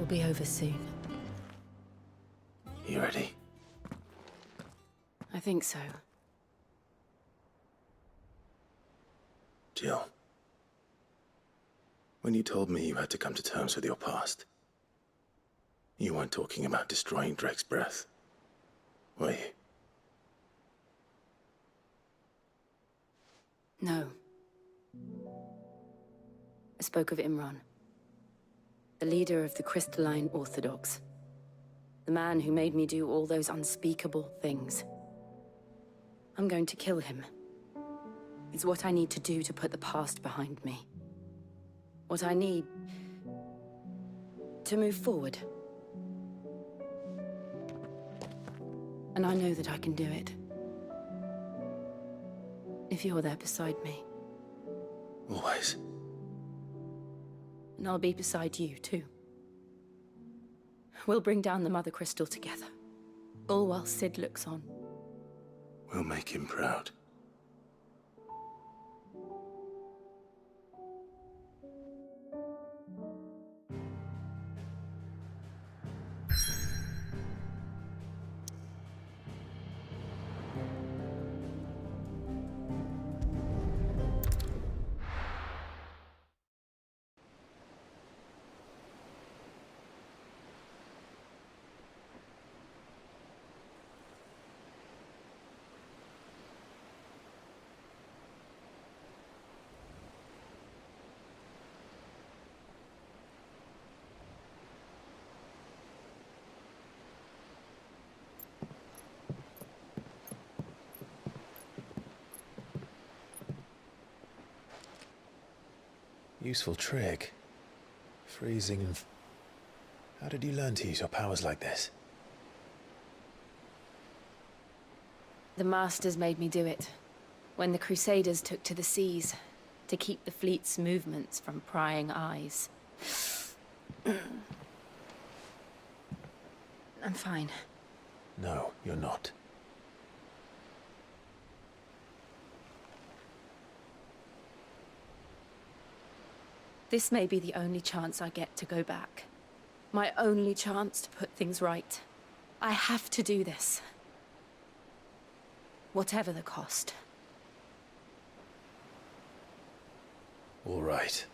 be over soon. You ready? I think so. Jill. When you told me you had to come to terms with your past, you weren't talking about destroying Drake's breath, were you? No. I spoke of Imran, the leader of the Crystalline Orthodox. The man who made me do all those unspeakable things. I'm going to kill him. It's what I need to do to put the past behind me. What I need to move forward. And I know that I can do it. If you're there beside me. Always. And I'll be beside you, too. We'll bring down the Mother Crystal together. All while Sid looks on. We'll make him proud. Useful trick. Freezing and... How did you learn to use your powers like this? The Masters made me do it. When the Crusaders took to the seas, to keep the fleet's movements from prying eyes. I'm fine. No, you're not. This may be the only chance I get to go back. My only chance to put things right. I have to do this. Whatever the cost. All right.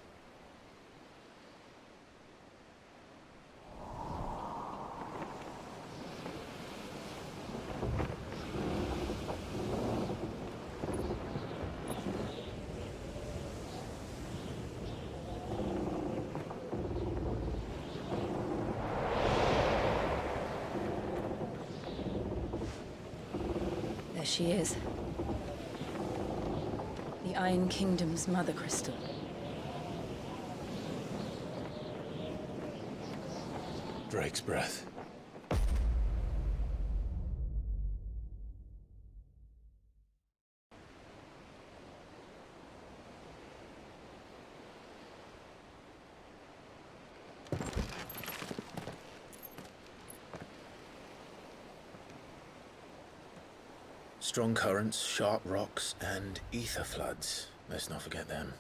There she is. The Iron Kingdom's Mother Crystal. Drake's breath. Strong currents, sharp rocks, and ether floods. Let's not forget them.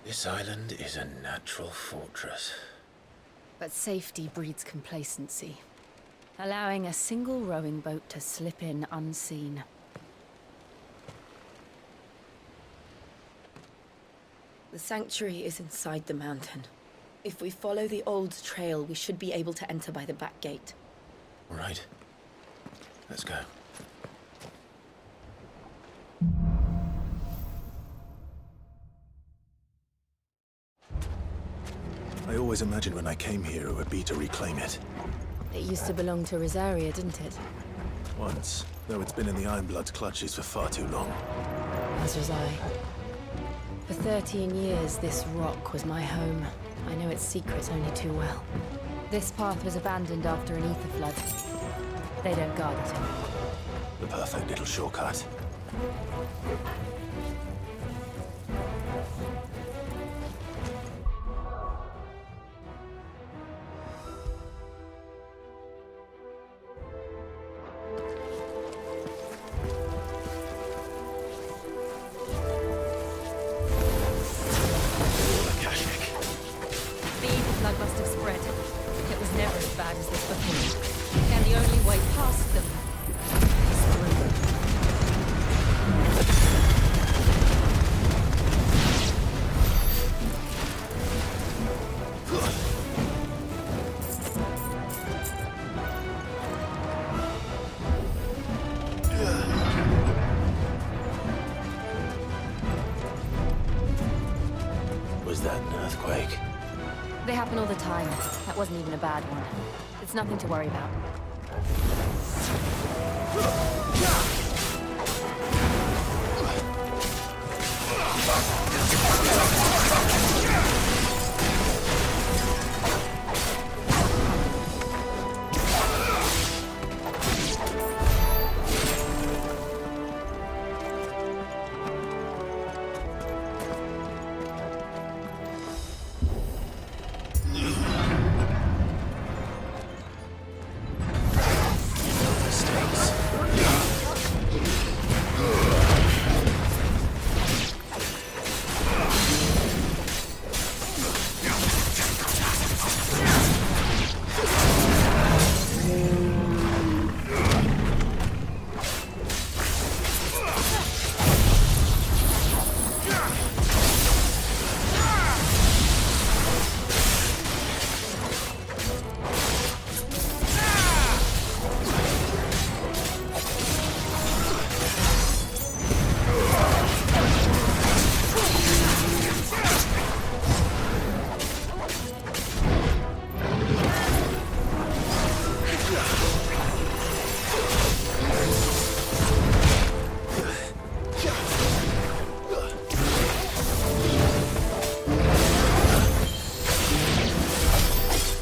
This island is a natural fortress. But safety breeds complacency, allowing a single rowing boat to slip in unseen. The sanctuary is inside the mountain. If we follow the old trail, we should be able to enter by the back gate. All right. Let's go. I always imagined when I came here it would be to reclaim it. It used to belong to Rosaria, didn't it? Once, though it's been in the Ironblood's clutches for far too long. As was I. For 13 years, this rock was my home. I know its secrets only too well. This path was abandoned after an ether flood. They don't guard it. The perfect little shortcut. The ether flood must have spread. They happen all the time. That wasn't even a bad one. It's nothing to worry about.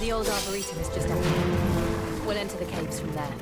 The old arboretum is just up here. We'll enter the caves from there.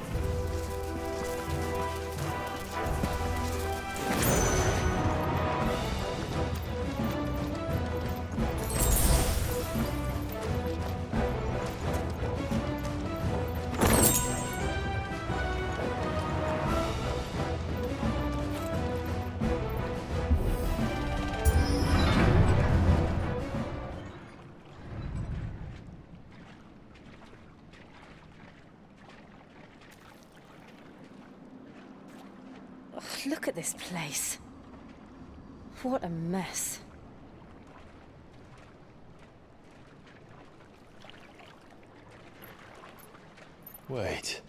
Look at this place. What a mess. Wait.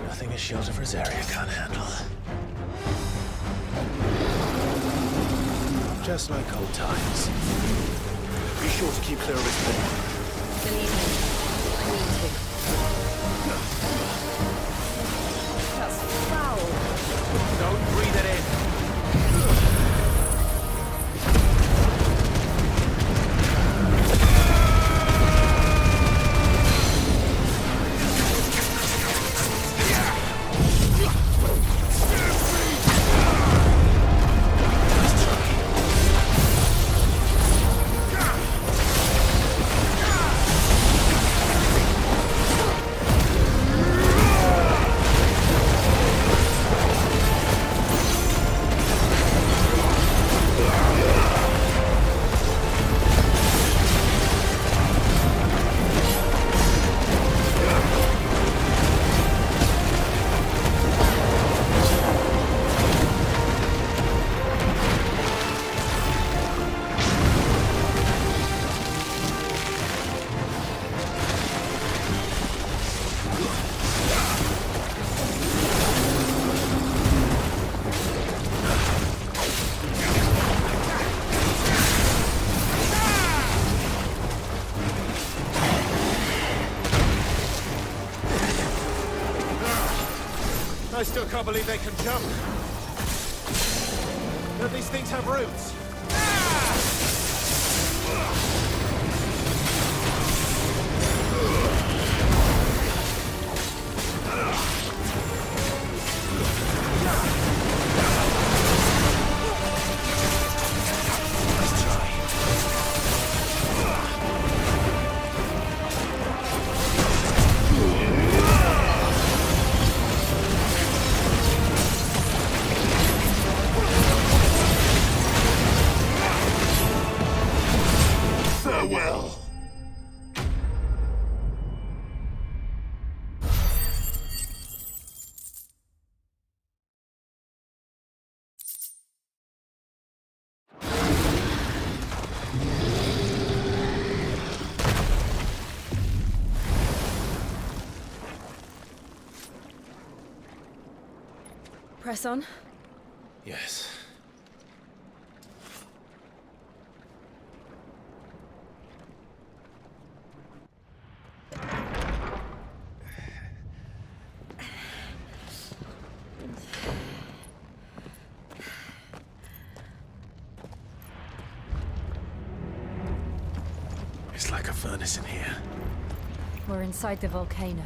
Nothing a shield of Rosaria can't handle. Just like old times. Be sure to keep clear of this thing. Believe me, I need to. That's foul. Don't breathe it in. I still can't believe they can jump. Don't these things have roots? Press on. Yes. It's like a furnace in here. We're inside the volcano.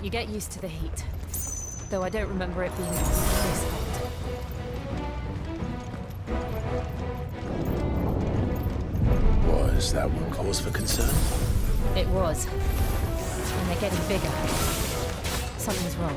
You get used to the heat. Though I don't remember it being this hot. Was that one cause for concern? It was. And they're getting bigger. Something's wrong.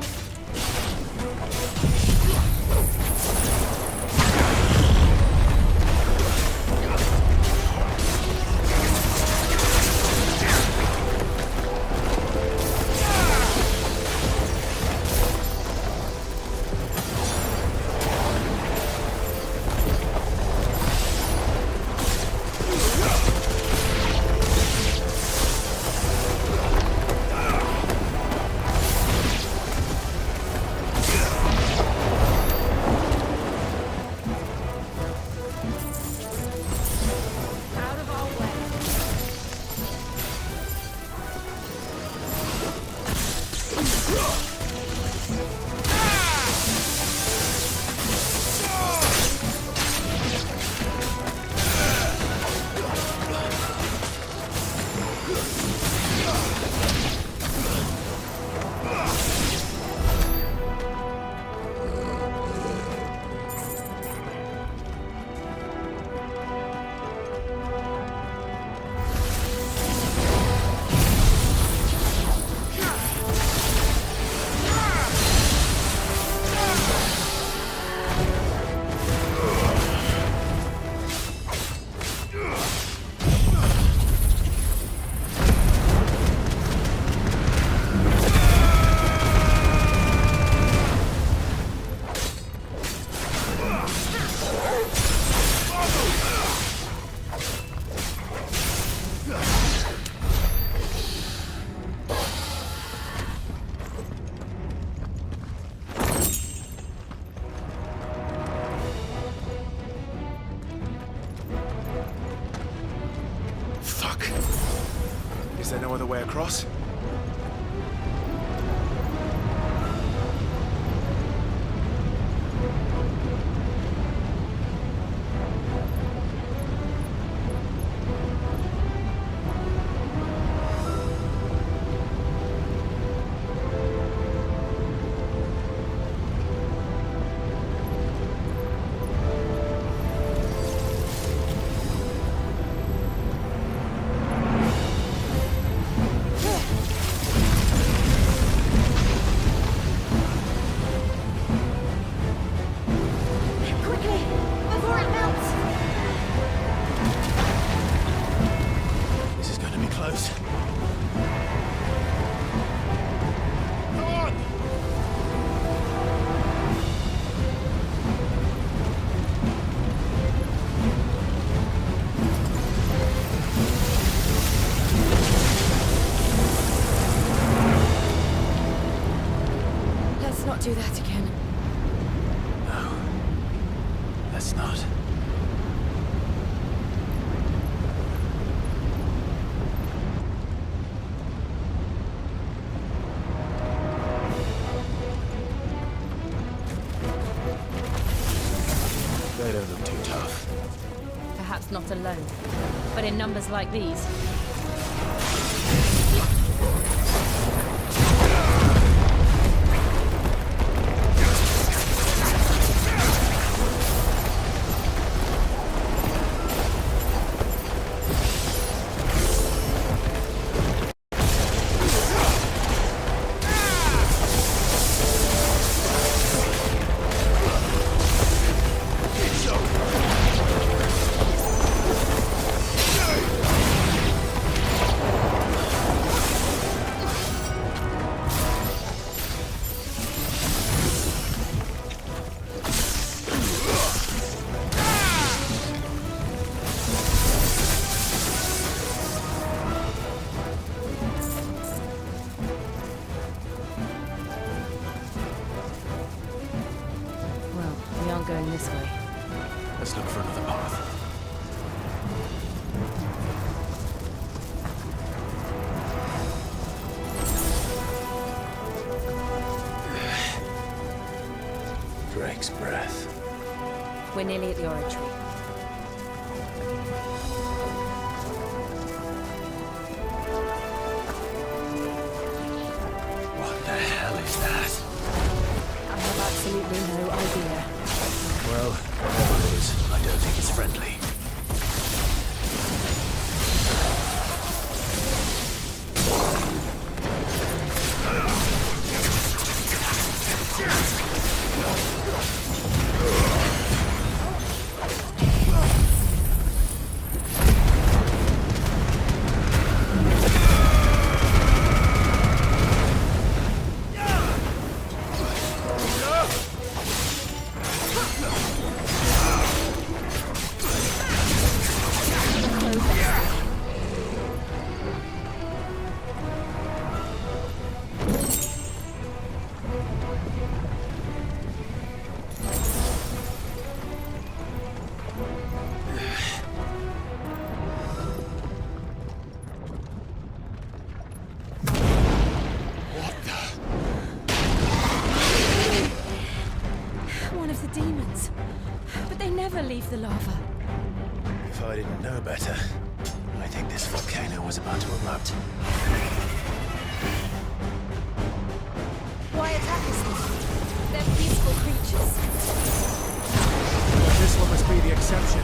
Is there no other way across? Do that again. No. Let's not. They don't look too tough. Perhaps not alone, but in numbers like these. going this way. Let's look for another path. Drake's breath. We're nearly at the oratory. What the hell is that? I have absolutely no idea. Well, whatever it is, I don't think it's friendly. Demons. But they never leave the lava. If I didn't know better, I think this volcano was about to erupt. Why attack us then? They're peaceful creatures. This one must be the exception.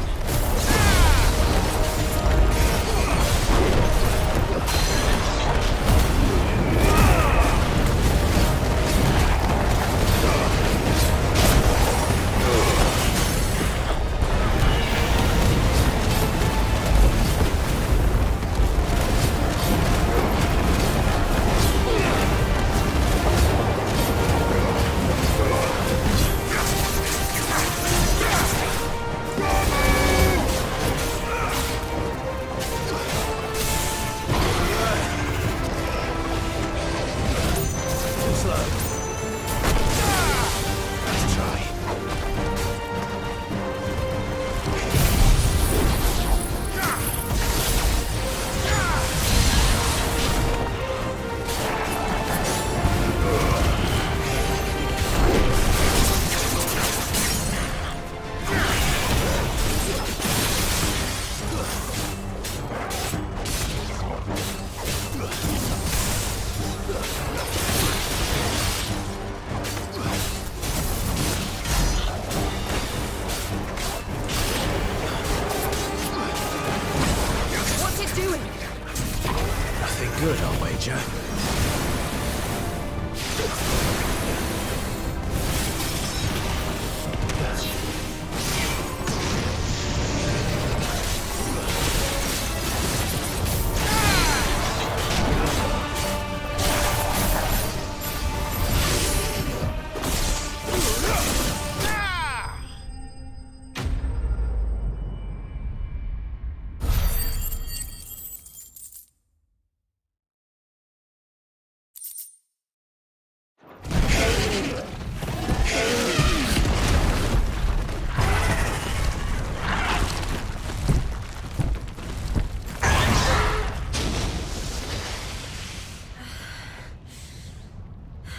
Good, I'll wager.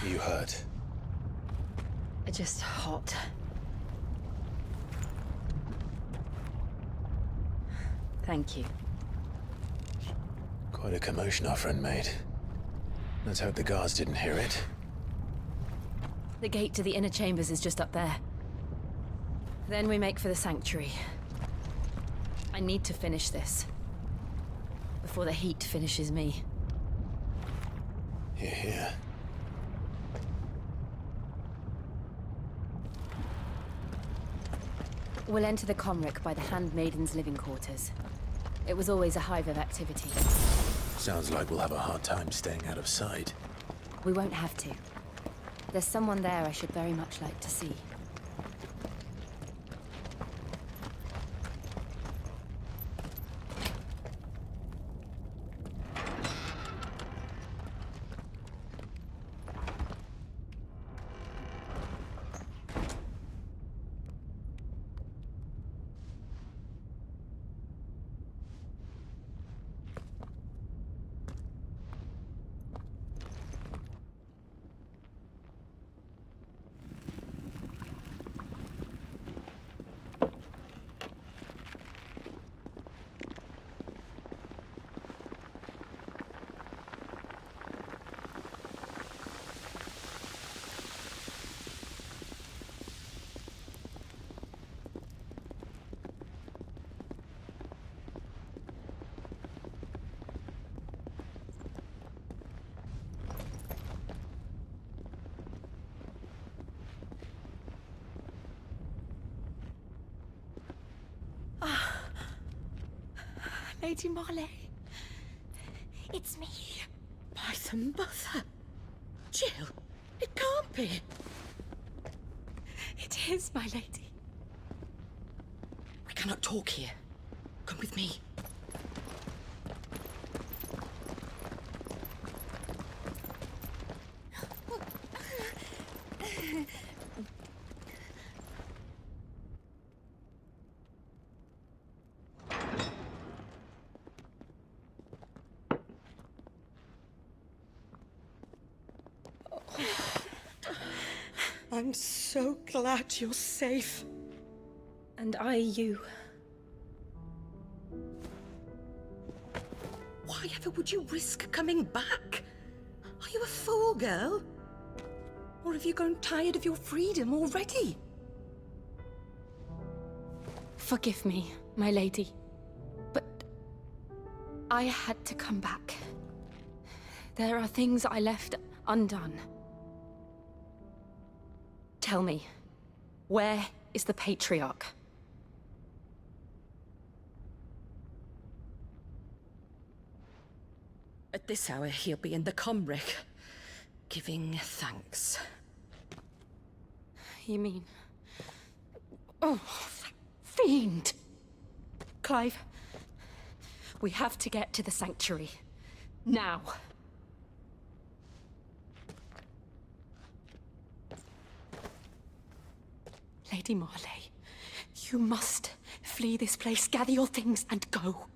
You hurt? Just hot. Thank you. Quite a commotion our friend made. Let's hope the guards didn't hear it. The gate to the inner chambers is just up there. Then we make for the sanctuary. I need to finish this. Before the heat finishes me. Hear, hear. We'll enter the Comric by the Handmaiden's living quarters. It was always a hive of activity. Sounds like we'll have a hard time staying out of sight. We won't have to. There's someone there I should very much like to see. Lady Marley. It's me. By the mother. Jill, it can't be. It is, my lady. We cannot talk here. Come with me. I'm so glad you're safe. And I you. Why ever would you risk coming back? Are you a fool, girl? Or have you grown tired of your freedom already? Forgive me, my lady. But I had to come back. There are things I left undone. Tell me, where is the Patriarch? At this hour, he'll be in the Comric, giving thanks. You mean... Oh, that fiend! Clive, we have to get to the Sanctuary. Now. Lady Marley, you must flee this place, gather your things, and go.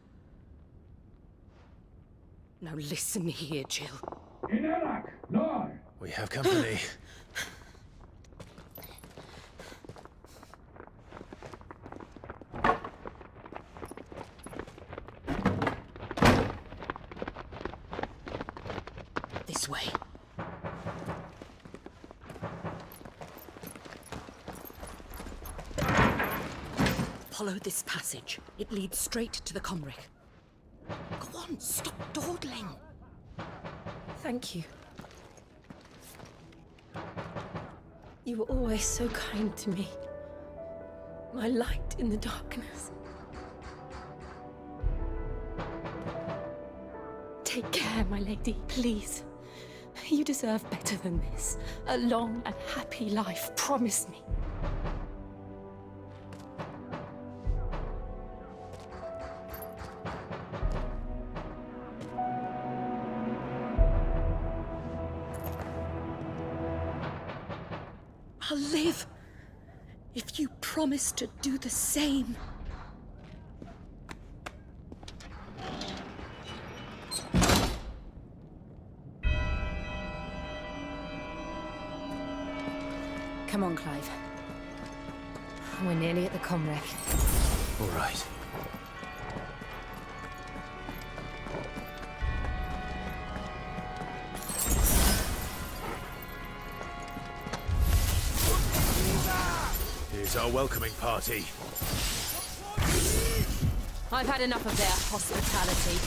Now listen here, Jill. We have company. This way. Follow this passage. It leads straight to the Comric. Go on, stop dawdling. Thank you. You were always so kind to me. My light in the darkness. Take care, my lady, please. You deserve better than this. A long and happy life, promise me. I'll live if you promise to do the same. Come on, Clive. We're nearly at the Comric. All right. Here's our welcoming party. I've had enough of their hospitality.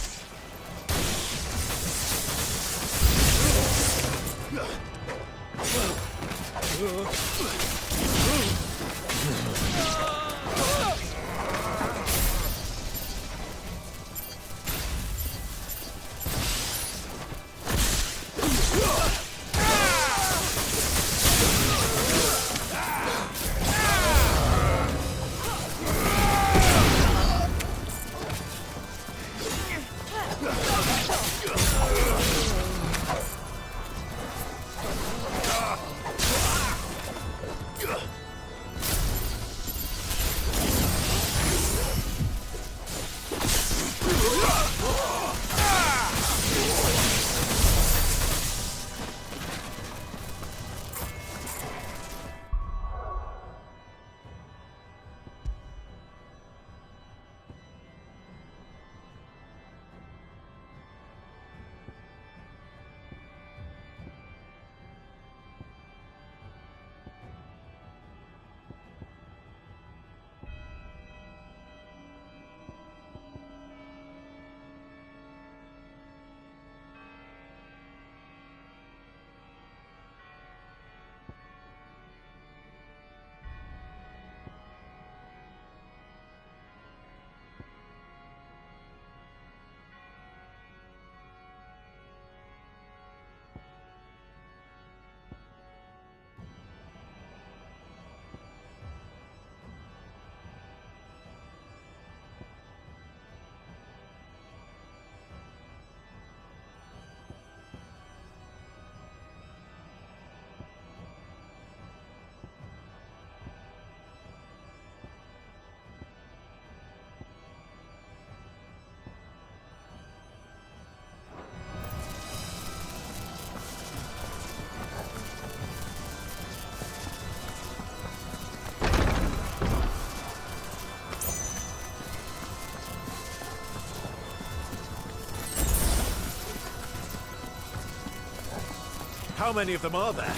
How many of them are there?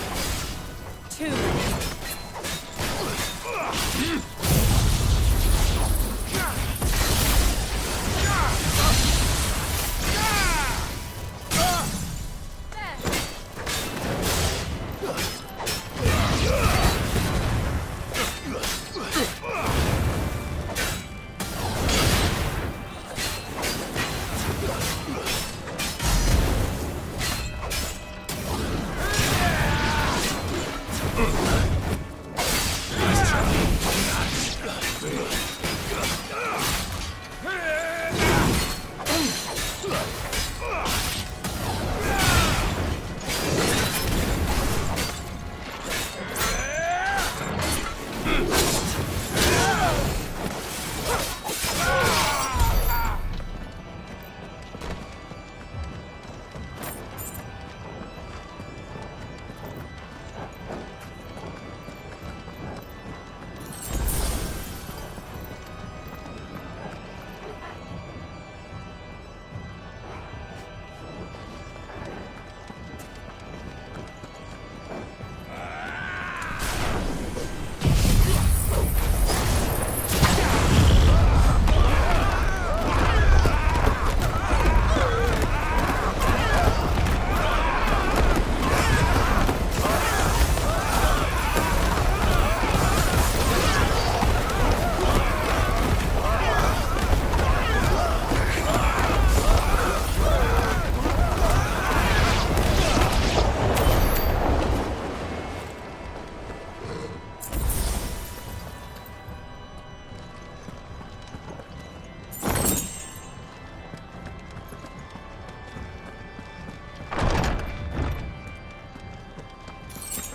Too.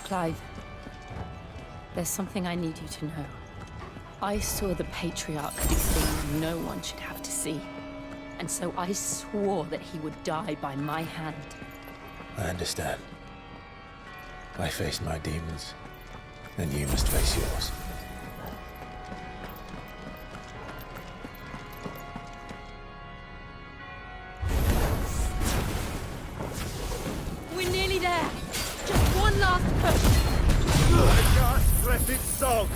Clive, there's something I need you to know. I saw the Patriarch do things no one should have to see. And so I swore that he would die by my hand. I understand. I faced my demons, and you must face yours. We're nearly there! Just one last push! I can't let it song!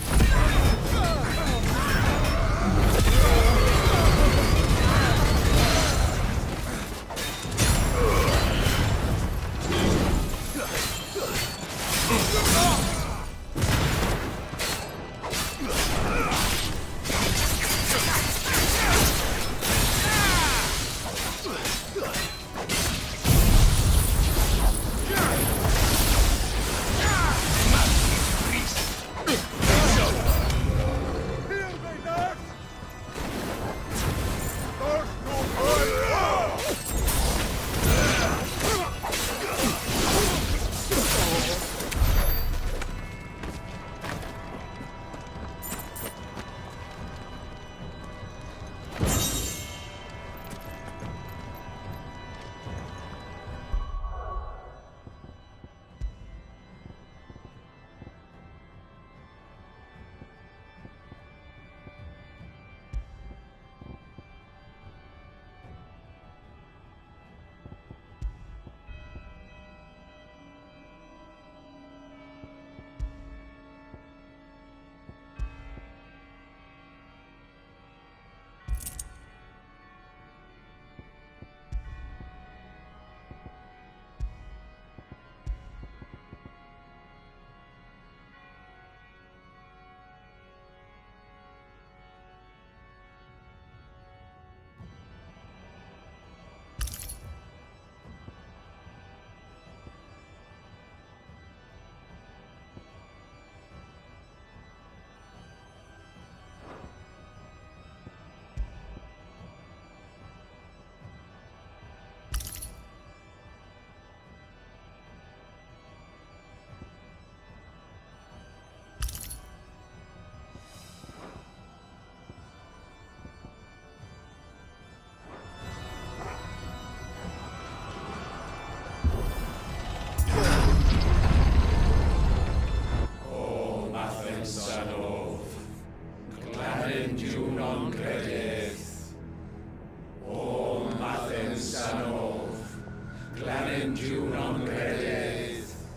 Glanendu non credeth.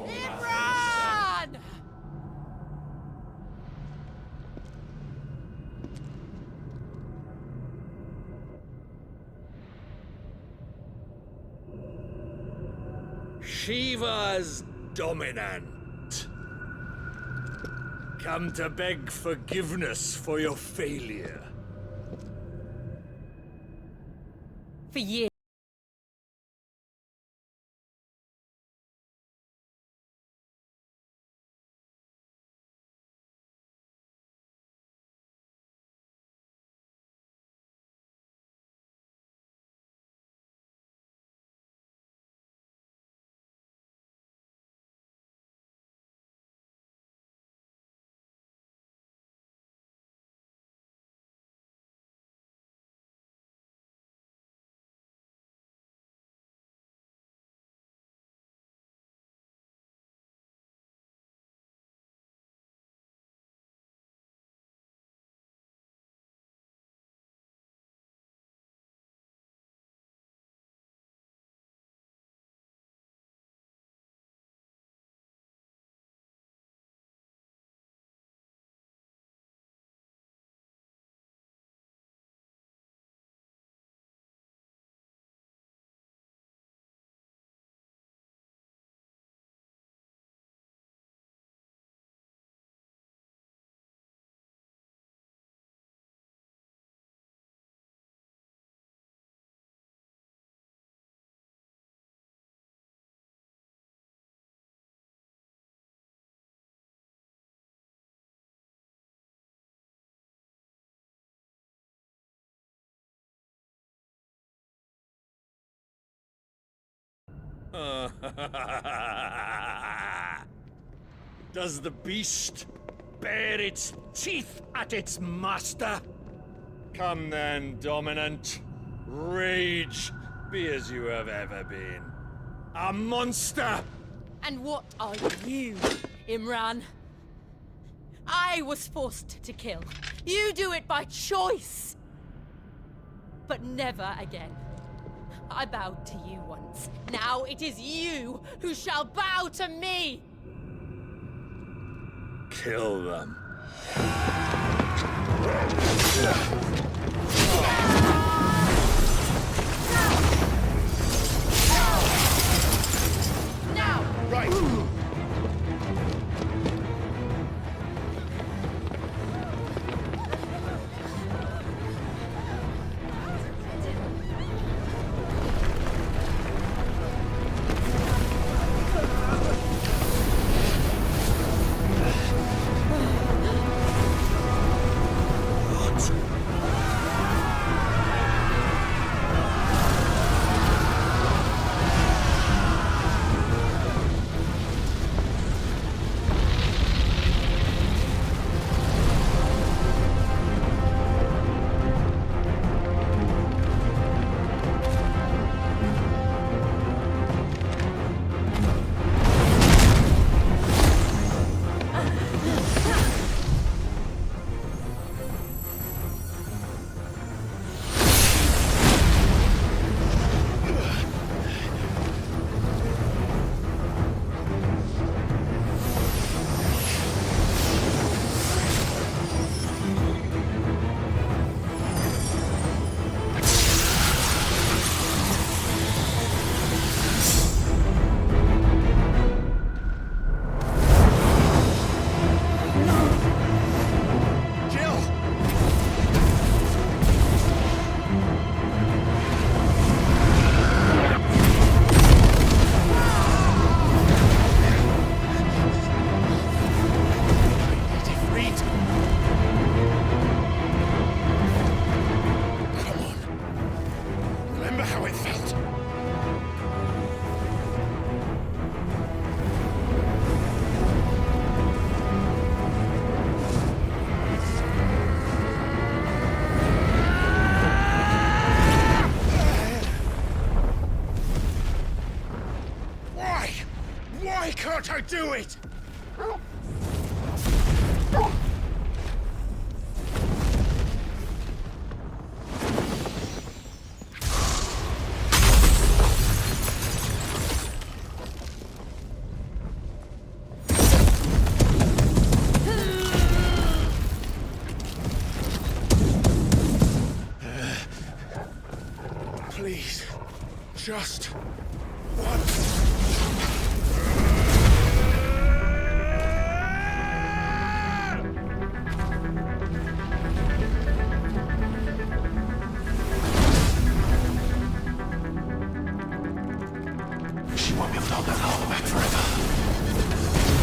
Imran! Shiva's dominant. Come to beg forgiveness for your failure. For years. Does the beast bare its teeth at its master? Come then, dominant. Rage, be as you have ever been. A monster! And what are you, Imran? I was forced to kill. You do it by choice. But never again. I bowed to you once. Now it is you who shall bow to me! Kill them. Now! Right! Can't I do it? Please. Just once. She won't be able to hold that harbor back forever.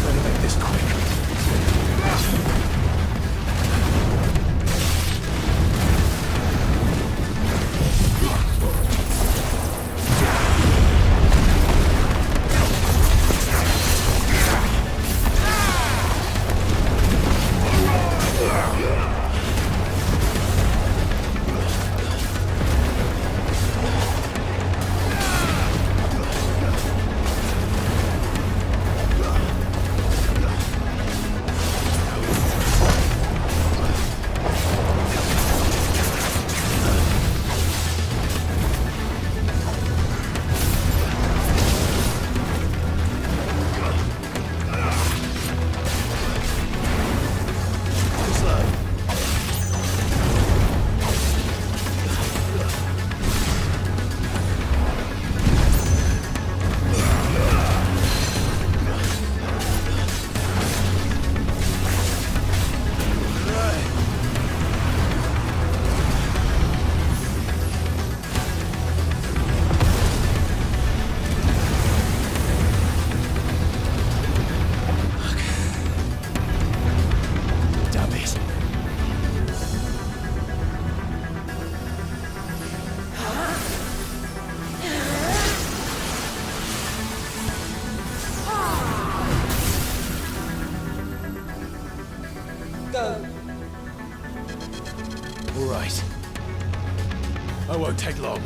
Better make this quick. All right. I won't take long.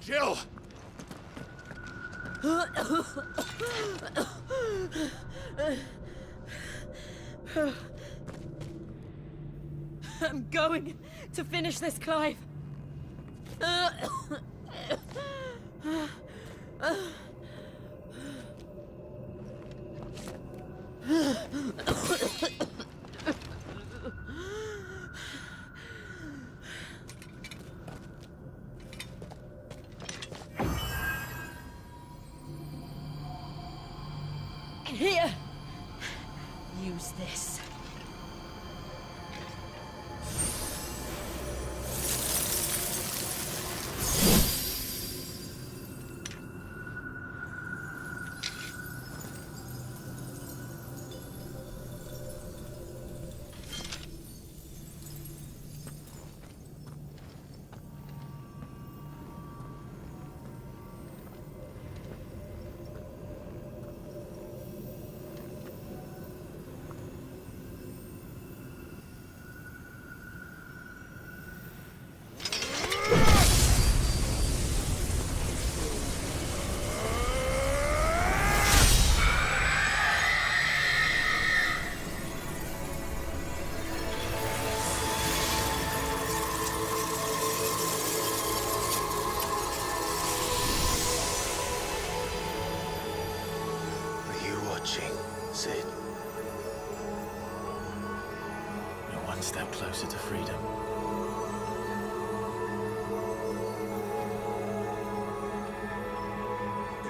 Jill! I'm going to finish this, Clive. Here. Use this.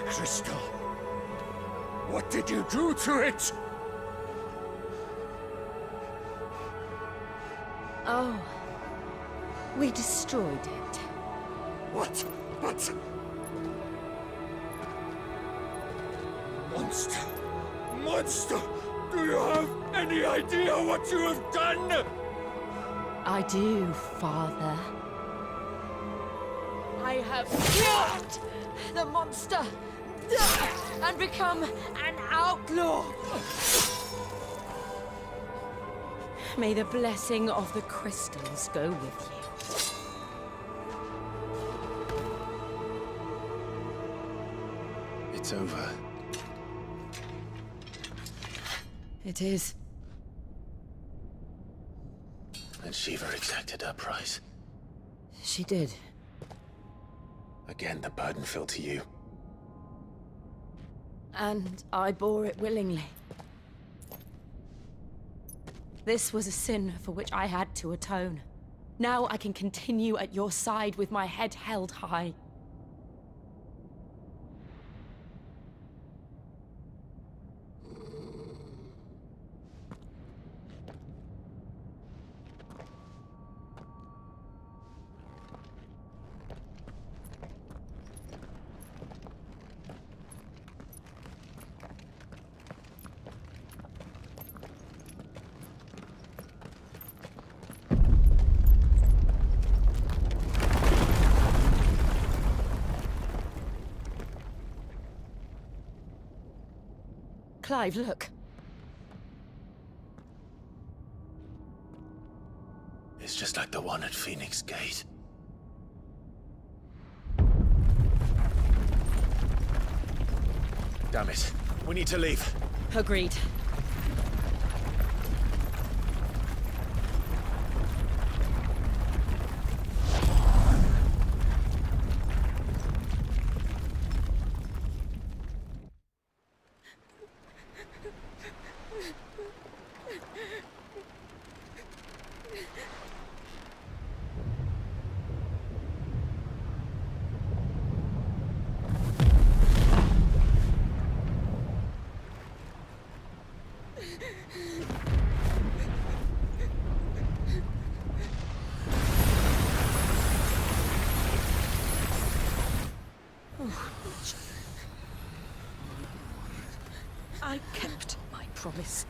crystal. What did you do to it? Oh. We destroyed it. What? But... Monster! Monster! Do you have any idea what you have done? I do, Father. I have killed the monster and become an outlaw. May the blessing of the crystals go with you. It's over. It is. And Shiva exacted her price. She did. Again, the burden fell to you. And I bore it willingly. This was a sin for which I had to atone. Now I can continue at your side with my head held high. Clive, look. It's just like the one at Phoenix Gate. Damn it. We need to leave. Agreed. I kept my promise.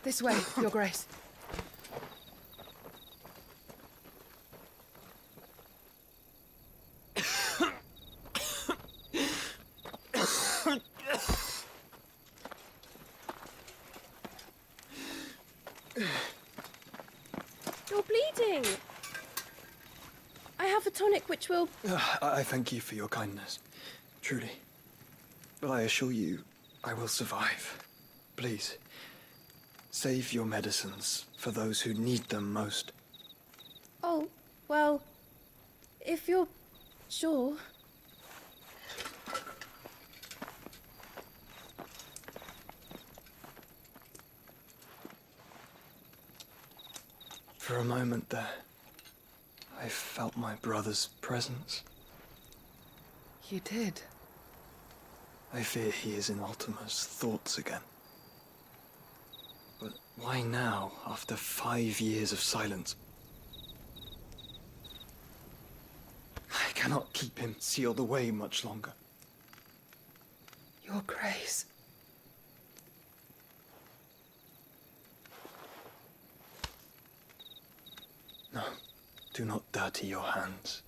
This way, Your Grace. You're bleeding. I have a tonic which will... I thank you for your kindness, truly. But I assure you, I will survive. Please, save your medicines for those who need them most. Oh, well, if you're sure. For a moment there, I felt my brother's presence. You did. I fear he is in Ultima's thoughts again. But why now, after 5 years of silence? I cannot keep him sealed away much longer. Your Grace. No, do not dirty your hands.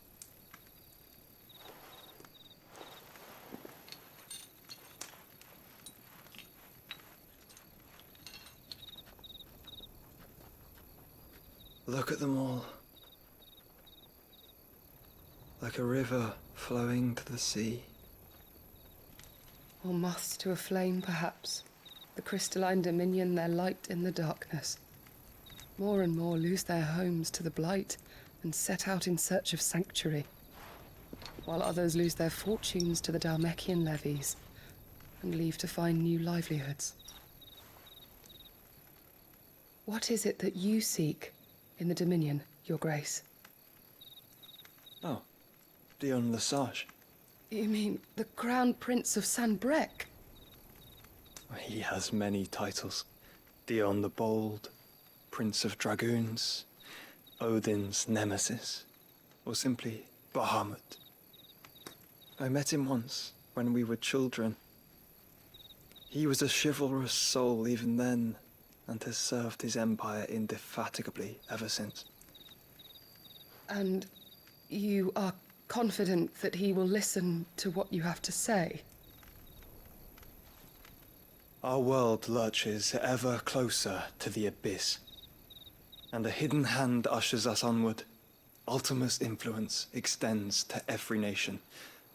Look at them all. like a river flowing to the sea. Or moths to a flame, perhaps. The crystalline dominion their light in the darkness. More and more lose their homes to the blight and set out in search of sanctuary, while others lose their fortunes to the Dhalmekian levies and leave to find new livelihoods. What is it that you seek in the Dominion, Your Grace? Oh, Dion Lesage. You mean the Crown Prince of Sanbreque? He has many titles. Dion the Bold, Prince of Dragoons, Odin's Nemesis, or simply Bahamut. I met him once, when we were children. He was a chivalrous soul even then, and has served his empire indefatigably ever since. And you are confident that he will listen to what you have to say? Our world lurches ever closer to the abyss, and a hidden hand ushers us onward. Ultima's influence extends to every nation,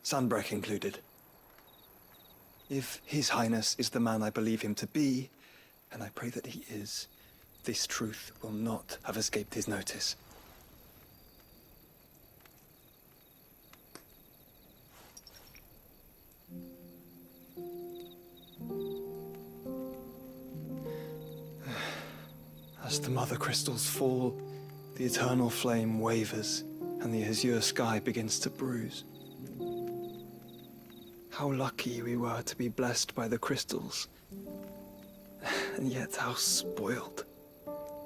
Sanbreque included. If His Highness is the man I believe him to be, and I pray that he is, this truth will not have escaped his notice. As the mother crystals fall, the eternal flame wavers, and the azure sky begins to bruise. How lucky we were to be blessed by the crystals, and yet how spoiled.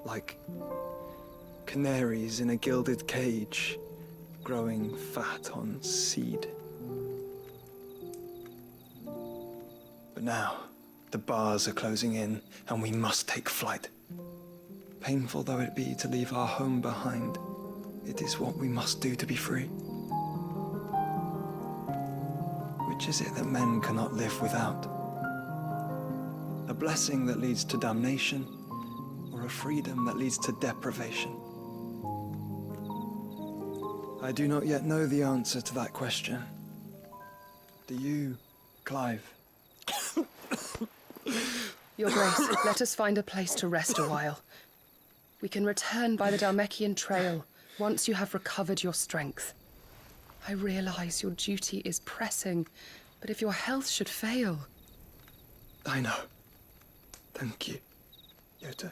Like canaries in a gilded cage, growing fat on seed. But now, the bars are closing in, and we must take flight. Painful though it be to leave our home behind, it is what we must do to be free. Which is it that men cannot live without? A blessing that leads to damnation, or a freedom that leads to deprivation? I do not yet know the answer to that question. Do you, Clive? Your Grace, let us find a place to rest a while. We can return by the Dhalmekian trail once you have recovered your strength. I realize your duty is pressing, but if your health should fail... I know. Thank you, Yote.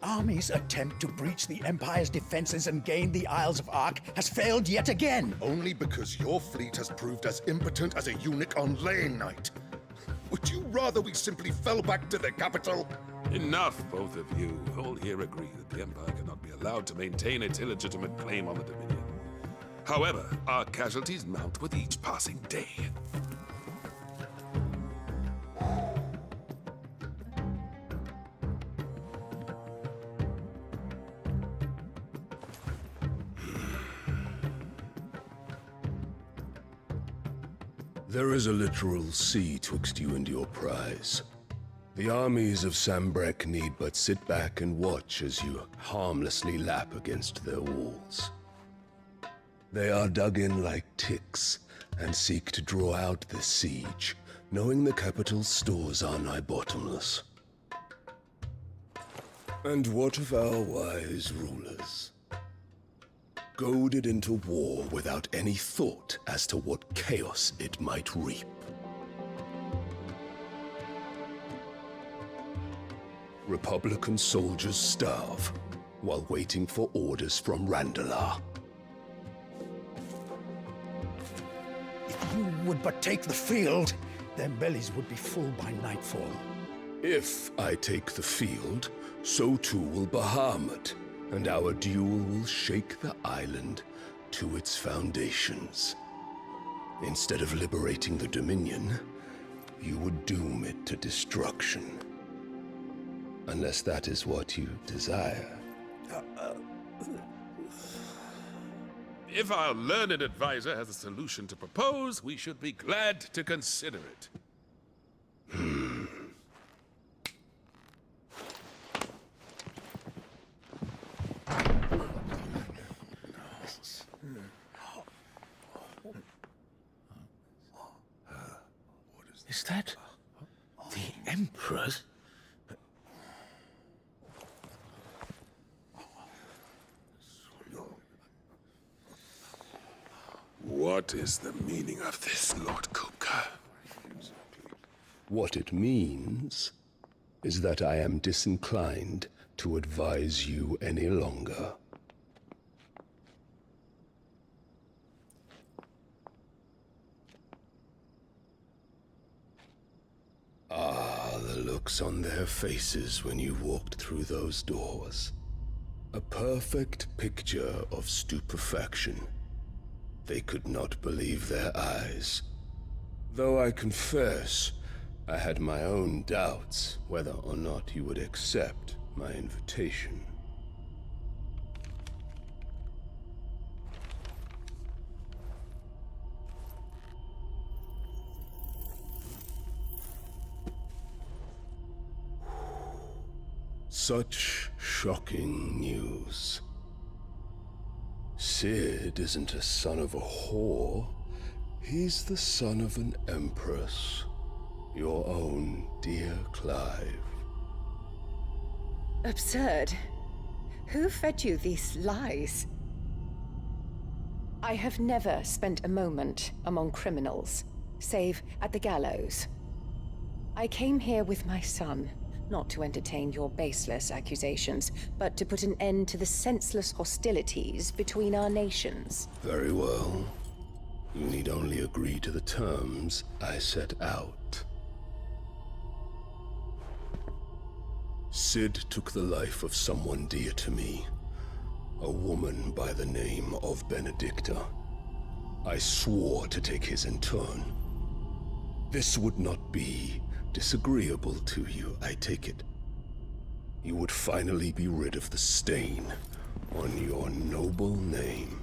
Army's attempt to breach the Empire's defenses and gain the Isles of Ark has failed yet again. Only because your fleet has proved as impotent as a eunuch on Lane Night. Would you rather we simply fell back to the capital? Enough, both of you. All here agree that the Empire cannot be allowed to maintain its illegitimate claim on the Dominion. However, our casualties mount with each passing day. There is a literal sea twixt you and your prize. The armies of Sanbreque need but sit back and watch as you harmlessly lap against their walls. They are dug in like ticks and seek to draw out this siege, knowing the capital's stores are nigh bottomless. And what of our wise rulers? Goaded into war without any thought as to what chaos it might reap. Republican soldiers starve, while waiting for orders from Randalar. If you would but take the field, their bellies would be full by nightfall. If I take the field, so too will Bahamut, and our duel will shake the island to its foundations. Instead of liberating the Dominion, you would doom it to destruction. Unless that is what you desire. If our learned advisor has a solution to propose, we should be glad to consider it. Is that the Emperor's? What is the meaning of this, Lord Kupka? What it means is that I am disinclined to advise you any longer. Ah, the looks on their faces when you walked through those doors. A perfect picture of stupefaction. They could not believe their eyes. Though I confess, I had my own doubts whether or not you would accept my invitation. Such shocking news. Sid isn't a son of a whore. He's the son of an empress. Your own dear Clive. Absurd. Who fed you these lies? I have never spent a moment among criminals, save at the gallows. I came here with my son, not to entertain your baseless accusations, but to put an end to the senseless hostilities between our nations. Very well. You need only agree to the terms I set out. Sid took the life of someone dear to me, a woman by the name of Benedicta. I swore to take his in turn. This would not be disagreeable to you, I take it. You would finally be rid of the stain on your noble name.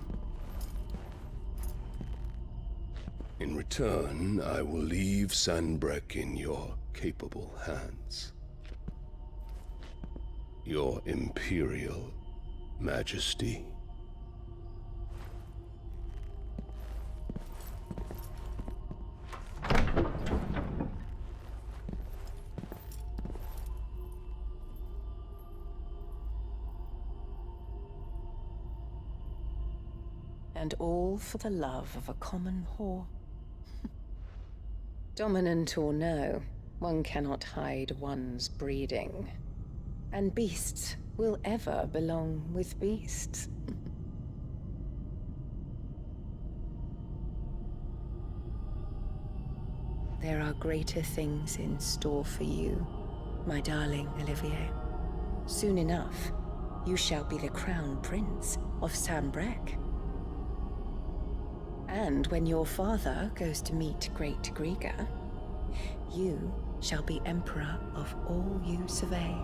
In return, I will leave Sanbreque in your capable hands. Your Imperial Majesty. And all for the love of a common whore. Dominant or no, one cannot hide one's breeding. And beasts will ever belong with beasts. There are greater things in store for you, my darling Olivier. Soon enough, you shall be the crown prince of Sanbreque. And when your father goes to meet Great Griga, you shall be emperor of all you survey.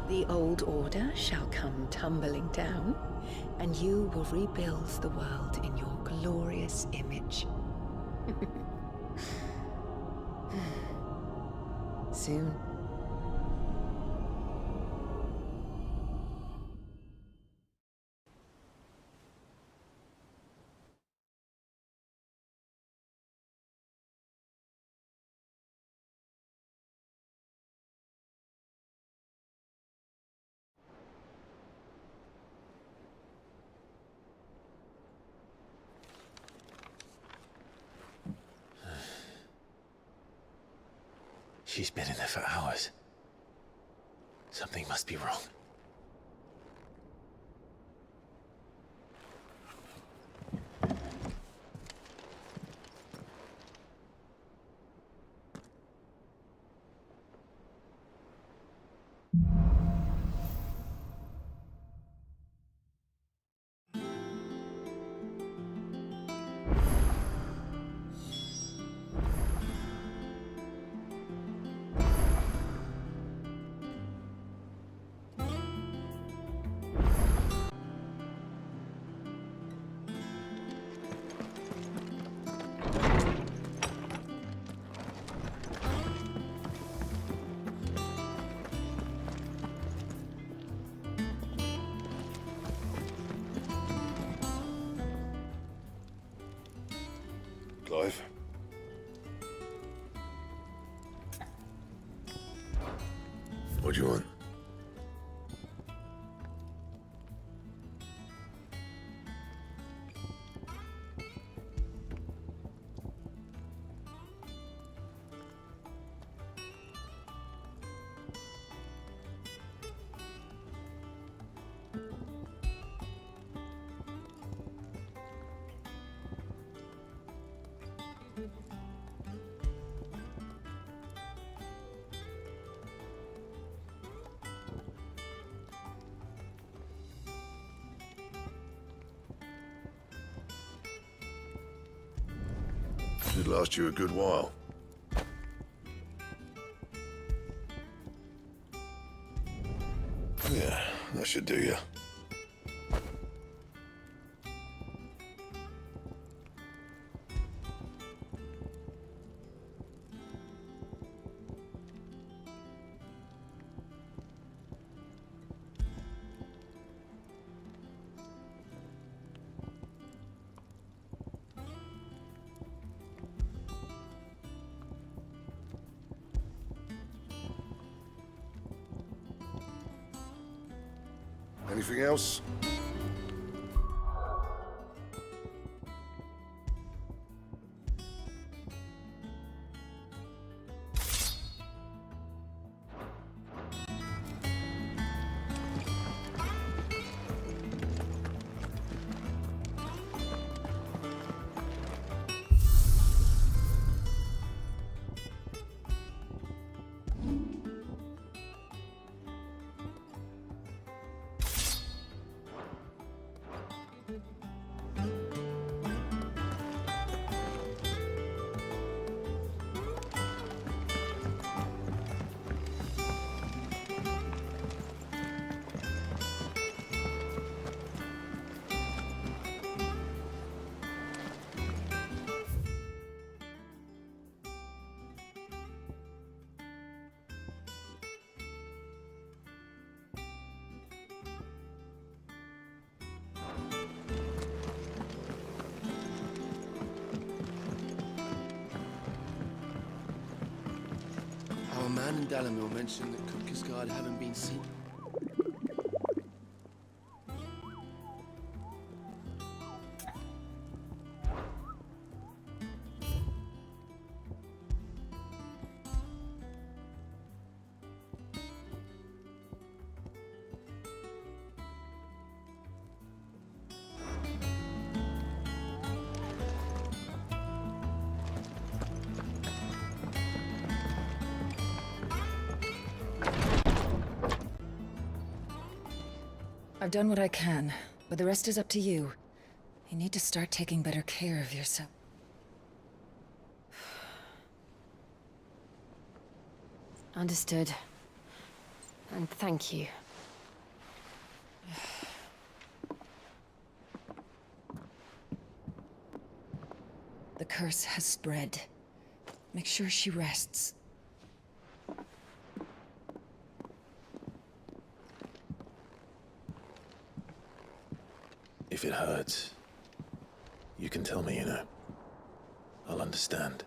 The old order shall come tumbling down, and you will rebuild the world in your glorious image. Soon. She's been in there for hours. Something must be wrong. do you want? Should last you a good while. Yeah, that should do you. Anything else? Our man in Dalamil mentioned that Kupka's guard haven't been seen. I've done what I can, but the rest is up to you. You need to start taking better care of yourself. Understood. And thank you. The curse has spread. Make sure she rests. If it hurts, you can tell me, you know. I'll understand.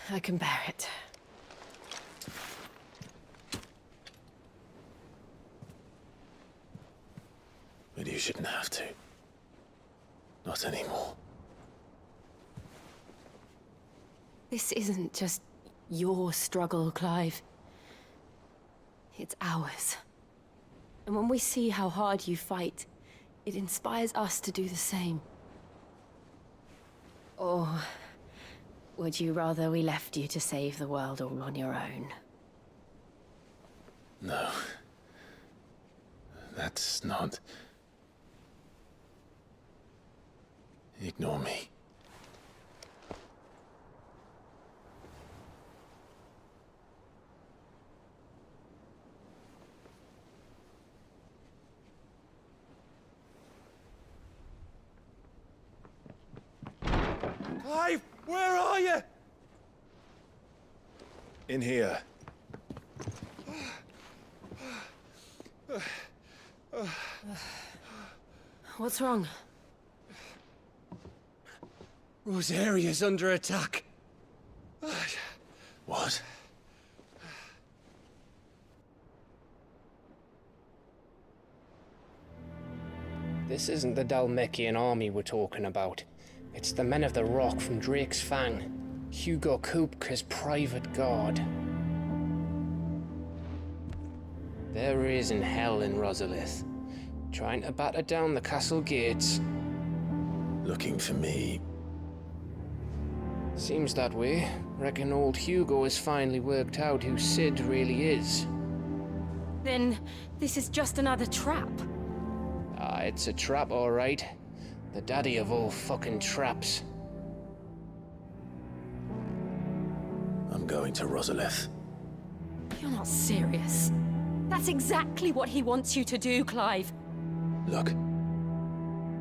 I can bear it. But you shouldn't have to. Not anymore. This isn't just your struggle, Clive. It's ours. And when we see how hard you fight, it inspires us to do the same. Or would you rather we left you to save the world all on your own? No. That's not... Ignore me. Clive, where are you? In here. What's wrong? Rosaria's under attack. What? This isn't the Dalmekian army we're talking about. It's the men of the Rock from Drake's Fang. Hugo Kupka's private guard. There is in hell in Rosalith, trying to batter down the castle gates. Looking for me? Seems that way. Reckon old Hugo has finally worked out who Sid really is. Then this is just another trap. Ah, it's a trap, all right. The daddy of all fucking traps. I'm going to Rosalith. You're not serious. That's exactly what he wants you to do, Clive. Look,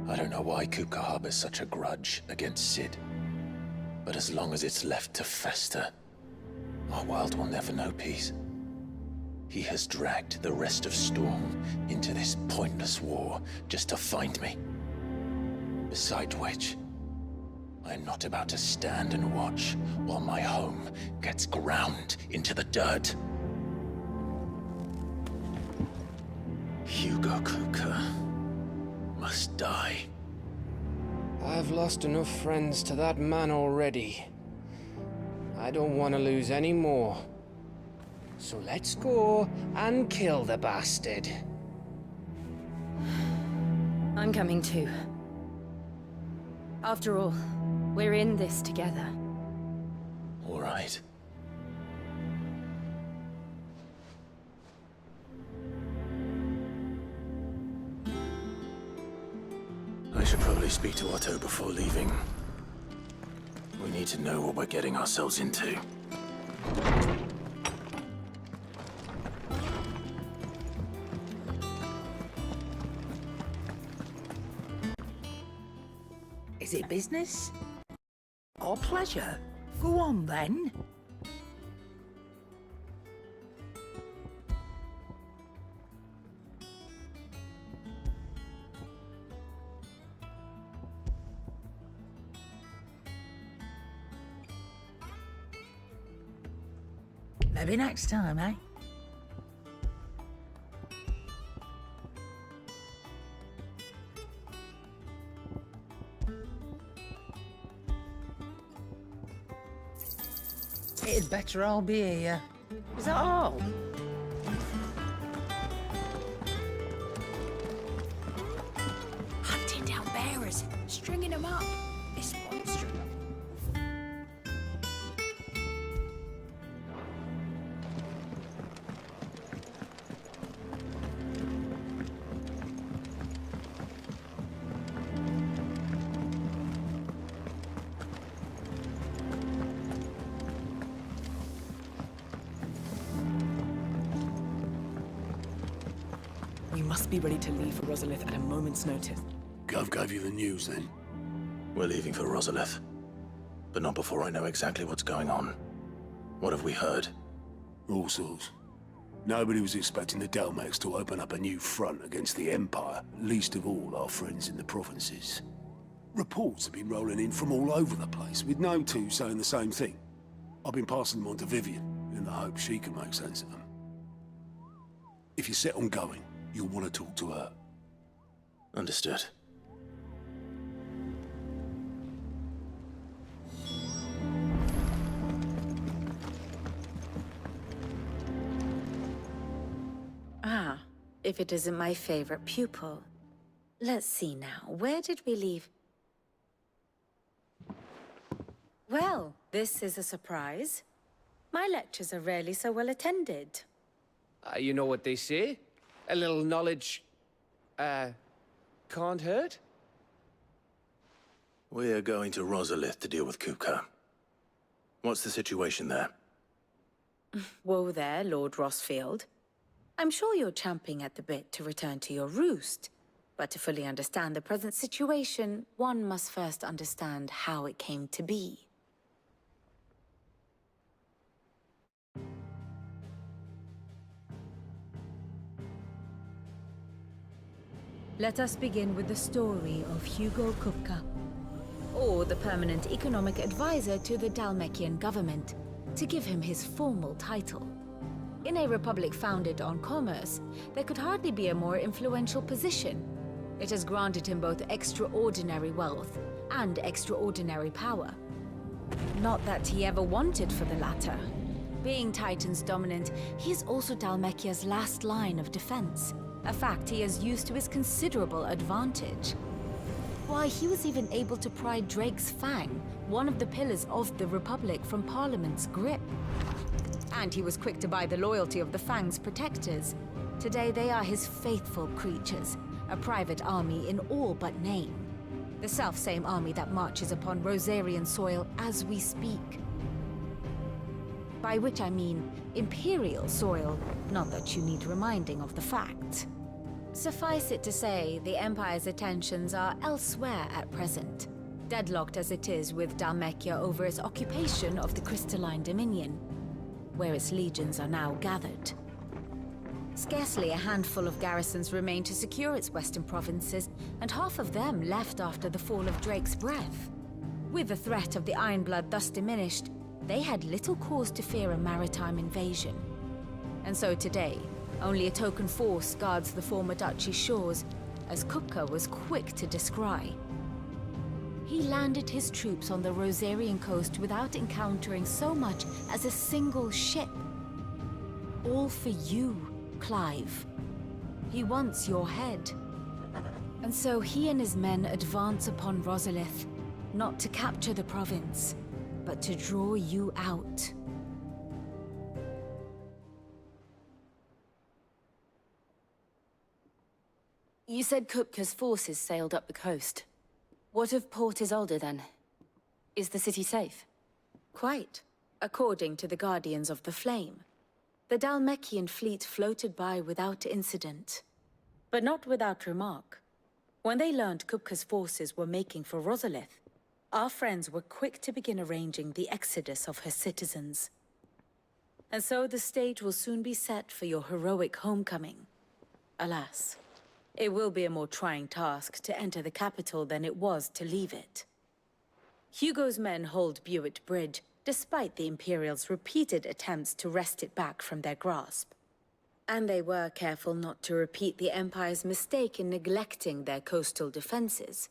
I don't know why Kupka harbors such a grudge against Sid. But as long as it's left to fester, our world will never know peace. He has dragged the rest of Storm into this pointless war just to find me. Besides which, I'm not about to stand and watch while my home gets ground into the dirt. Hugo Kupka must die. I've lost enough friends to that man already. I don't want to lose any more. So let's go and kill the bastard. I'm coming too. After all, we're in this together. All right. I should probably speak to Otto before leaving. We need to know what we're getting ourselves into. Is it business? Or pleasure? Go on then. Maybe next time, eh? It'd better all be here. Is that all? Hunting down bearers, stringing them up. It's monstrous. We must be ready to leave for Rosalith at a moment's notice. Gov gave you the news, then? We're leaving for Rosalith. But not before I know exactly what's going on. What have we heard? All sorts. Nobody was expecting the Dalmeks to open up a new front against the Empire, least of all our friends in the provinces. Reports have been rolling in from all over the place, with no two saying the same thing. I've been passing them on to Vivian, in the hope she can make sense of them. If you're set on going, you'll want to talk to her. Understood. Ah, if it isn't my favorite pupil. Let's see now, where did we leave? Well, this is a surprise. My lectures are rarely so well attended. You know what they say? A little knowledge, can't hurt? We're going to Rosalith to deal with Kupka. What's the situation there? Whoa there, Lord Rosfield. I'm sure you're champing at the bit to return to your roost. But to fully understand the present situation, one must first understand how it came to be. Let us begin with the story of Hugo Kupka, Or the permanent economic advisor to the Dalmekian government, to give him his formal title. In a republic founded on commerce, there could hardly be a more influential position. It has granted him both extraordinary wealth and extraordinary power. Not that he ever wanted for the latter. Being Titan's dominant, he is also Dhalmekia's last line of defense, a fact he has used to his considerable advantage. Why, he was even able to pry Drake's Fang, one of the pillars of the Republic, from Parliament's grip. And he was quick to buy the loyalty of the Fang's protectors. Today they are his faithful creatures, a private army in all but name. The self-same army that marches upon Rosarian soil as we speak. By which I mean Imperial soil, not that you need reminding of the fact. Suffice it to say, the Empire's attentions are elsewhere at present, deadlocked as it is with Dhalmekia over its occupation of the Crystalline Dominion, where its legions are now gathered. Scarcely a handful of garrisons remain to secure its western provinces, and half of them left after the fall of Drake's Breath. With the threat of the Ironblood thus diminished, they had little cause to fear a maritime invasion. And so today, only a token force guards the former duchy's shores, as Kupka was quick to descry. He landed his troops on the Rosarian coast without encountering so much as a single ship. All for you, Clive. He wants your head. And so he and his men advance upon Rosalith, not to capture the province, but to draw you out. You said Kupka's forces sailed up the coast. What of Port Isolde, then? Is the city safe? Quite, according to the Guardians of the Flame. The Dhalmekian fleet floated by without incident. But not without remark. When they learned Kupka's forces were making for Rosalith, our friends were quick to begin arranging the exodus of her citizens. And so the stage will soon be set for your heroic homecoming. Alas, it will be a more trying task to enter the capital than it was to leave it. Hugo's men hold Buett Bridge, despite the Imperials' repeated attempts to wrest it back from their grasp. And they were careful not to repeat the Empire's mistake in neglecting their coastal defenses.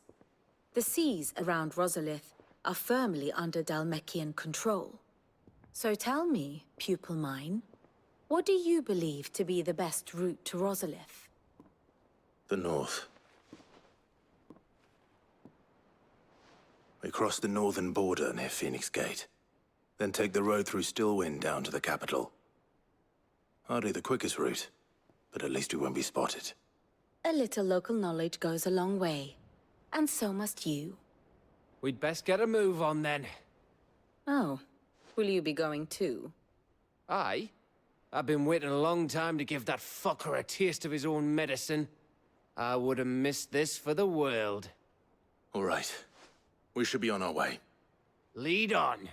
The seas around Rosalith are firmly under Dhalmekian control. So tell me, pupil mine, what do you believe to be the best route to Rosalith? The north. We cross the northern border near Phoenix Gate, then take the road through Stillwind down to the capital. Hardly the quickest route, but at least we won't be spotted. A little local knowledge goes a long way, and so must you. We'd best get a move on then. Oh, will you be going too? Aye. I've been waiting a long time to give that fucker a taste of his own medicine. I would have missed this for the world. All right. We should be on our way. Lead on.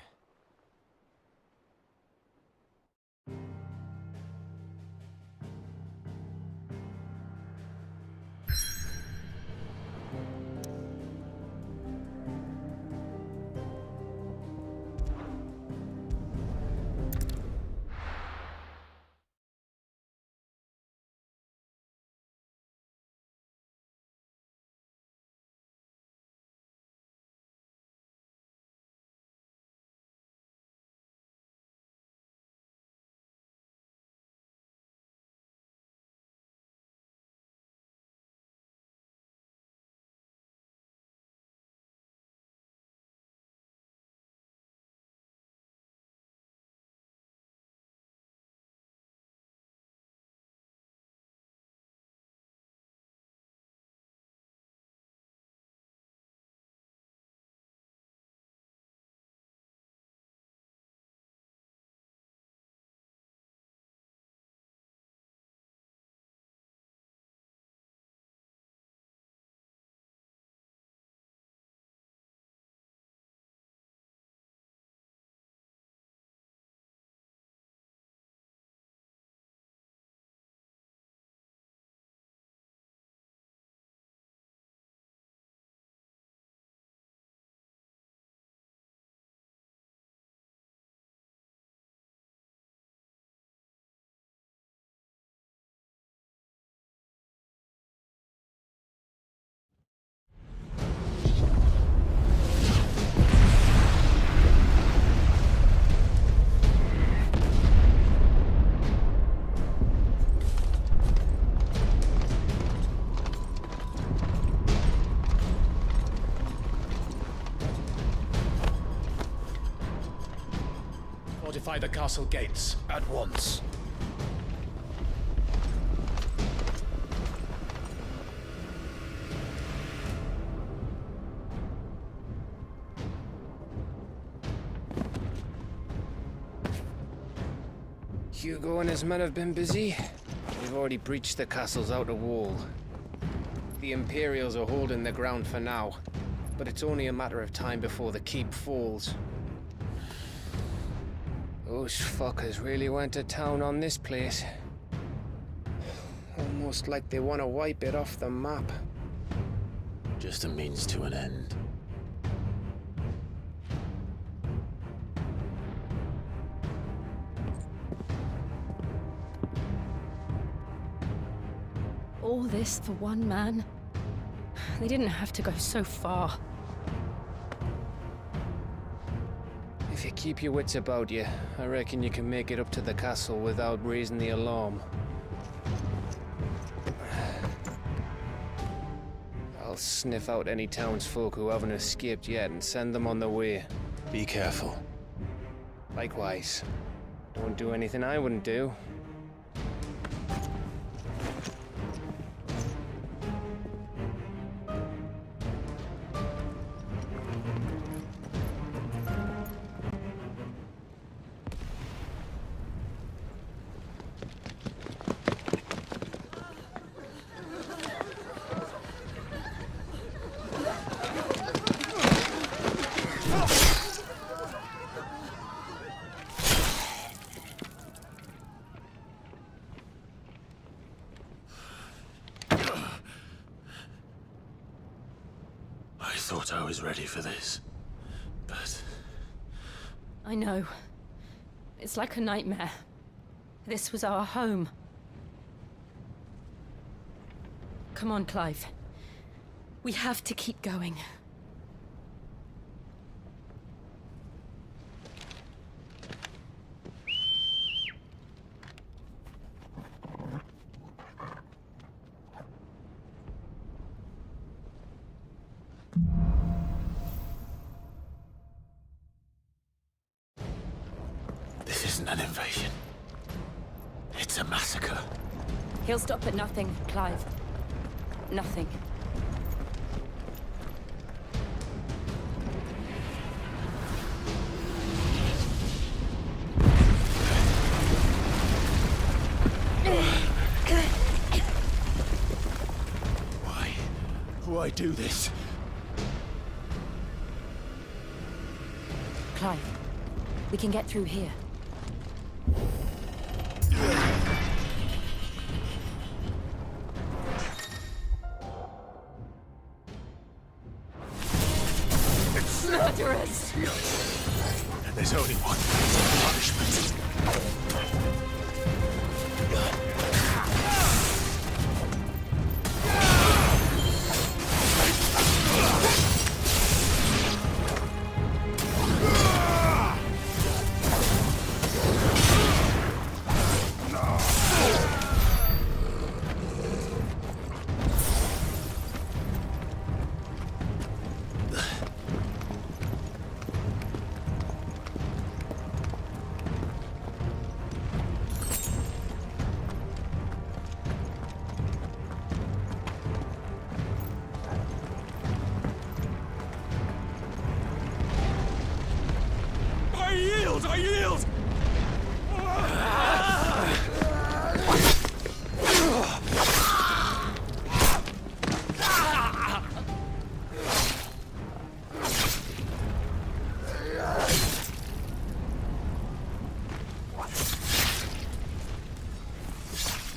Fortify the castle gates at once. Hugo and his men have been busy. They've already breached the castle's outer wall. The Imperials are holding the ground for now, but it's only a matter of time before the keep falls. Those fuckers really went to town on this place. Almost like they want to wipe it off the map. Just a means to an end. All this for one man? They didn't have to go so far. If you keep your wits about you, I reckon you can make it up to the castle without raising the alarm. I'll sniff out any townsfolk who haven't escaped yet and send them on their way. Be careful. Likewise. Don't do anything I wouldn't do. I thought I was ready for this, but... I know. It's like a nightmare. This was our home. Come on, Clive. We have to keep going. This isn't an invasion. It's a massacre. He'll stop at nothing, Clive. Nothing. Why do this? Clive, we can get through here. Murderers! There's only one punishment. I yield!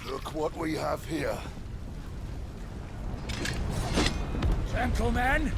Look what we have here. Gentlemen!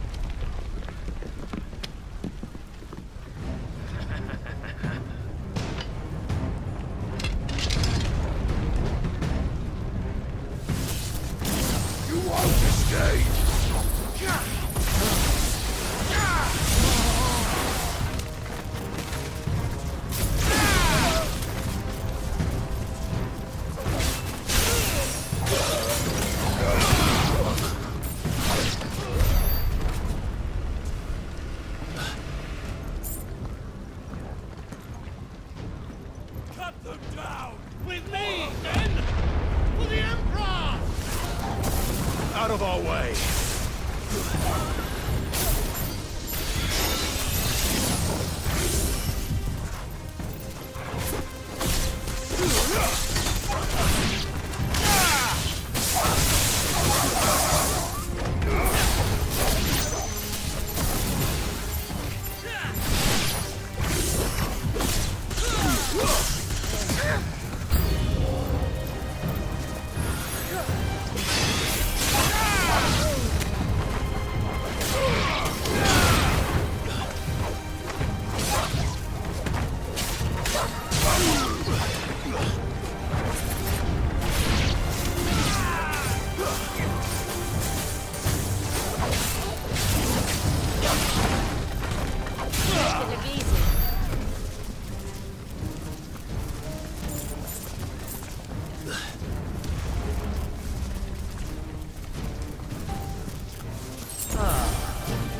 out of our way!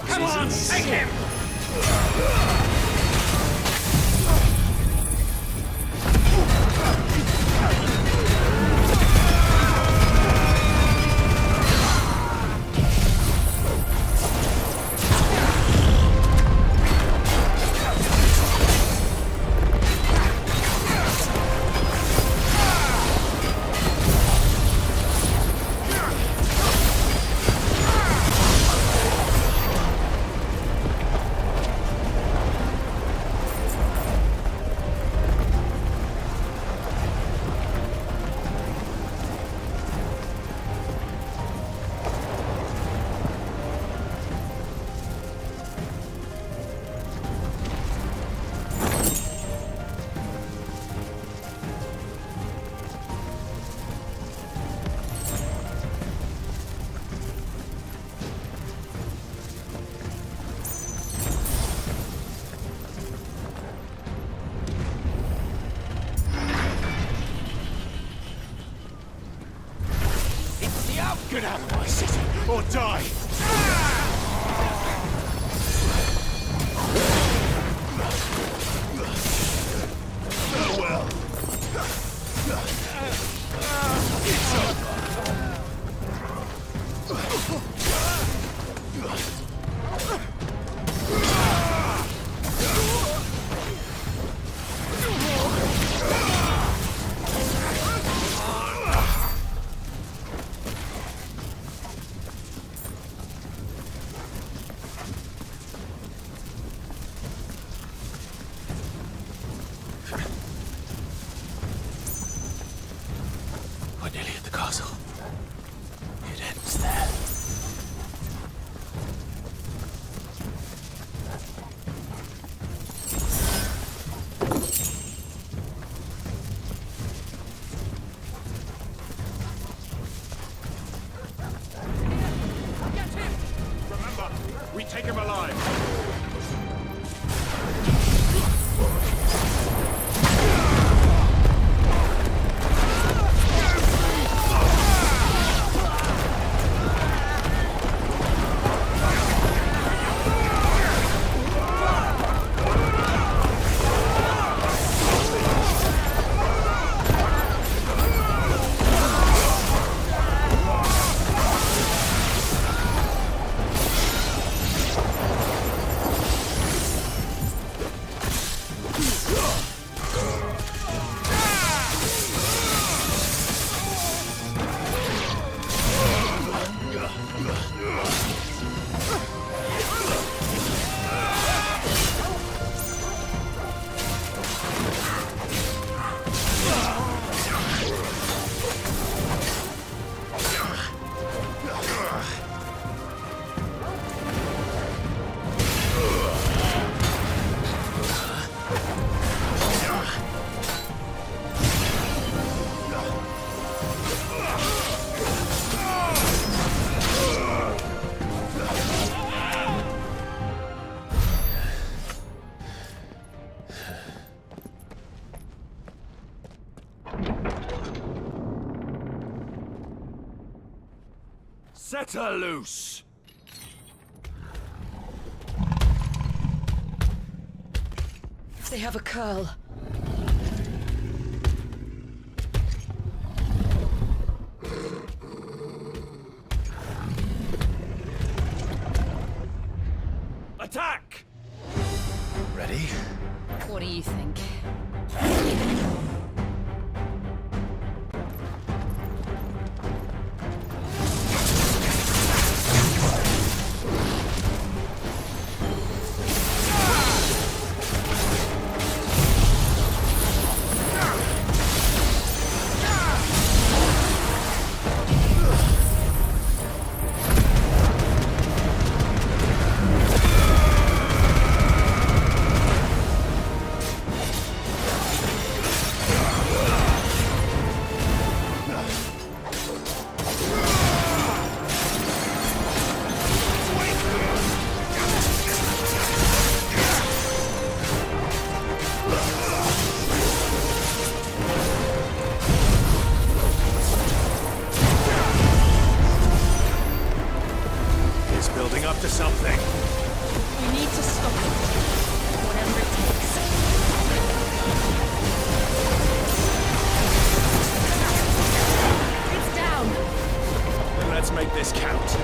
Come on, take him! Get out of my city, or die! Farewell! It's over! We're nearly at the castle. It ends there. Get him! Remember, we take him alive. Set her loose! They have a curl. attack! Ready? What do you think? Up to something. We need to stop it. Whatever it takes. It's down! Then let's make this count.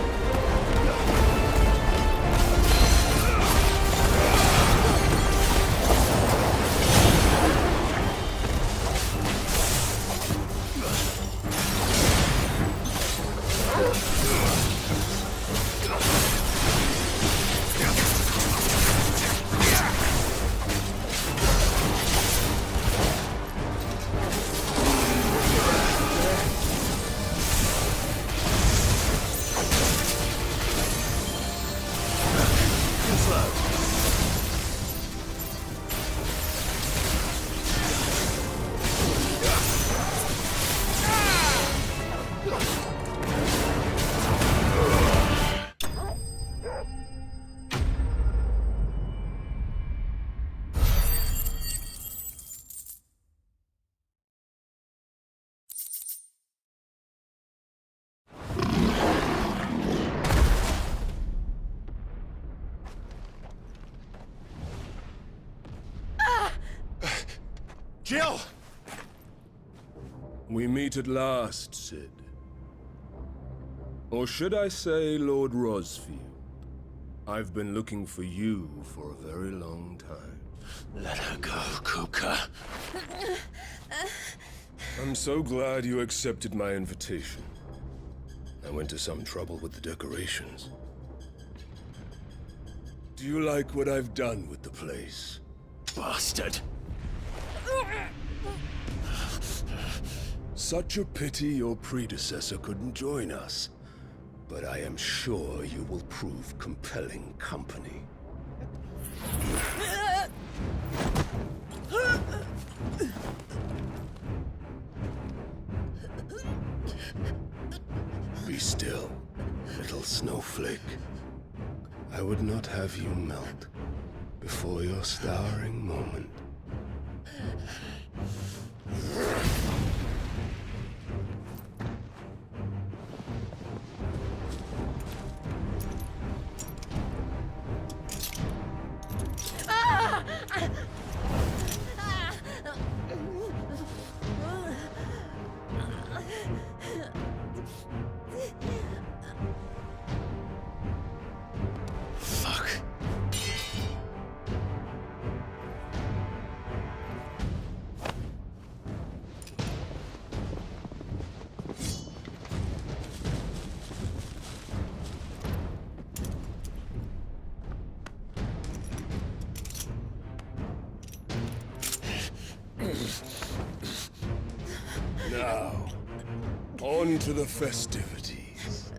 Jill! We meet at last, Sid. Or should I say, Lord Rosfield? I've been looking for you for a very long time. Let her go, Kupka. I'm so glad you accepted my invitation. I went to some trouble with the decorations. Do you like what I've done with the place? Bastard! Such a pity your predecessor couldn't join us. But I am sure you will prove compelling company. Be still, little snowflake. I would not have you melt before your starring moment. Now, on to the festivities.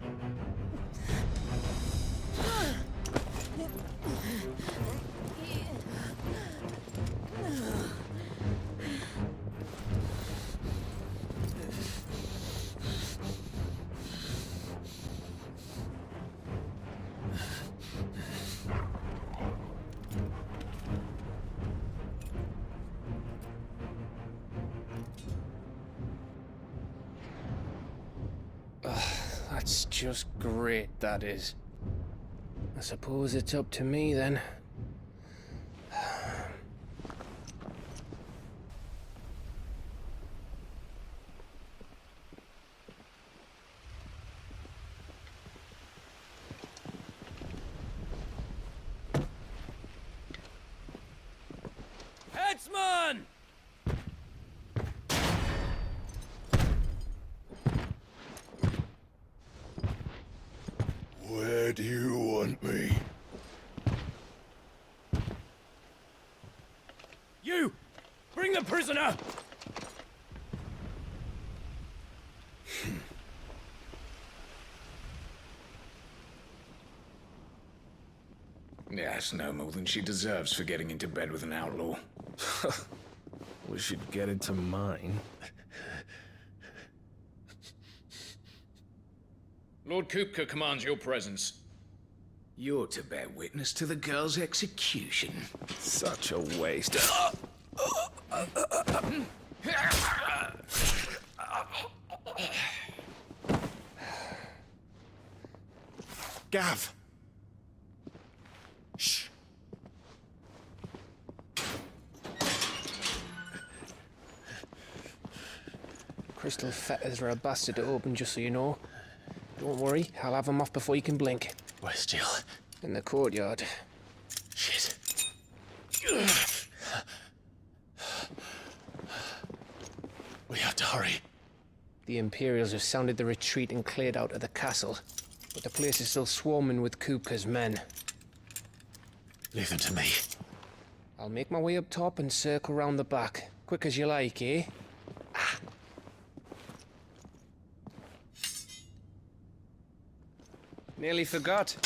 That's just great, that is. I suppose it's up to me then. Where do you want me? You! Bring the prisoner! Yes, no more than she deserves for getting into bed with an outlaw. We should get into mine. Lord Kupka commands your presence. You're to bear witness to the girl's execution. Such a waste. Gav! Shh. Crystal fetters are a bastard to open, just so you know. Don't worry, I'll have them off before you can blink. Where's Jill? In the courtyard. Shit. We have to hurry. The Imperials have sounded the retreat and cleared out of the castle, but the place is still swarming with Kupka's men. Leave them to me. I'll make my way up top and circle round the back. Quick as you like, eh? Nearly forgot.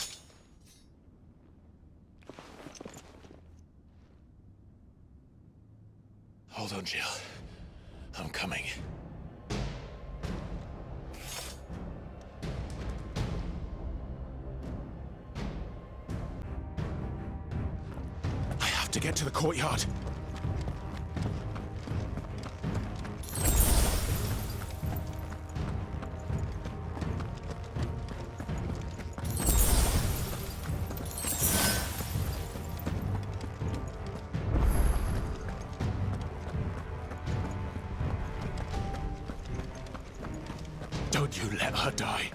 Hold on, Jill. I'm coming. I have to get to the courtyard. Don't you let her die.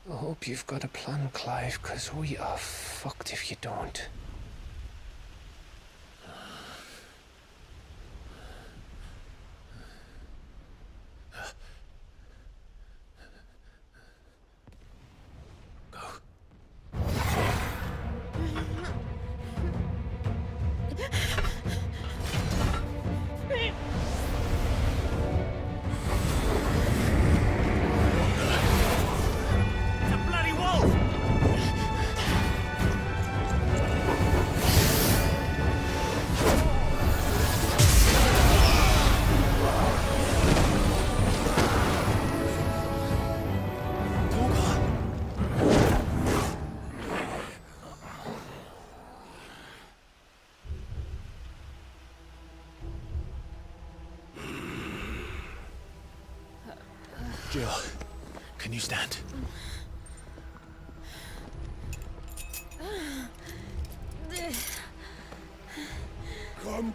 I hope you've got a plan, Clive, because we are fucked if you don't. Jill, can you stand?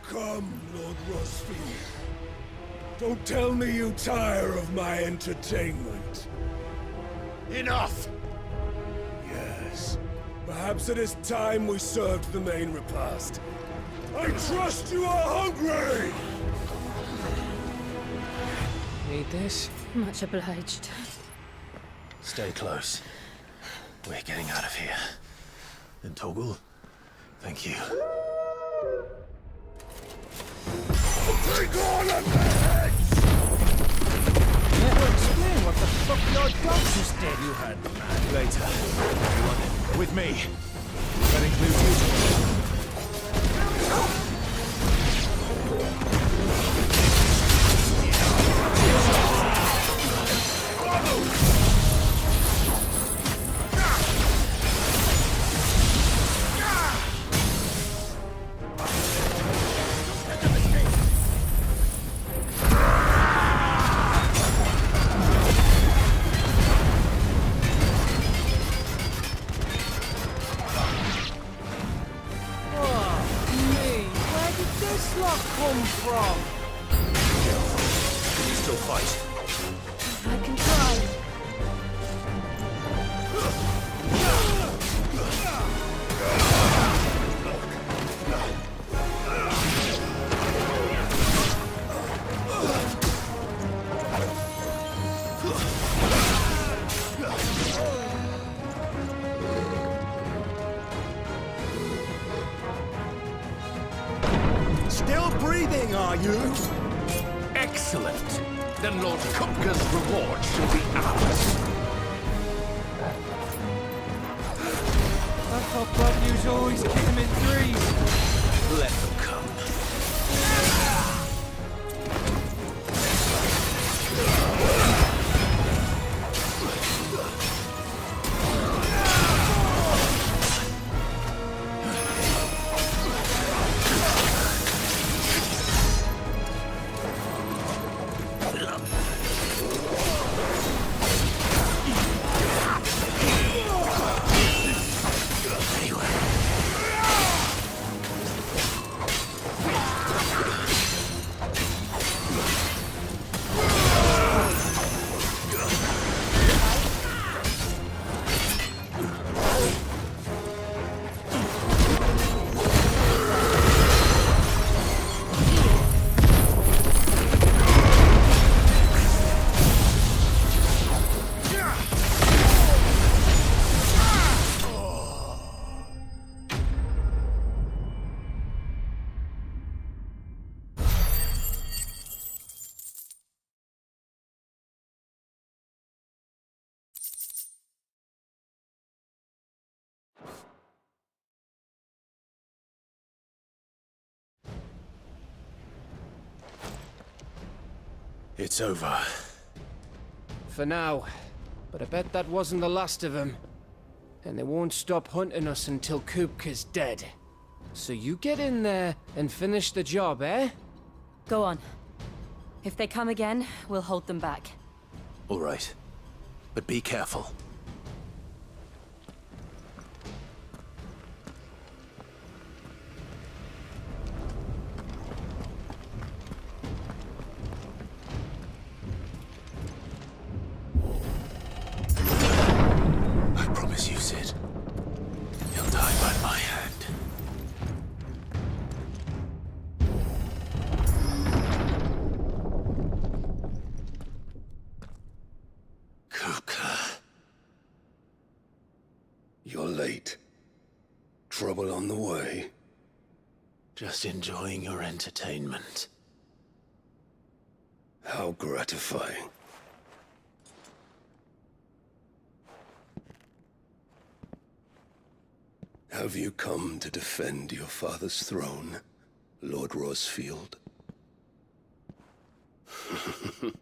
Come, Lord Rosfield. Don't tell me you tire of my entertainment. Enough! Yes. Perhaps it is time we served the main repast. I trust you are hungry! Need this? Much obliged. Stay close. We're getting out of here. And Toggle, thank you. Take on at the heads! Never explain what the fuck your doctors did. You had And later, everyone, with me. That includes you. still fight. I can try. Still breathing, are you? Excellent. Then Lord Kupka's reward shall be ours. I thought blood news always kick them in threes. Let them come. It's over. For now. But I bet that wasn't the last of them. And they won't stop hunting us until Kupka's dead. So you get in there and finish the job, eh? Go on. If they come again, we'll hold them back. All right. But be careful. I promise you, Sid. He'll die by my hand. You're late. Trouble on the way? Just enjoying your entertainment. How gratifying. Have you come to defend your father's throne, Lord Rosfield?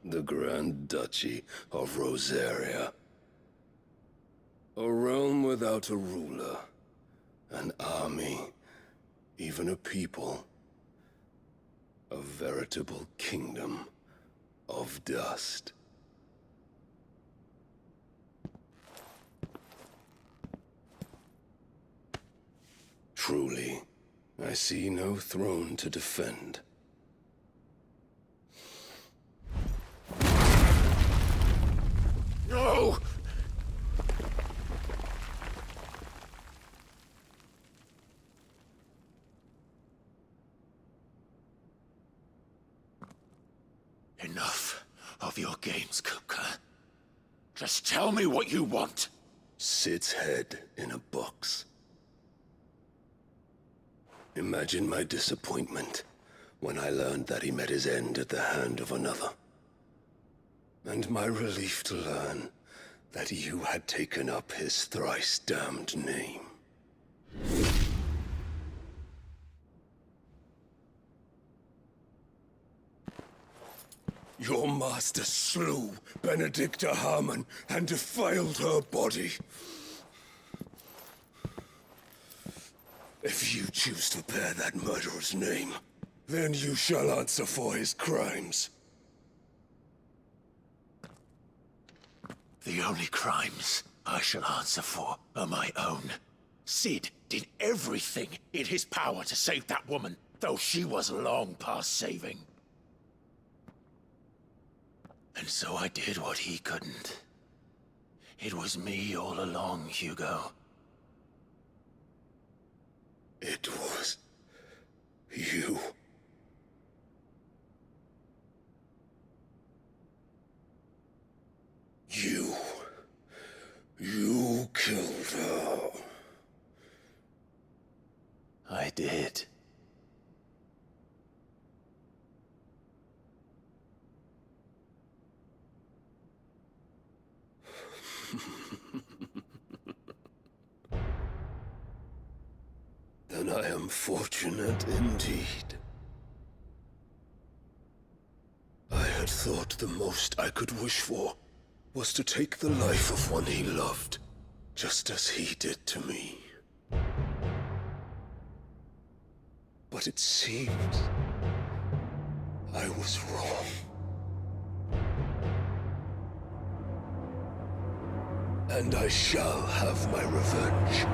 The Grand Duchy of Rosaria. A realm without a ruler, an army, even a people. A veritable kingdom of dust. Truly, I see no throne to defend. No! Enough of your games, Kupka. Just tell me what you want. Sid's head in a box. Imagine my disappointment when I learned that he met his end at the hand of another. And my relief to learn that you had taken up his thrice-damned name. Your master slew Benedicta Harmon and defiled her body. If you choose to bear that murderer's name, then you shall answer for his crimes. The only crimes I shall answer for are my own. Sid did everything in his power to save that woman, though she was long past saving. And so I did what he couldn't. It was me all along, Hugo. It was you. You killed her. I did. Then I am fortunate indeed. I had thought the most I could wish for was to take the life of one he loved, just as he did to me. But it seems I was wrong. And I shall have my revenge.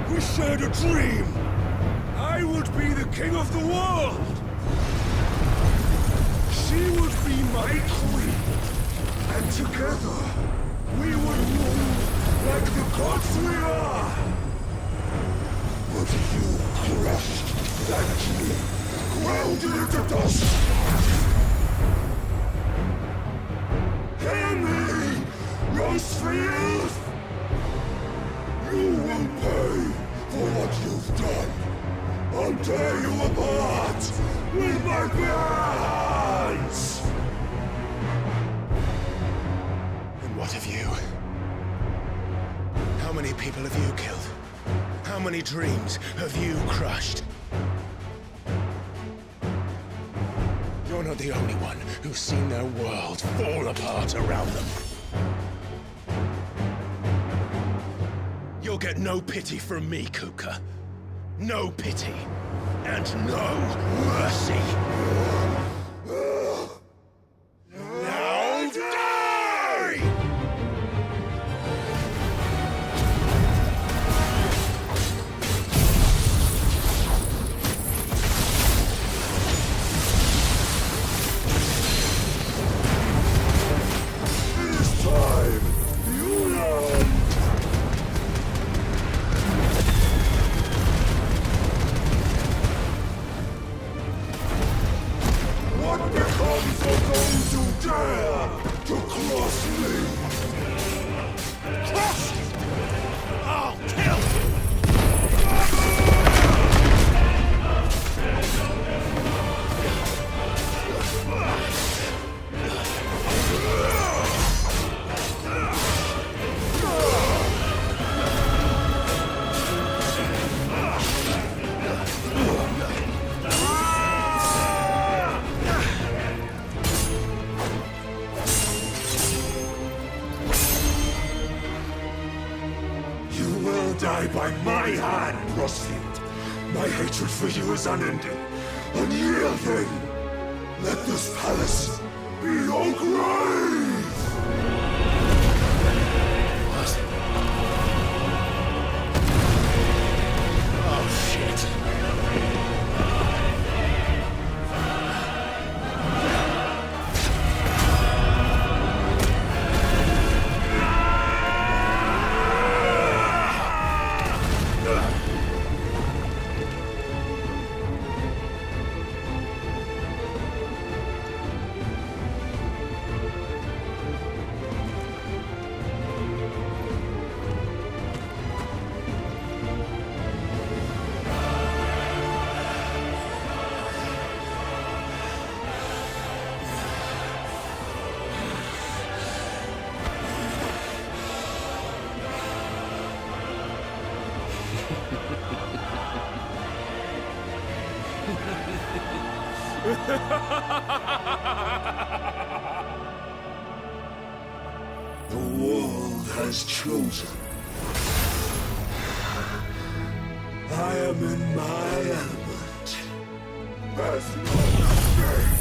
We shared a dream! I would be the king of the world! She would be my queen! And together, we would rule like the gods we are! But you crushed that dream, ground it into dust! Hear me, Rosfield! You will pay for what you've done. I'll tear you apart with my bare hands! And what have you? How many people have you killed? How many dreams have you crushed? You're not the only one who's seen their world fall apart around them. You'll get no pity from me, Kupka. No pity. And no mercy. Now die! This time, you learn! What becomes of those who dare to cross me? Cross! I'll kill you! Die by my hand, Rosfield. My hatred for you is unending, unyielding. Let this palace be your grave! What? Oh, shit. The world has chosen. I am in my element. There's no escape.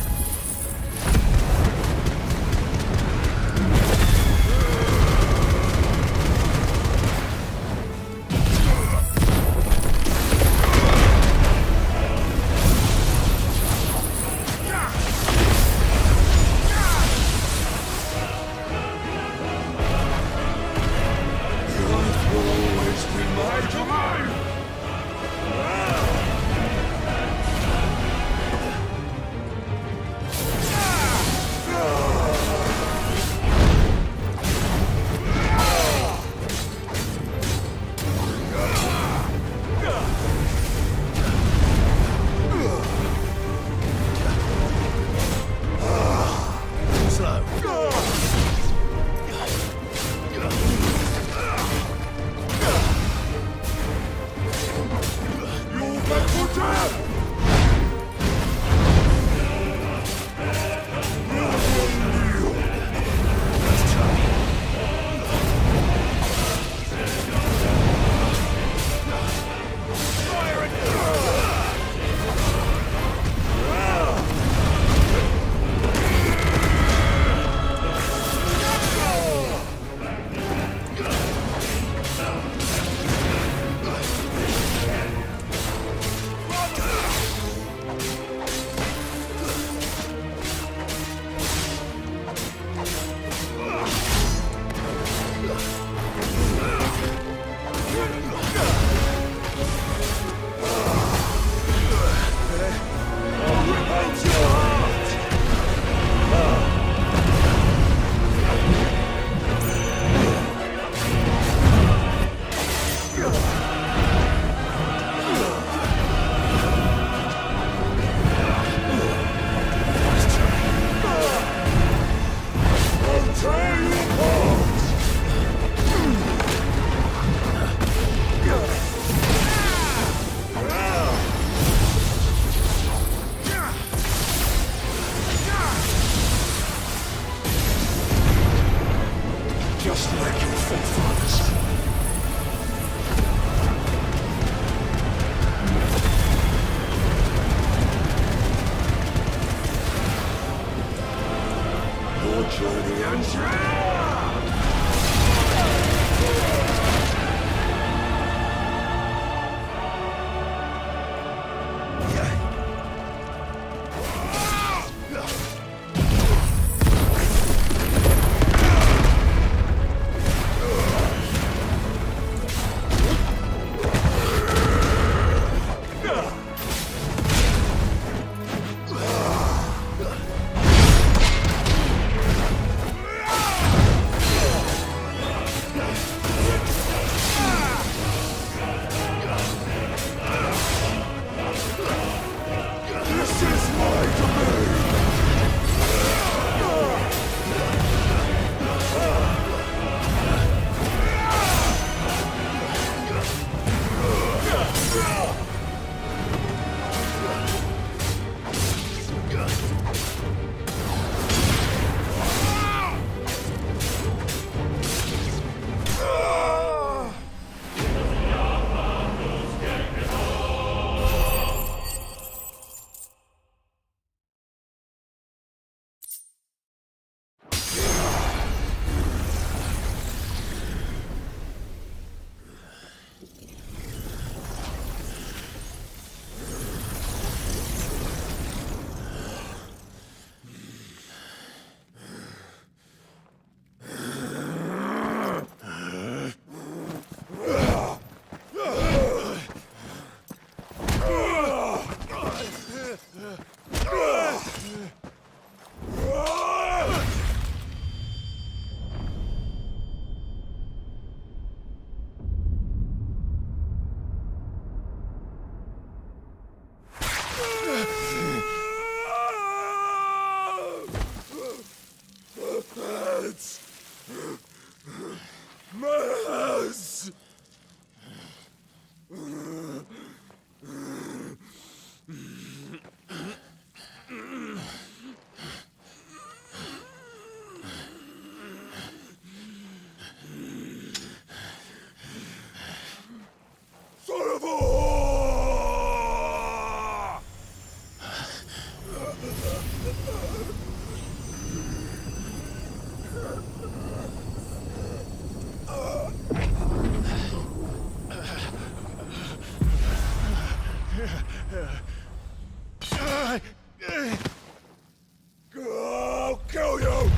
I'll kill you!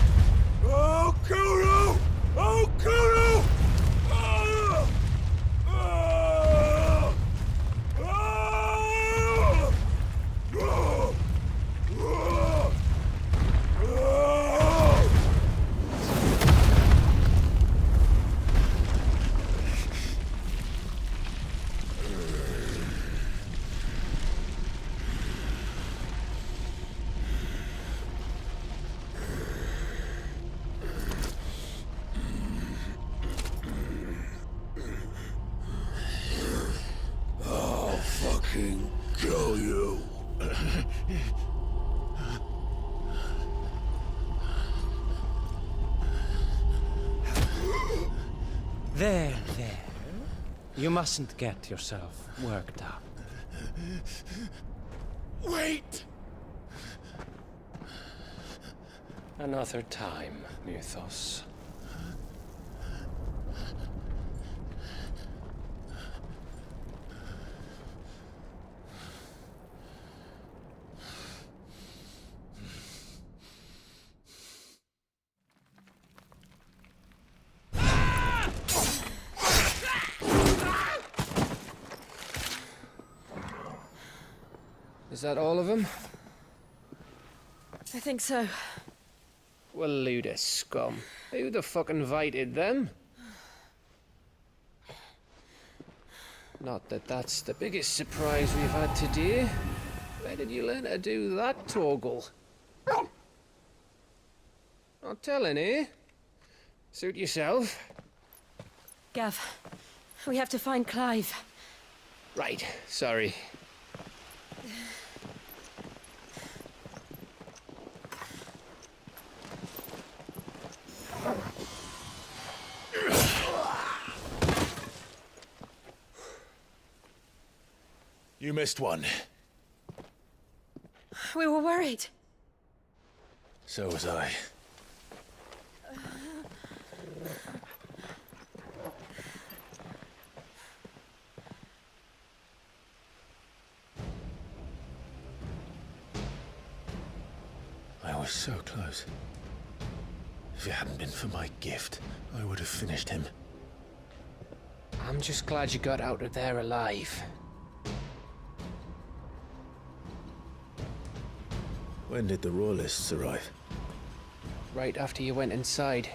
I'll kill you! I'll kill you! Ah! Ah! Ah! Ah! Ah! Ah! I'll fucking kill you. There. You mustn't get yourself worked up. Wait! Another time, Mythos. Is that all of them? I think so. Well, Luda scum. Who the fuck invited them? Not that that's the biggest surprise we've had today. Where did you learn to do that, Torgal? Not telling, eh? Suit yourself. Gav, we have to find Clive. Right, sorry. You missed one. We were worried. So was I. I was so close. If it hadn't been for my gift, I would have finished him. I'm just glad you got out of there alive. When did the Royalists arrive? Right after you went inside.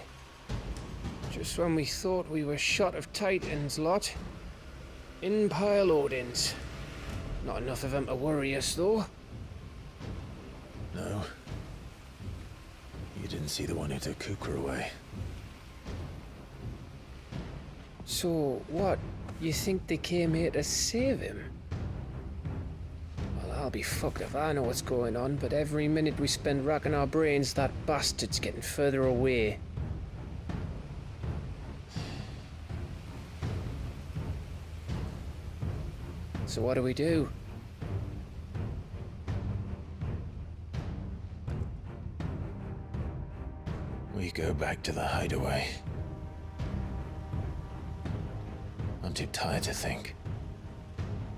Just when we thought we were shot of Titans, lot. In pile Odins. Not enough of them to worry us, though. No. You didn't see the one who took Kupka away. So, what? You think they came here to save him? Well, I'll be fucked if I know what's going on, but every minute we spend racking our brains, that bastard's getting further away. So what do? We go back to the hideaway. I'm too tired to think.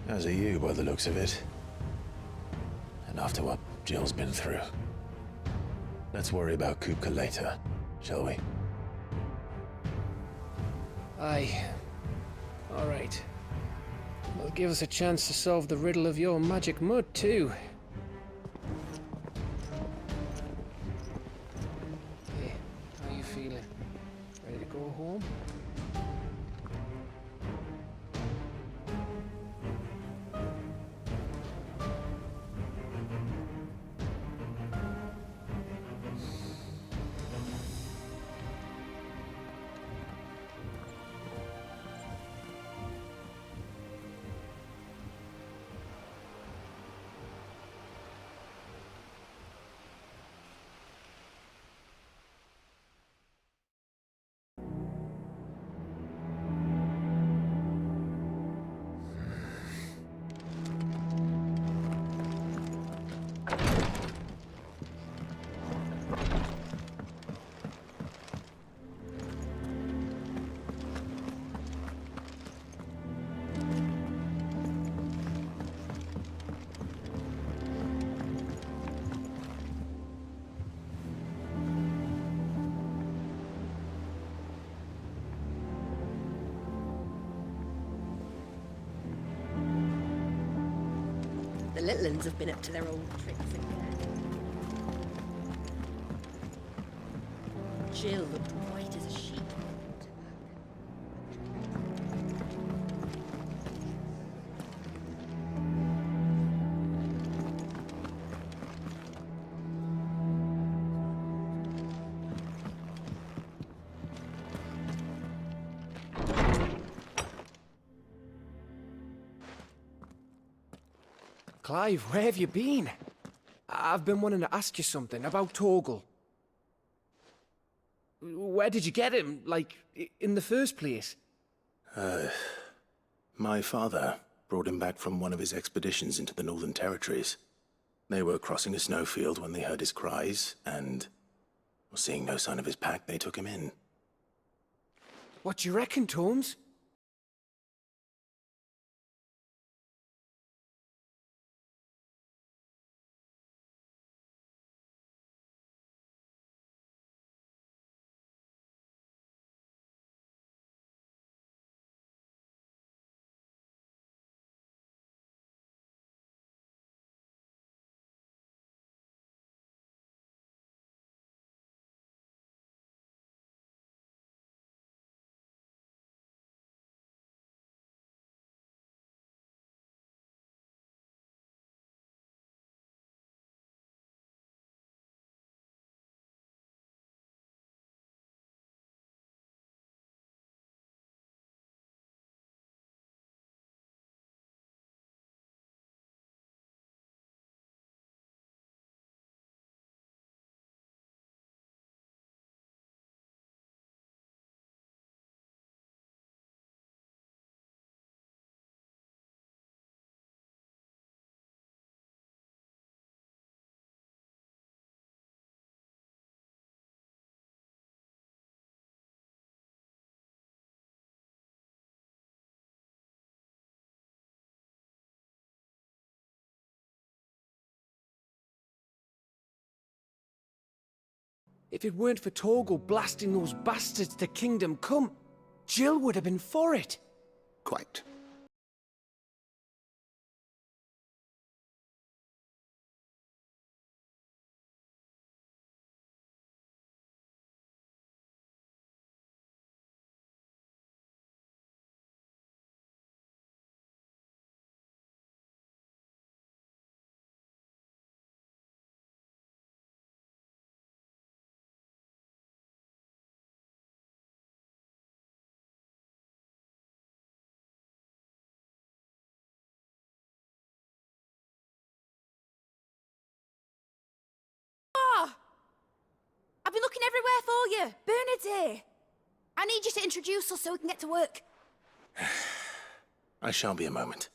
As are you, by the looks of it. And after what Jill's been through. Let's worry about Kupka later, shall we? Aye. All right. Well, give us a chance to solve the riddle of your magic mud, too. Hey, how you feeling? Ready to go home? The little uns have been up to their old tricks again. Jill looked white as a sheet. Clive, where have you been? I've been wanting to ask you something about Torgal. Where did you get him, like, in the first place? My father brought him back from one of his expeditions into the Northern Territories. They were crossing a snowfield when they heard his cries, and, seeing no sign of his pack, they took him in. What do you reckon, Tomes? If it weren't for Torgal blasting those bastards to Kingdom Come, Jill would have been for it. Quite. I've been looking everywhere for you. Bernard's here. I need you to introduce us so we can get to work. I shall be a moment.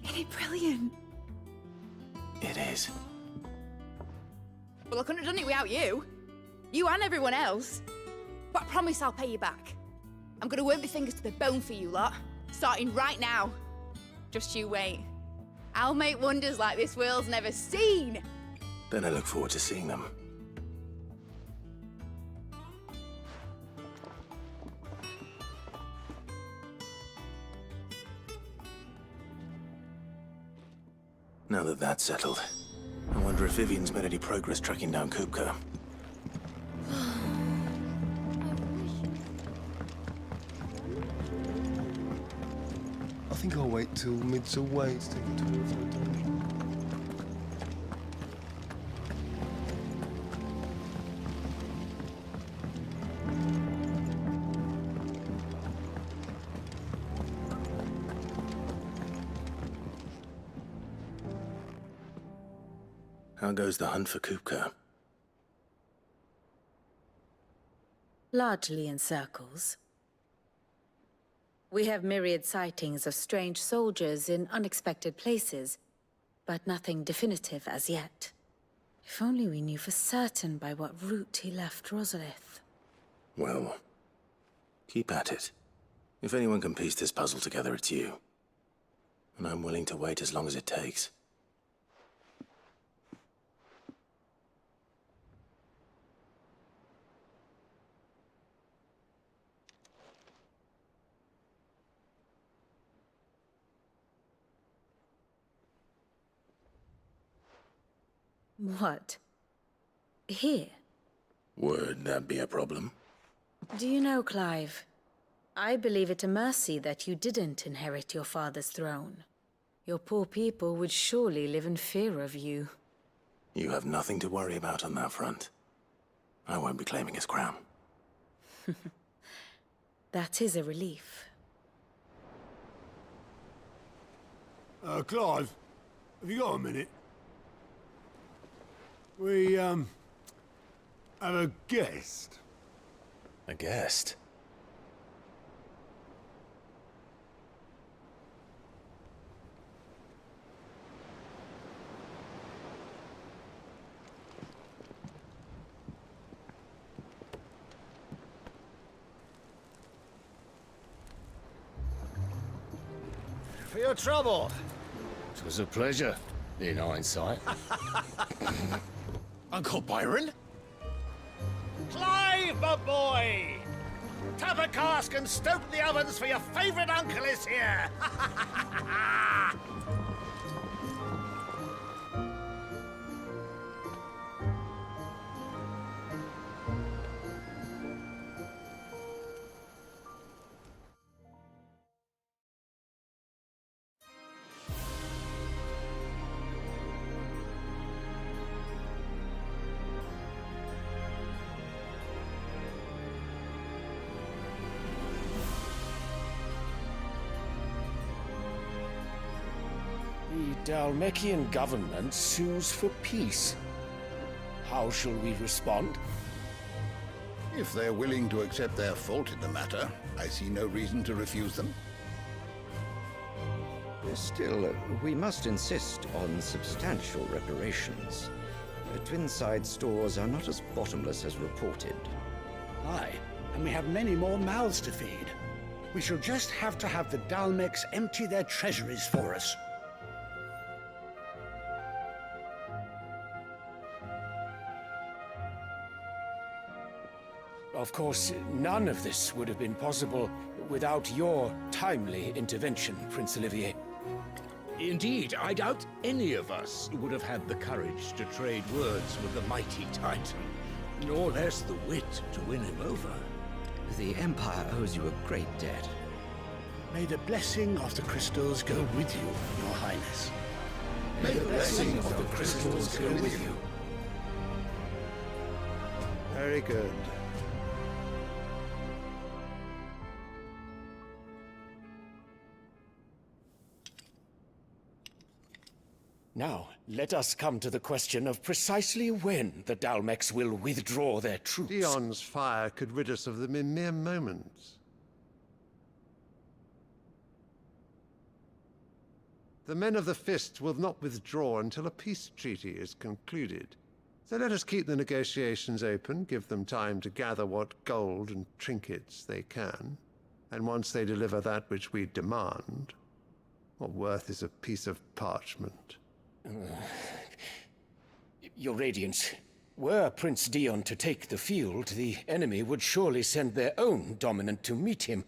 Isn't it brilliant? It is. Well, I couldn't have done it without you. You and everyone else. But I promise I'll pay you back. I'm gonna work my fingers to the bone for you lot, starting right now. Just you wait. I'll make wonders like this world's never seen. Then I look forward to seeing them. Now that that's settled, I wonder if Vivian's made any progress tracking down Kupka. I think I'll wait till mid's away to take a tour of the dungeon. How goes the hunt for Kupka? Largely in circles. We have myriad sightings of strange soldiers in unexpected places, but nothing definitive as yet. If only we knew for certain by what route he left Rosalith. Well, keep at it. If anyone can piece this puzzle together, it's you. And I'm willing to wait as long as it takes. What? Here? Would that be a problem? Do you know, Clive? I believe it a mercy that you didn't inherit your father's throne. Your poor people would surely live in fear of you. You have nothing to worry about on that front. I won't be claiming his crown. That is a relief. Clive, have you got a minute? We, have a guest. A guest? For your trouble. It was a pleasure, in hindsight. Uncle Byron? Clive, my boy! Tap a cask and stoke the ovens for your favorite uncle is here! The Dhalmekian government sues for peace. How shall we respond? If they're willing to accept their fault in the matter, I see no reason to refuse them. Still, we must insist on substantial reparations. Twinside stores are not as bottomless as reported. Aye, and we have many more mouths to feed. We shall just have to have the Dhalmekians empty their treasuries for us. Of course, none of this would have been possible without your timely intervention, Prince Olivier. Indeed, I doubt any of us would have had the courage to trade words with the mighty Titan, nor less the wit to win him over. The Empire owes you a great debt. May the blessing of the crystals go with you, Your Highness. May the blessing of the crystals go with you. Very good. Now, let us come to the question of precisely when the Dhalmekians will withdraw their troops. Dion's fire could rid us of them in mere moments. The men of the Fist will not withdraw until a peace treaty is concluded. So let us keep the negotiations open, give them time to gather what gold and trinkets they can. And once they deliver that which we demand, what worth is a piece of parchment? Your Radiance, were Prince Dion to take the field, the enemy would surely send their own dominant to meet him.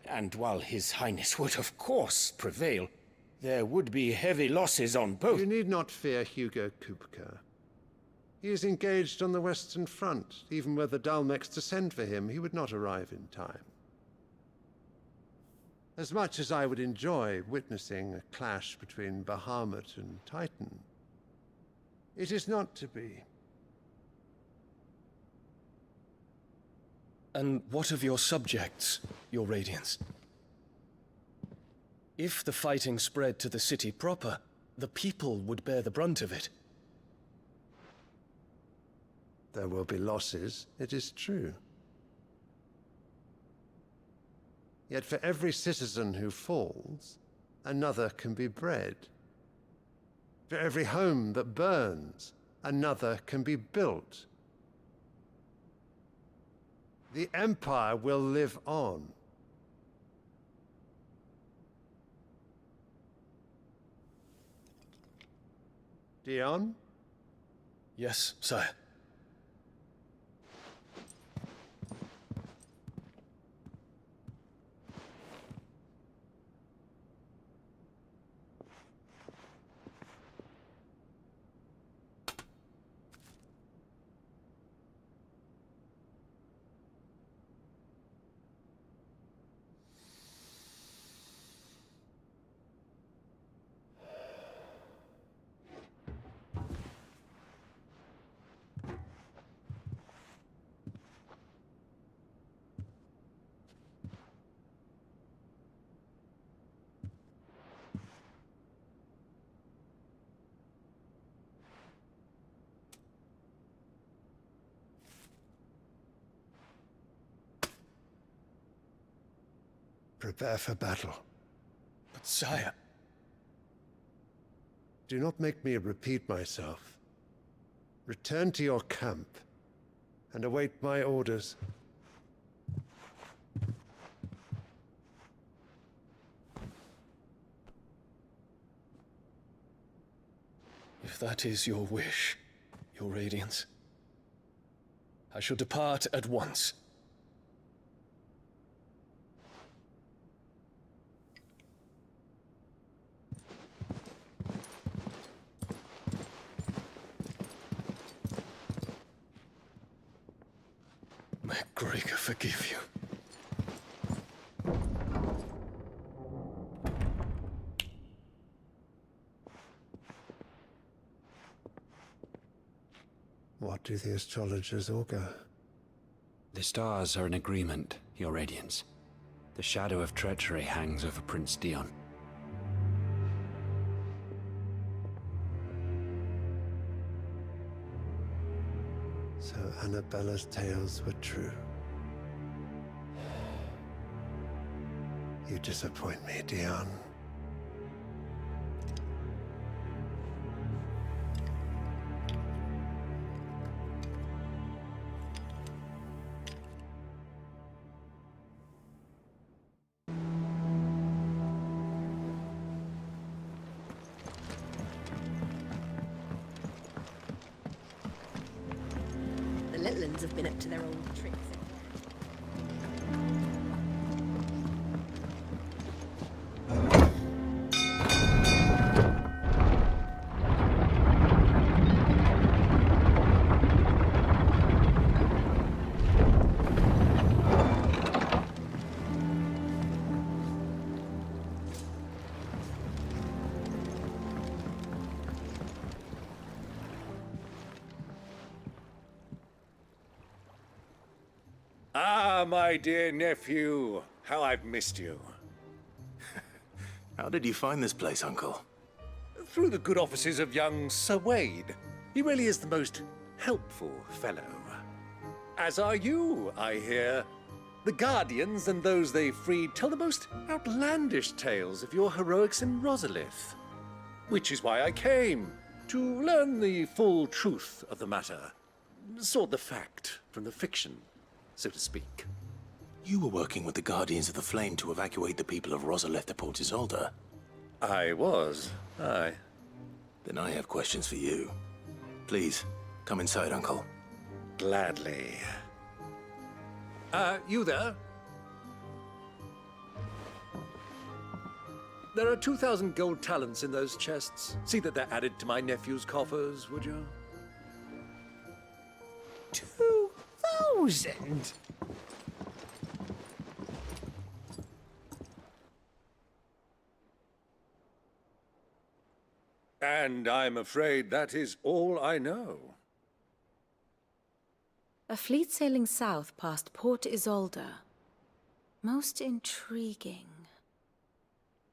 And while His Highness would of course prevail, there would be heavy losses on both. You need not fear Hugo Kupka. He is engaged on the Western Front. Even were the Dhalmekians to send for him, he would not arrive in time. As much as I would enjoy witnessing a clash between Bahamut and Titan, it is not to be. And what of your subjects, Your Radiance? If the fighting spread to the city proper, the people would bear the brunt of it. There will be losses, it is true. Yet for every citizen who falls, another can be bred. For every home that burns, another can be built. The Empire will live on. Dion? Yes, sire. Prepare for battle. But sire... Do not make me repeat myself. Return to your camp and await my orders. If that is your wish, your Radiance, I shall depart at once. May Gregor forgive you. What do the astrologers augur? The stars are in agreement, Your Radiance. The shadow of treachery hangs over Prince Dion. So Annabella's tales were true. You disappoint me, Dion. The Litlans have been up to their old tricks. Ah, my dear nephew, how I've missed you. How did you find this place, Uncle? Through the good offices of young Sir Wade. He really is the most helpful fellow. As are you, I hear. The Guardians and those they freed tell the most outlandish tales of your heroics in Rosalith. Which is why I came, to learn the full truth of the matter. Sort the fact from the fiction, so to speak. You were working with the Guardians of the Flame to evacuate the people of Rosalith to Port Isolde. I was, aye. Then I have questions for you. Please, come inside, Uncle. Gladly. You there? There are 2,000 gold talents in those chests. See that they're added to my nephew's coffers, would you? 2,000? And I'm afraid that is all I know. A fleet sailing south past Port Isolde. Most intriguing.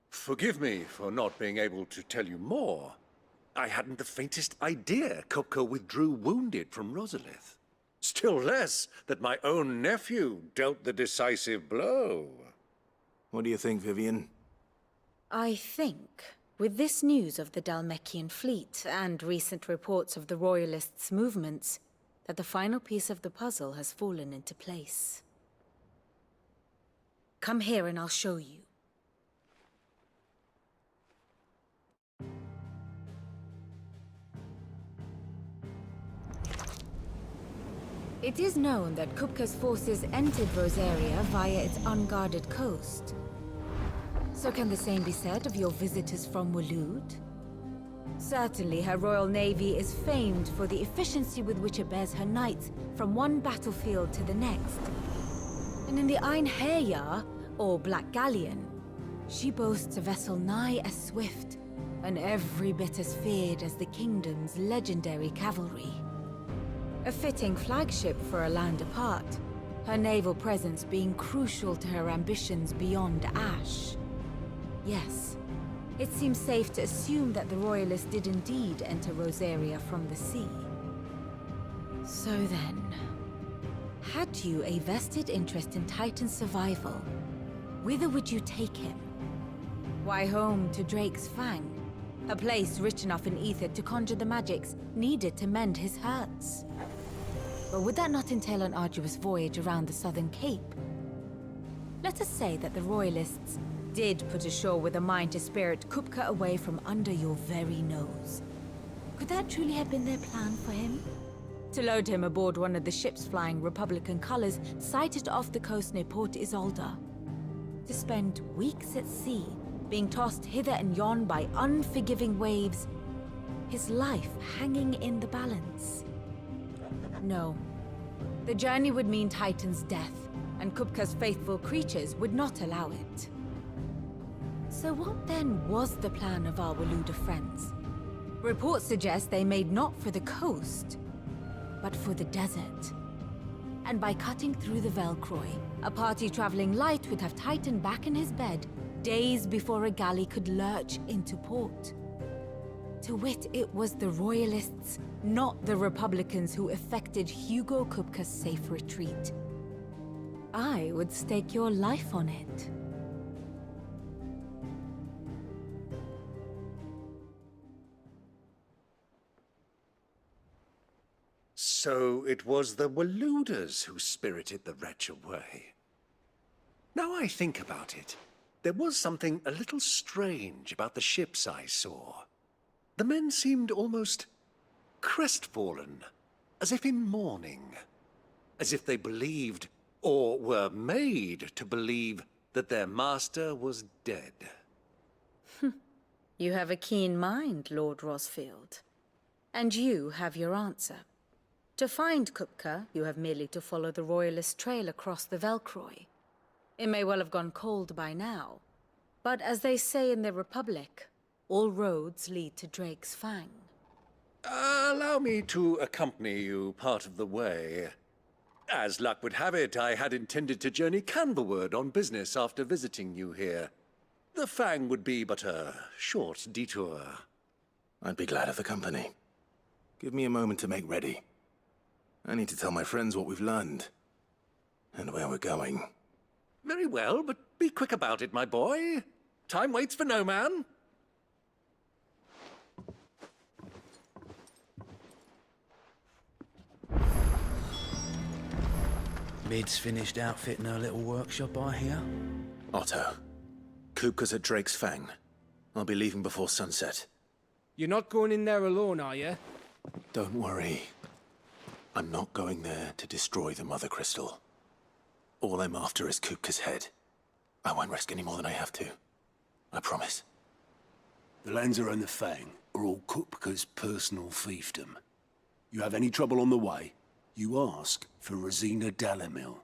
Forgive me for not being able to tell you more. I hadn't the faintest idea Kopko withdrew wounded from Rosalith. Still less that my own nephew dealt the decisive blow. What do you think, Vivian? I think, with this news of the Dhalmekian fleet and recent reports of the Royalists' movements, that the final piece of the puzzle has fallen into place. Come here and I'll show you. It is known that Kupka's forces entered Rosaria via its unguarded coast. So can the same be said of your visitors from Waloed? Certainly, her royal navy is famed for the efficiency with which it bears her knights from one battlefield to the next. And in the Einherjar, or Black Galleon, she boasts a vessel nigh as swift, and every bit as feared as the kingdom's legendary cavalry. A fitting flagship for a land apart, her naval presence being crucial to her ambitions beyond Ash. Yes, it seems safe to assume that the Royalists did indeed enter Rosaria from the sea. So then, had you a vested interest in Titan's survival, whither would you take him? Why, home to Drake's Fang, a place rich enough in ether to conjure the magics needed to mend his hurts. But would that not entail an arduous voyage around the southern cape? Let us say that the Royalists did put ashore with a mind to spirit Kupka away from under your very nose. Could that truly have been their plan for him? To load him aboard one of the ships flying Republican colors sighted off the coast near Port Isolde? To spend weeks at sea, being tossed hither and yon by unforgiving waves, his life hanging in the balance? No. The journey would mean Titan's death, and Kupka's faithful creatures would not allow it. So what then was the plan of our Waluda friends? Reports suggest they made not for the coast, but for the desert. And by cutting through the Velcroy, a party traveling light would have Titan back in his bed days before a galley could lurch into port. To wit, it was the Royalists, not the Republicans, who effected Hugo Kupka's safe retreat. I would stake your life on it. So it was the Waludas who spirited the wretch away. Now I think about it, there was something a little strange about the ships I saw. The men seemed almost crestfallen, as if in mourning, as if they believed, or were made to believe, that their master was dead. You have a keen mind, Lord Rosfield. And you have your answer. To find Kupka, you have merely to follow the Royalist trail across the Velcroy. It may well have gone cold by now, but as they say in the Republic, all roads lead to Drake's Fang. Allow me to accompany you part of the way. As luck would have it, I had intended to journey Canverward on business after visiting you here. The Fang would be but a short detour. I'd be glad of the company. Give me a moment to make ready. I need to tell my friends what we've learned, and where we're going. Very well, but be quick about it, my boy. Time waits for no man. Mid's finished outfitting her little workshop, I hear. Otto, Kupka's at Drake's Fang. I'll be leaving before sunset. You're not going in there alone, are you? Don't worry. I'm not going there to destroy the Mother Crystal. All I'm after is Kupka's head. I won't risk any more than I have to. I promise. The Lanza and the Fang are all Kupka's personal fiefdom. You have any trouble on the way, you ask for Rosina Dalamil.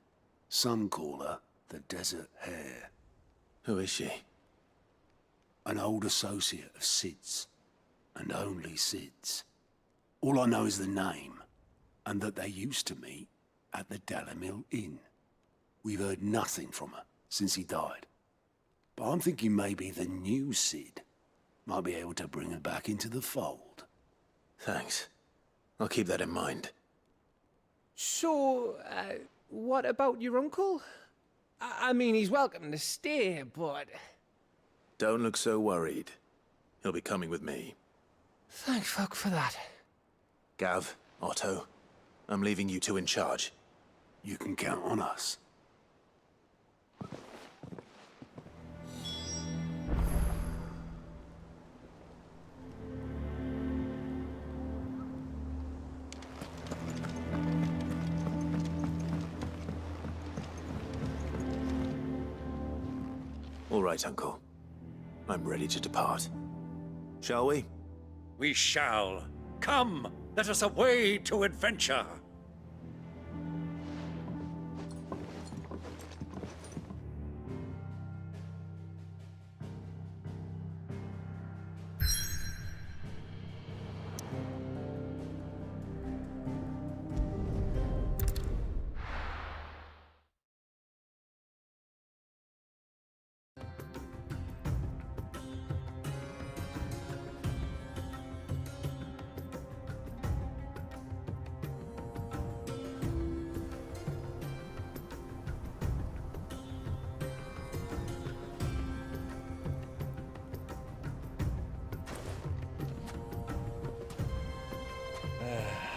Some call her the Desert Hare. Who is she? An old associate of Sid's, and only Sid's. All I know is the name, and that they used to meet at the Dalamil Inn. We've heard nothing from her since he died. But I'm thinking maybe the new Sid might be able to bring her back into the fold. Thanks. I'll keep that in mind. So, what about your uncle? I mean, he's welcome to stay, but... Don't look so worried. He'll be coming with me. Thank fuck for that. Gav, Otto, I'm leaving you two in charge. You can count on us. All right, Uncle. I'm ready to depart. Shall we? We shall. Come, let us away to adventure.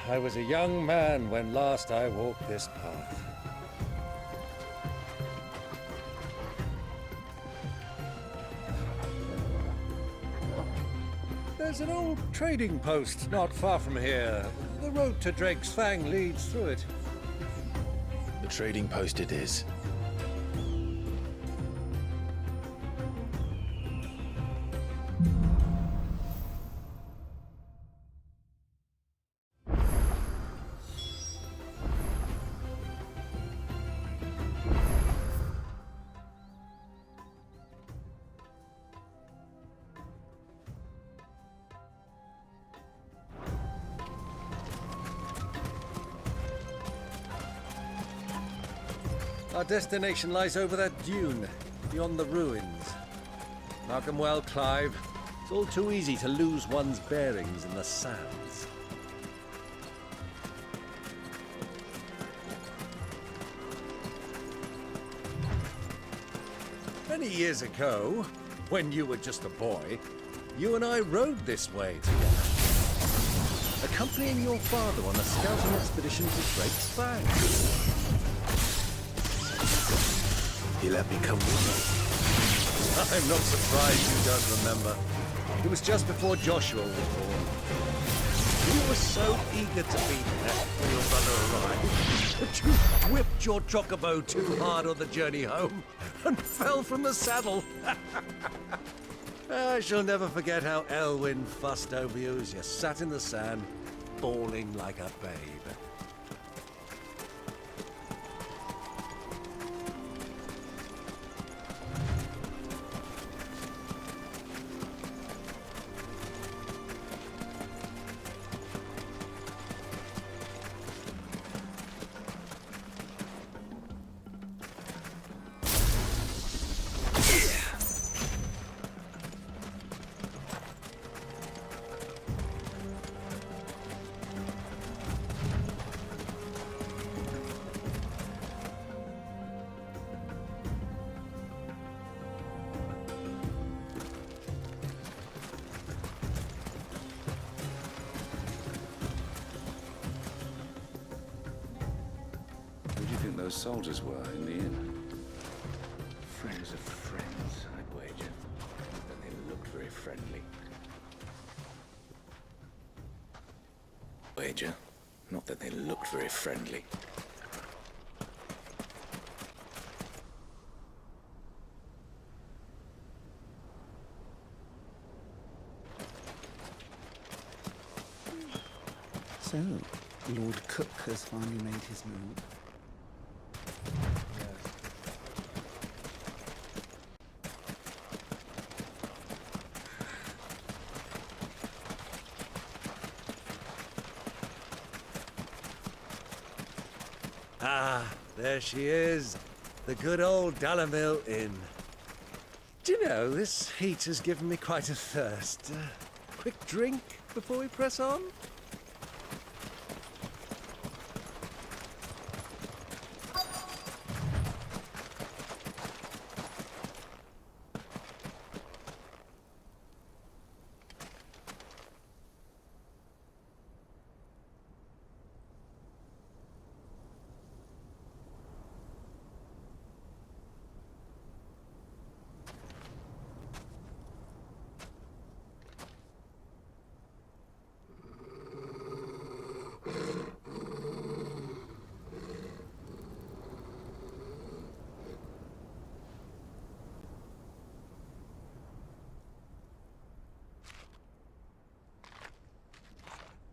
I was a young man when last I walked this path. There's an old trading post not far from here. The road to Drake's Fang leads through it. The trading post it is. Our destination lies over that dune, beyond the ruins. Mark 'em well, Clive. It's all too easy to lose one's bearings in the sands. Many years ago, when you were just a boy, you and I rode this way together, accompanying your father on a scouting expedition to Drake's Fang. He let me come with him. I'm not surprised you don't remember. It was just before Joshua was born. You were so eager to be there when your brother arrived that you whipped your chocobo too hard on the journey home and fell from the saddle. I shall never forget how Elwyn fussed over you as you sat in the sand, bawling like a babe. Those soldiers were in the inn. Friends of friends, I'd wager. But they looked very friendly. Wager? Not that they looked very friendly. So, Lord Cook has finally made his move. Ah, there she is. The good old Dalamil Inn. Do you know, this heat has given me quite a thirst. Quick drink before we press on?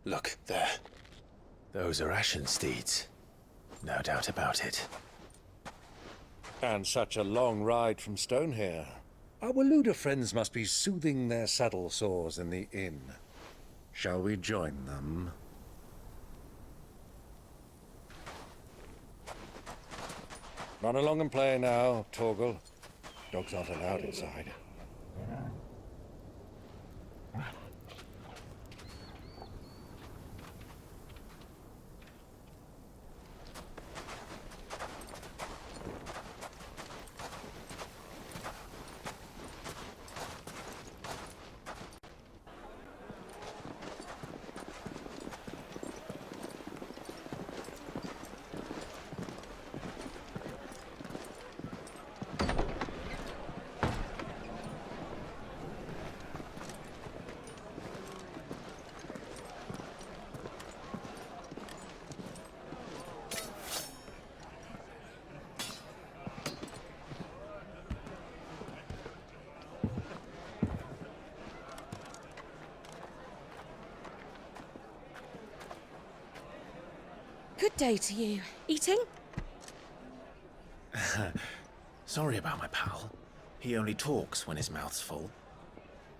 Look, there. Those are ashen steeds. No doubt about it. And such a long ride from Stonehair. Our Waluda friends must be soothing their saddle sores in the inn. Shall we join them? Run along and play now, Torgal. Dogs aren't allowed inside. Good day to you. Eating? Sorry about my pal. He only talks when his mouth's full.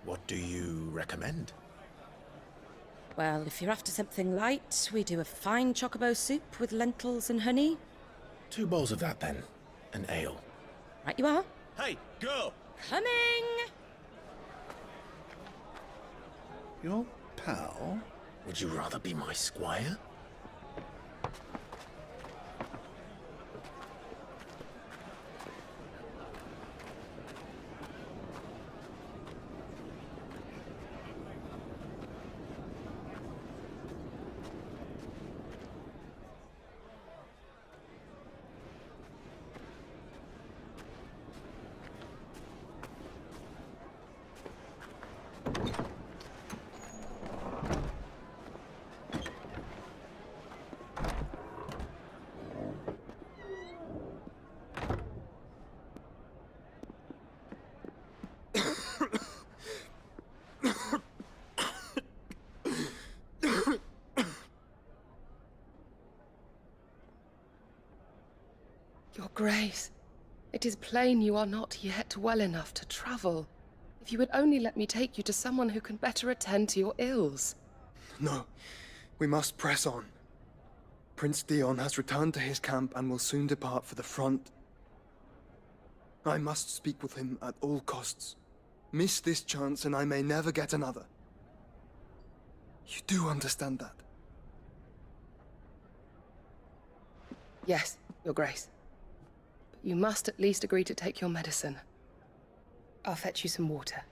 What do you recommend? Well, if you're after something light, we do a fine chocobo soup with lentils and honey. 2 bowls of that, then. An ale. Right you are. Hey, girl! Coming! Your pal? Would you rather be my squire? Your Grace, it is plain you are not yet well enough to travel. If you would only let me take you to someone who can better attend to your ills. No, we must press on. Prince Theon has returned to his camp and will soon depart for the front. I must speak with him at all costs. Miss this chance and I may never get another. You do understand that? Yes, Your Grace. But you must at least agree to take your medicine. I'll fetch you some water.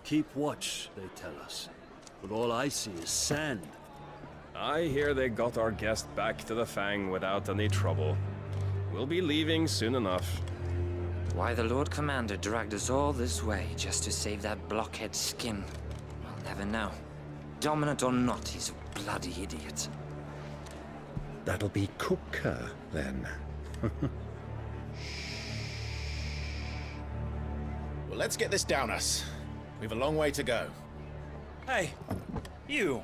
Keep watch, they tell us. But all I see is sand. I hear they got our guest back to the Fang without any trouble. We'll be leaving soon enough. Why the Lord Commander dragged us all this way just to save that blockhead skin, we'll never know. Dominant or not, he's a bloody idiot. That'll be Cooker, then. Well, let's get this down us. We've a long way to go. Hey, you!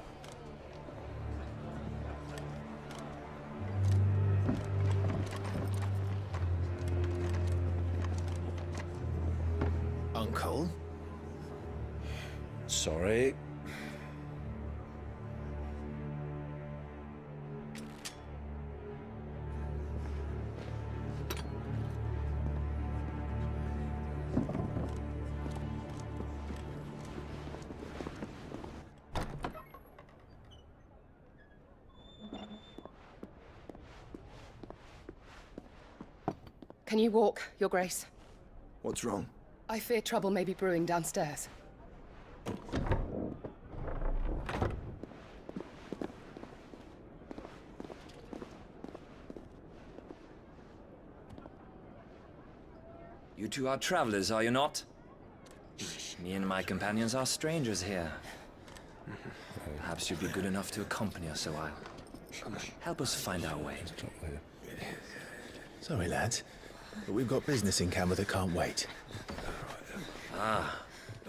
Uncle? Sorry. Can you walk, Your Grace? What's wrong? I fear trouble may be brewing downstairs. You two are travelers, are you not? Me and my companions are strangers here. Perhaps you'd be good enough to accompany us a while. Help us find our way. Sorry, lads, but we've got business in camera that can't wait. Ah,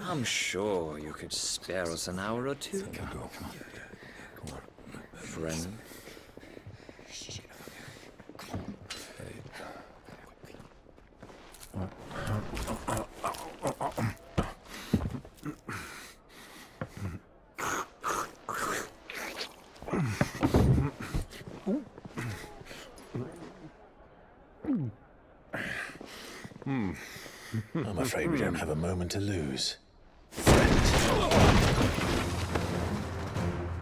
I'm sure you could spare us an hour or two. Friend. I'm afraid we don't have a moment to lose.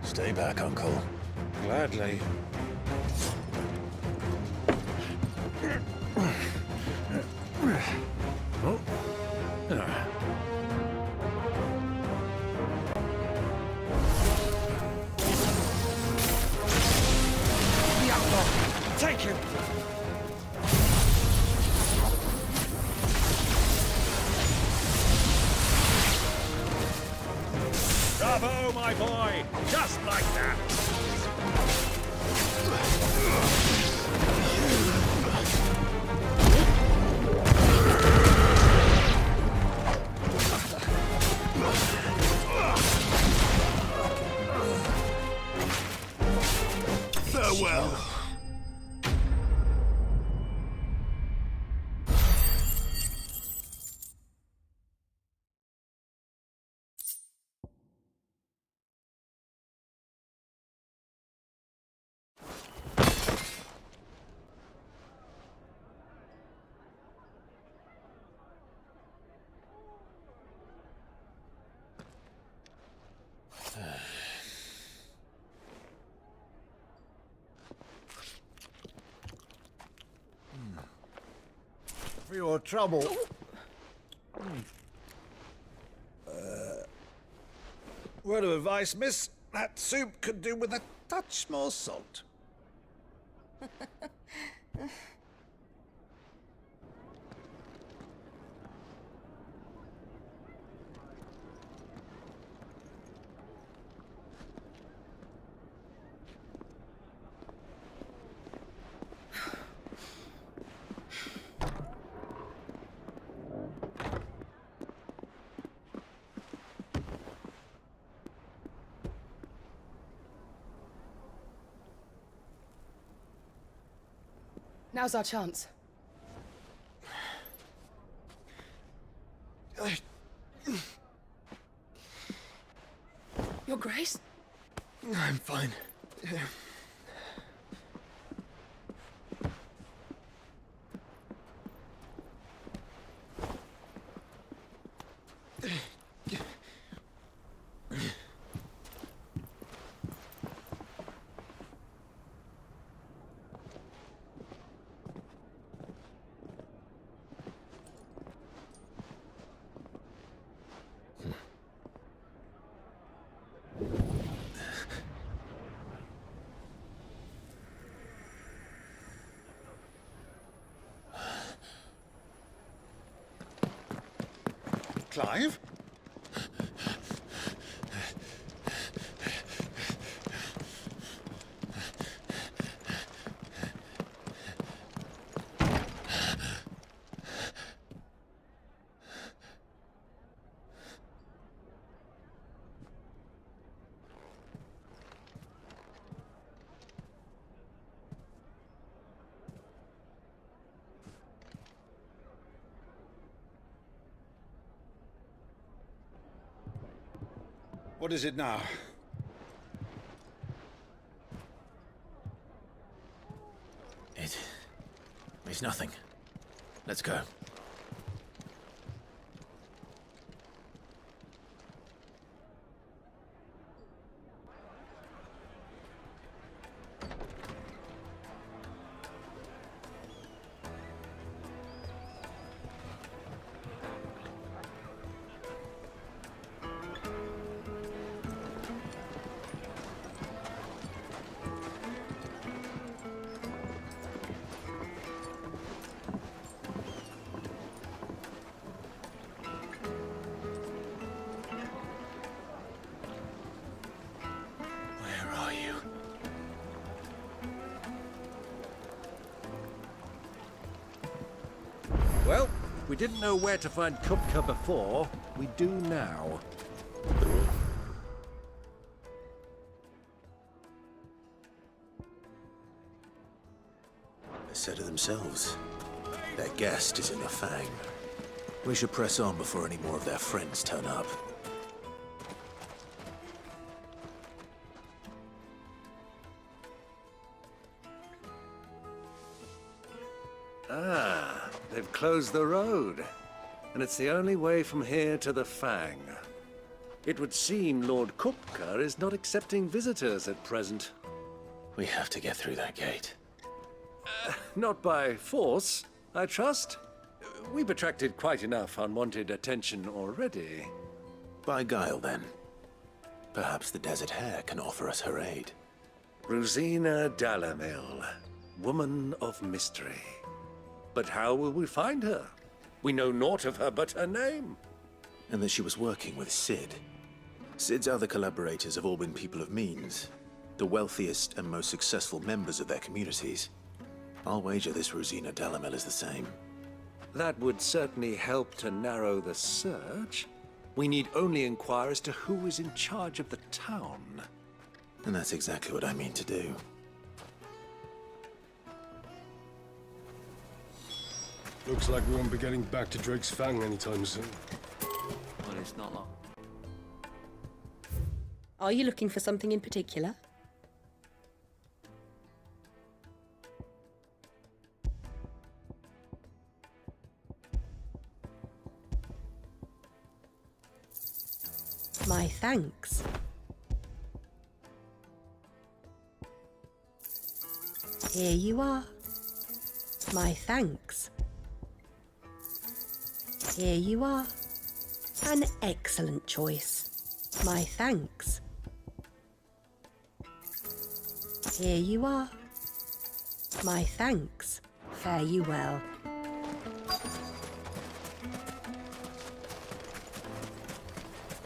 Stay back, Uncle. Gladly. The outlaw! Take him! Bravo, my boy! Just like that! Farewell. For your trouble. Word of advice, miss. That soup could do with a touch more salt. Now's our chance. Your Grace? I'm fine. Clive? What is it now? It's nothing. Let's go. Well, we didn't know where to find Kupka before. We do now. They said it themselves. Their guest is in the Fang. We should press on before any more of their friends turn up. Ah, they've closed the road. And it's the only way from here to the Fang. It would seem Lord Kupka is not accepting visitors at present. We have to get through that gate. Not by force, I trust. We've attracted quite enough unwanted attention already. By guile, then. Perhaps the Desert Hare can offer us her aid. Rosina Dalamil, woman of mystery. But how will we find her? We know naught of her but her name. And that she was working with Cid. Cid's other collaborators have all been people of means, the wealthiest and most successful members of their communities. I'll wager this Rosina Dalamil is the same. That would certainly help to narrow the search. We need only inquire as to who is in charge of the town. And that's exactly what I mean to do. Looks like we won't be getting back to Drake's Fang anytime soon. Well, it's not long. Are you looking for something in particular? My thanks. Here you are. My thanks. Here you are. An excellent choice. My thanks. Here you are. My thanks. Fare you well.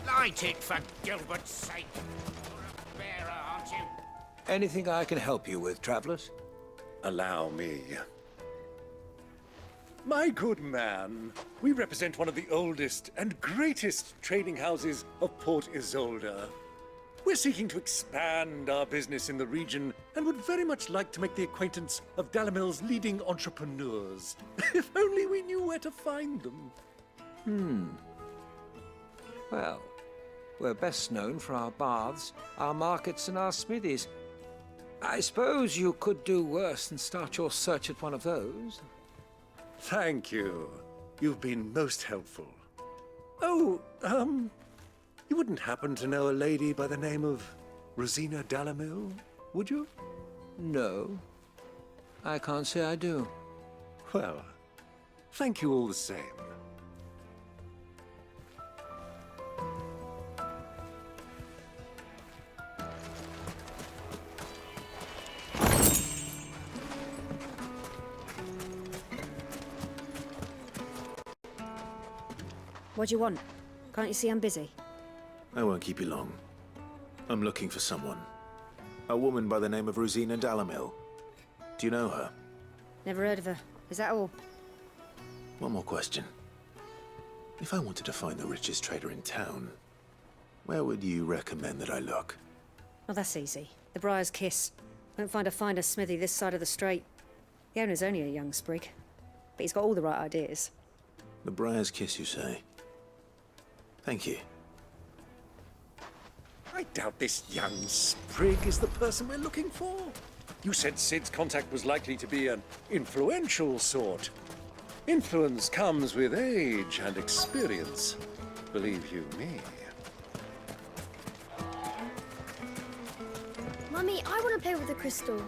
Light it, for Gilbert's sake. You're a bearer, aren't you? Anything I can help you with, travelers? Allow me. My good man, we represent one of the oldest and greatest trading houses of Port Isolde. We're seeking to expand our business in the region and would very much like to make the acquaintance of Dalamil's leading entrepreneurs. If only we knew where to find them. Well, we're best known for our baths, our markets, and our smithies. I suppose you could do worse than start your search at one of those. Thank you. You've been most helpful. Oh, you wouldn't happen to know a lady by the name of Rosina Dalamil, would you? No, I can't say I do. Well, thank you all the same. What do you want? Can't you see I'm busy? I won't keep you long. I'm looking for someone. A woman by the name of Rosina Dalamil. Do you know her? Never heard of her. Is that all? One more question. If I wanted to find the richest trader in town, where would you recommend that I look? Well, that's easy. The Briar's Kiss. Won't find a finer smithy this side of the strait. The owner's only a young sprig, but he's got all the right ideas. The Briar's Kiss, you say? Thank you. I doubt this young sprig is the person we're looking for. You said Cid's contact was likely to be an influential sort. Influence comes with age and experience, believe you me. Mummy, I want to play with the crystal.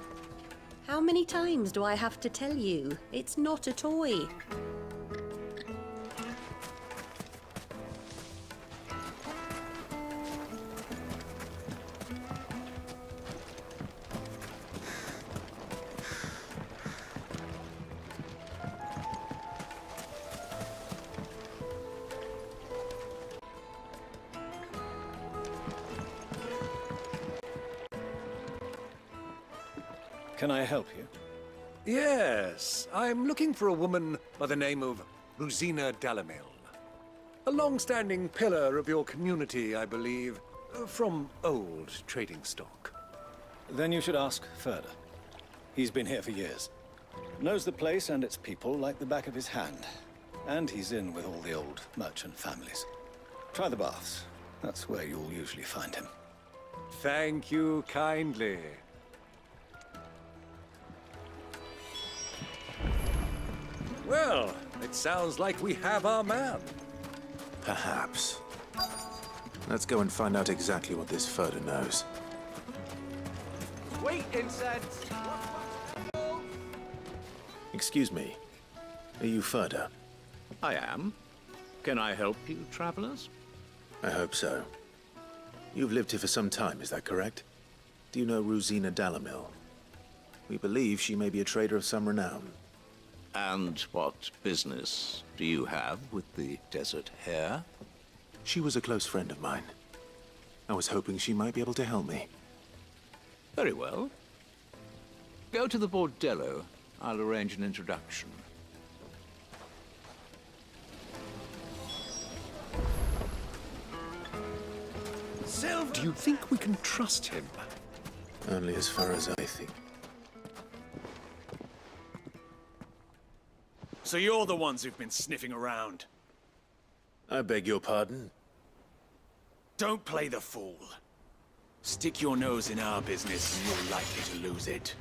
How many times do I have to tell you? It's not a toy. Can I help you? Yes, I'm looking for a woman by the name of Rosina Dalamil. A long-standing pillar of your community, I believe, from old trading stock. Then you should ask further. He's been here for years. Knows the place and its people like the back of his hand. And he's in with all the old merchant families. Try the baths. That's where you'll usually find him. Thank you kindly. Well, it sounds like we have our man. Perhaps. Let's go and find out exactly what this Furder knows. Wait, incense! Excuse me. Are you Furder? I am. Can I help you, travelers? I hope so. You've lived here for some time, is that correct? Do you know Rosina Dalamil? We believe she may be a trader of some renown. And what business do you have with the Desert Hare? She was a close friend of mine. I was hoping she might be able to help me. Very well. Go to the bordello. I'll arrange an introduction. Sylv, do you think we can trust him? Only as far as I think. So you're the ones who've been sniffing around? I beg your pardon? Don't play the fool. Stick your nose in our business and you're likely to lose it.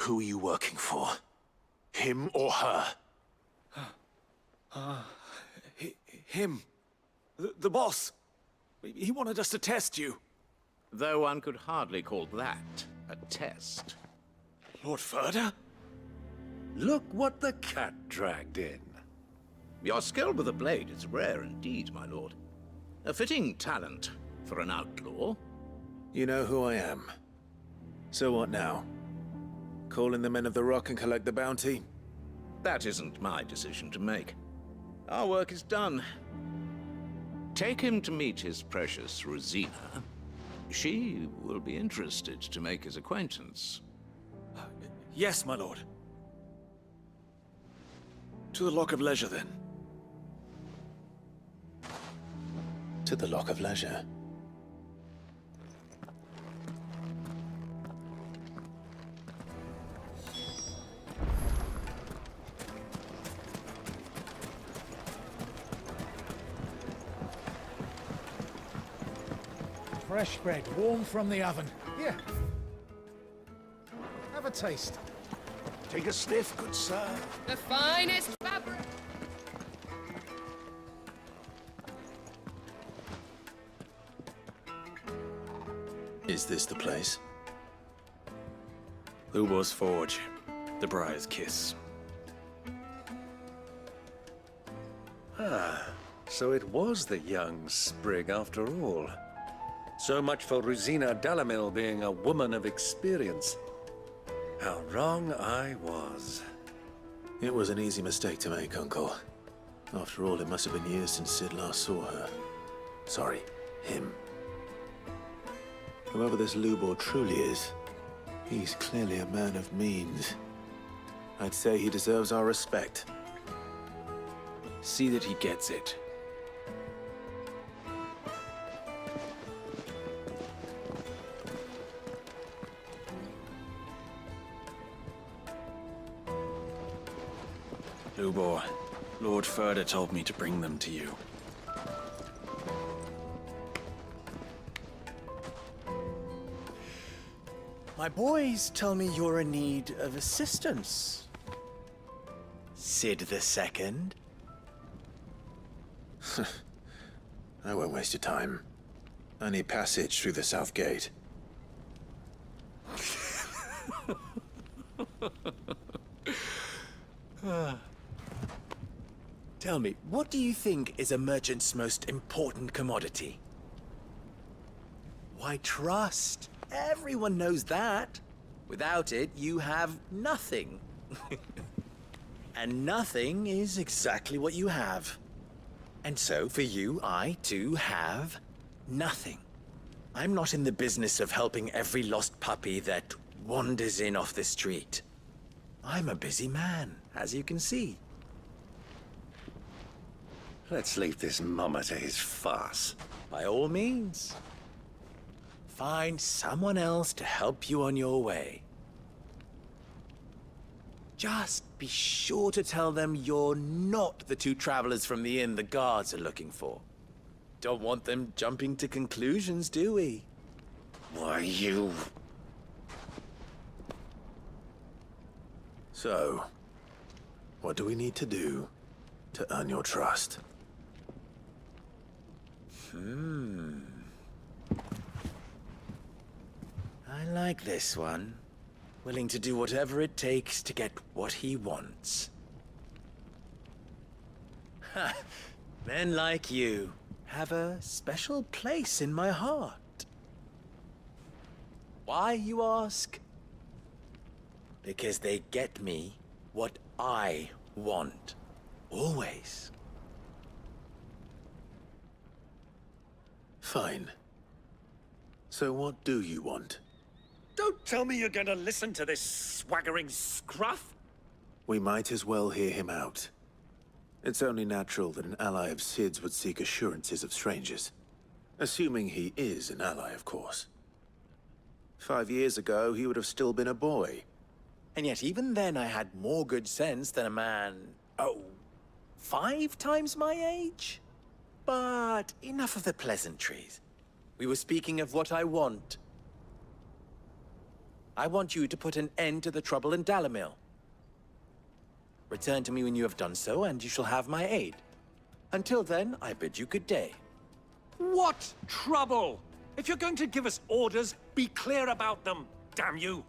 Who are you working for? Him or her? Him. The boss. He wanted us to test you. Though one could hardly call that a test. Lord Furder? Look what the cat dragged in. Your skill with the blade is rare indeed, my lord. A fitting talent for an outlaw. You know who I am. So what now? Call in the Men of the Rock and collect the bounty? That isn't my decision to make. Our work is done. Take him to meet his precious Rosina. She will be interested to make his acquaintance. Yes, my lord. To the Lock of Leisure, then. To the Lock of Leisure. Fresh bread, warm from the oven. Here. Have a taste. Take a sniff, good sir. The finest fabric. Is this the place? Lubor's Forge. The Briar's Kiss. Ah, so it was the young sprig after all. So much for Rosina Dalamil being a woman of experience. How wrong I was. It was an easy mistake to make, Uncle. After all, it must have been years since Sid last saw her. Sorry, him. Whoever this Lubor truly is, he's clearly a man of means. I'd say he deserves our respect. See that he gets it. Lubor, Lord Ferda told me to bring them to you. My boys tell me you're in need of assistance. Sid the Second? I won't waste your time. I need passage through the south gate. Tell me, what do you think is a merchant's most important commodity? Why, trust. Everyone knows that. Without it, you have nothing. And nothing is exactly what you have. And so, for you, I, too, have nothing. I'm not in the business of helping every lost puppy that wanders in off the street. I'm a busy man, as you can see. Let's leave this mummer to his farce. By all means. Find someone else to help you on your way. Just be sure to tell them you're not the two travelers from the inn the guards are looking for. Don't want them jumping to conclusions, do we? Why, you... So, what do we need to do to earn your trust? I like this one. Willing to do whatever it takes to get what he wants. Ha! Men like you have a special place in my heart. Why, you ask? Because they get me what I want. Always. Fine. So what do you want? Don't tell me you're gonna listen to this swaggering scruff! We might as well hear him out. It's only natural that an ally of Sid's would seek assurances of strangers. Assuming he is an ally, of course. 5 years ago, he would have still been a boy. And yet even then I had more good sense than a man, 5 times my age? But enough of the pleasantries. We were speaking of what I want. I want you to put an end to the trouble in Dalamil. Return to me when you have done so, and you shall have my aid. Until then, I bid you good day. What trouble? If you're going to give us orders, be clear about them, damn you!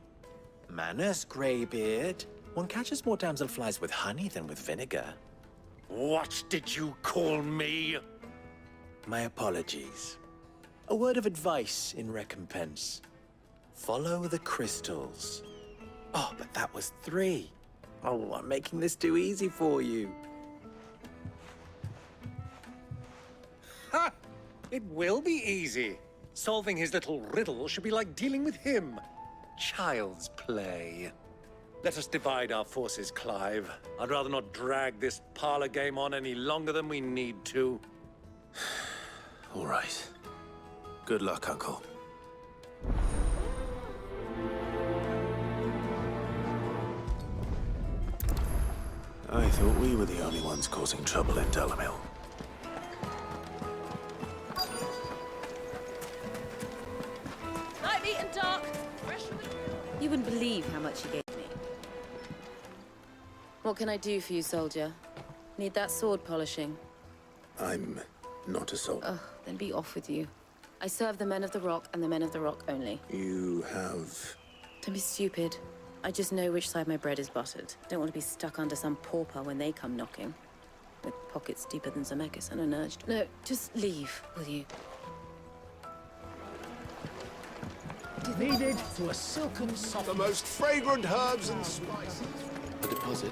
Manners, Greybeard. One catches more damselflies with honey than with vinegar. What did you call me? My apologies. A word of advice in recompense. Follow the crystals. Oh, but that was 3. Oh, I'm making this too easy for you. Ha! It will be easy. Solving his little riddle should be like dealing with him. Child's play. Let us divide our forces, Clive. I'd rather not drag this parlor game on any longer than we need to. All right. Good luck, Uncle. I thought we were the only ones causing trouble in Dalamil. Light, meat and dark. You wouldn't believe how much he gave me. What can I do for you, soldier? Need that sword polishing? I'm not a soldier. Ugh, then be off with you. I serve the men of the Rock and the men of the Rock only. You have... Don't be stupid. I just know which side my bread is buttered. Don't want to be stuck under some pauper when they come knocking. With pockets deeper than Zemeckis and unurged. No, just leave, will you? Needed to a silken soft... The most fragrant herbs and spices. A deposit.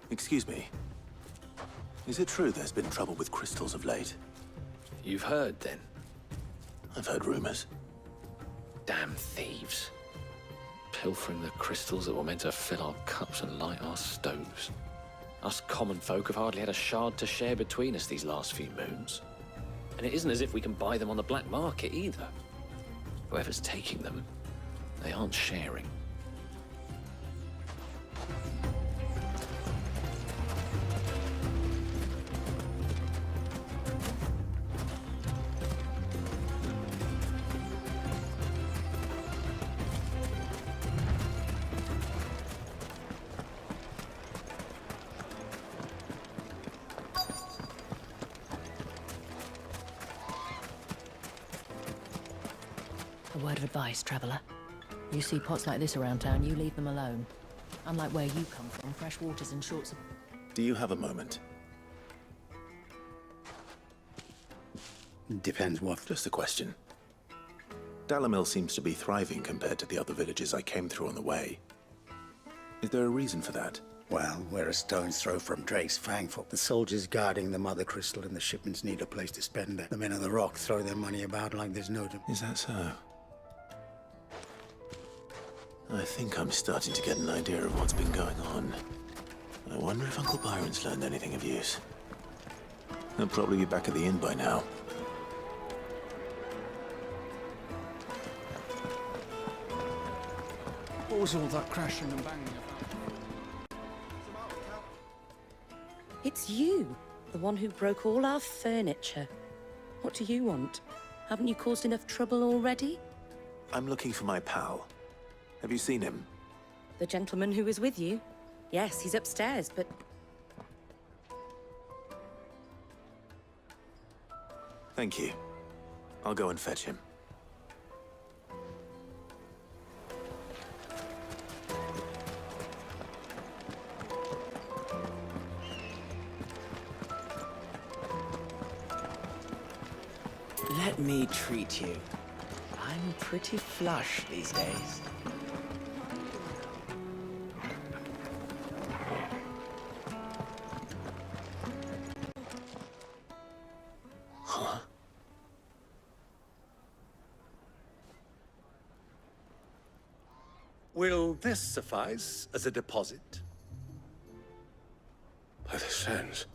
Excuse me. Is it true there's been trouble with crystals of late? You've heard, then? I've heard rumors. Damn thieves. pilfering the crystals that were meant to fill our cups and light our stoves. Us common folk have hardly had a shard to share between us these last few moons. And it isn't as if we can buy them on the black market either. Whoever's taking them, they aren't sharing. A word of advice, traveller. You see pots like this around town, you leave them alone. Unlike where you come from, fresh water's in short supply. Do you have a moment? Depends what. Just a question. Dalamil seems to be thriving compared to the other villages I came through on the way. Is there a reason for that? Well, we're a stone's throw from Drake's Fangful. The soldiers guarding the Mother Crystal and the shipments need a place to spend it. The men of the Rock throw their money about like there's no... Is that so? I think I'm starting to get an idea of what's been going on. I wonder if Uncle Byron's learned anything of use. He'll probably be back at the inn by now. What was all that crashing and banging about? It's you, the one who broke all our furniture. What do you want? Haven't you caused enough trouble already? I'm looking for my pal. Have you seen him? The gentleman who was with you? Yes, he's upstairs, but... Thank you. I'll go and fetch him. Let me treat you. I'm pretty flush these days. Huh? Will this suffice as a deposit? By the sands.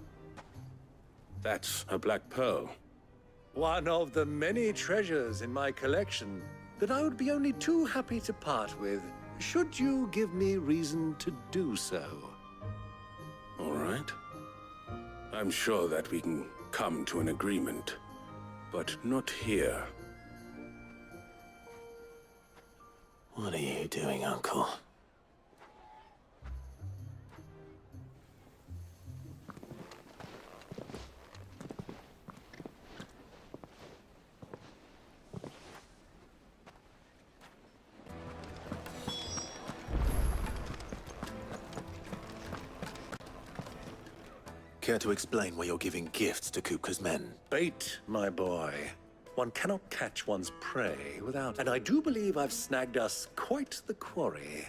That's a black pearl. One of the many treasures in my collection that I would be only too happy to part with, should you give me reason to do so. All right. I'm sure that we can come to an agreement, but not here. What are you doing, Uncle? Care to explain why you're giving gifts to Kupka's men? Bait, my boy. One cannot catch one's prey without... And I do believe I've snagged us quite the quarry.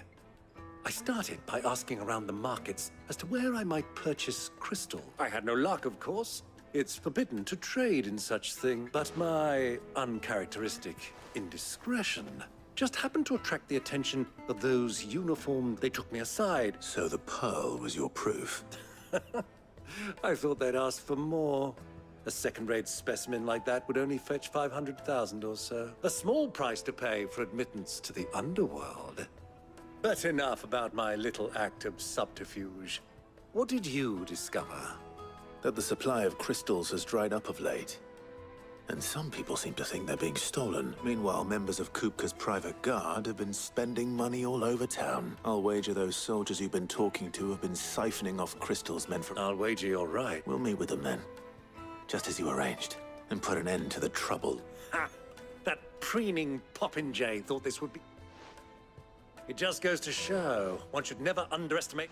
I started by asking around the markets as to where I might purchase crystal. I had no luck, of course. It's forbidden to trade in such thing, but my uncharacteristic indiscretion just happened to attract the attention of those uniformed. They took me aside. So the pearl was your proof? I thought they'd ask for more. A second-rate specimen like that would only fetch 500,000 or so. A small price to pay for admittance to the underworld. But enough about my little act of subterfuge. What did you discover? That the supply of crystals has dried up of late. And some people seem to think they're being stolen. Meanwhile, members of Kupka's private guard have been spending money all over town. I'll wager those soldiers you've been talking to have been siphoning off crystals meant for... I'll wager you're right. We'll meet with them then. Just as you arranged. And put an end to the trouble. Ha! That preening popinjay thought this would be... It just goes to show, one should never underestimate...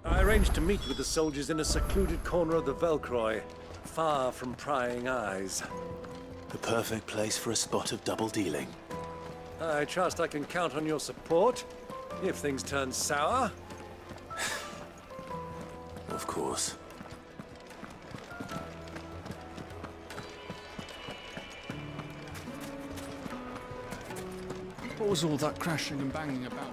I arranged to meet with the soldiers in a secluded corner of the Velcroy. Far from prying eyes. The perfect place for a spot of double dealing. I trust I can count on your support, if things turn sour. Of course. What was all that crashing and banging about?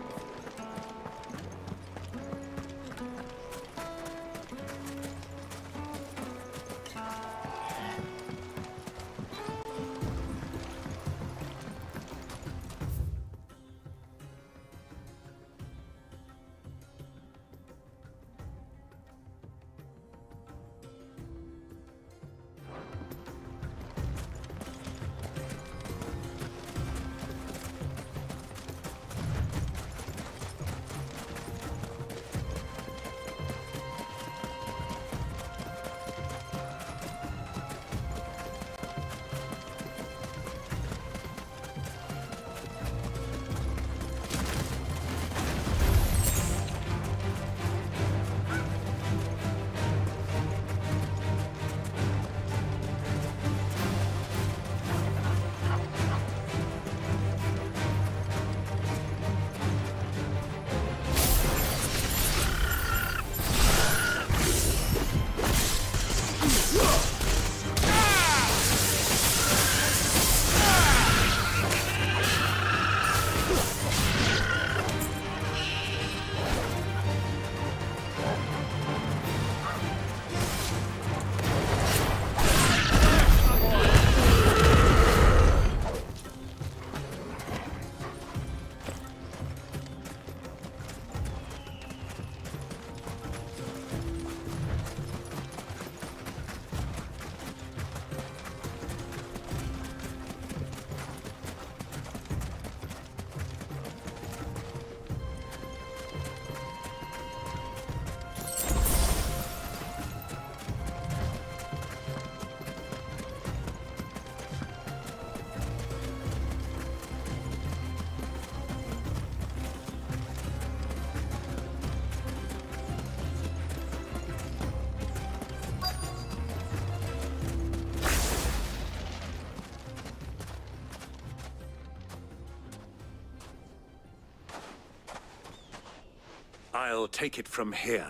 I'll take it from here.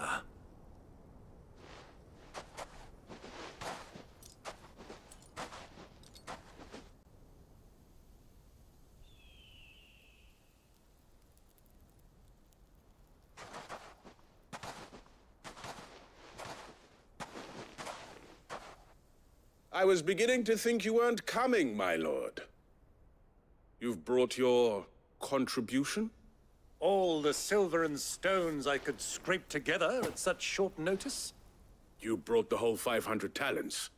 I was beginning to think you weren't coming, my lord. You've brought your contribution? All the silver and stones I could scrape together at such short notice? You brought the whole 500 talents.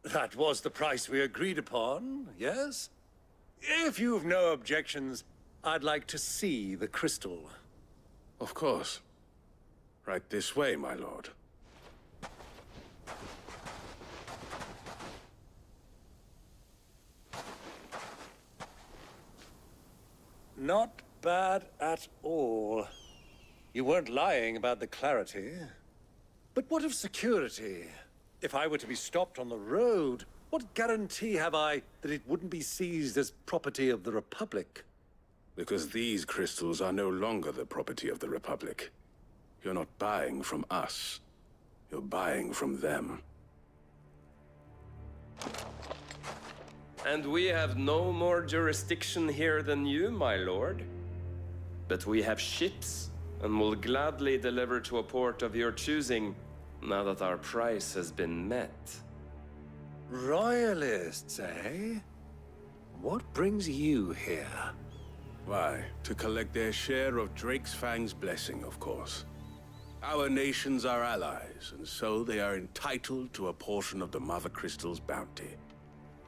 That was the price we agreed upon, yes? If you've no objections, I'd like to see the crystal. Of course. Right this way, my lord. Not bad at all. You weren't lying about the clarity. But what of security? If I were to be stopped on the road, what guarantee have I that it wouldn't be seized as property of the Republic? Because these crystals are no longer the property of the Republic. You're not buying from us. You're buying from them. And we have no more jurisdiction here than you, my lord. But we have ships, and will gladly deliver to a port of your choosing, now that our price has been met. Royalists, eh? What brings you here? Why, to collect their share of Drake's Fang's blessing, of course. Our nations are allies, and so they are entitled to a portion of the Mother Crystal's bounty.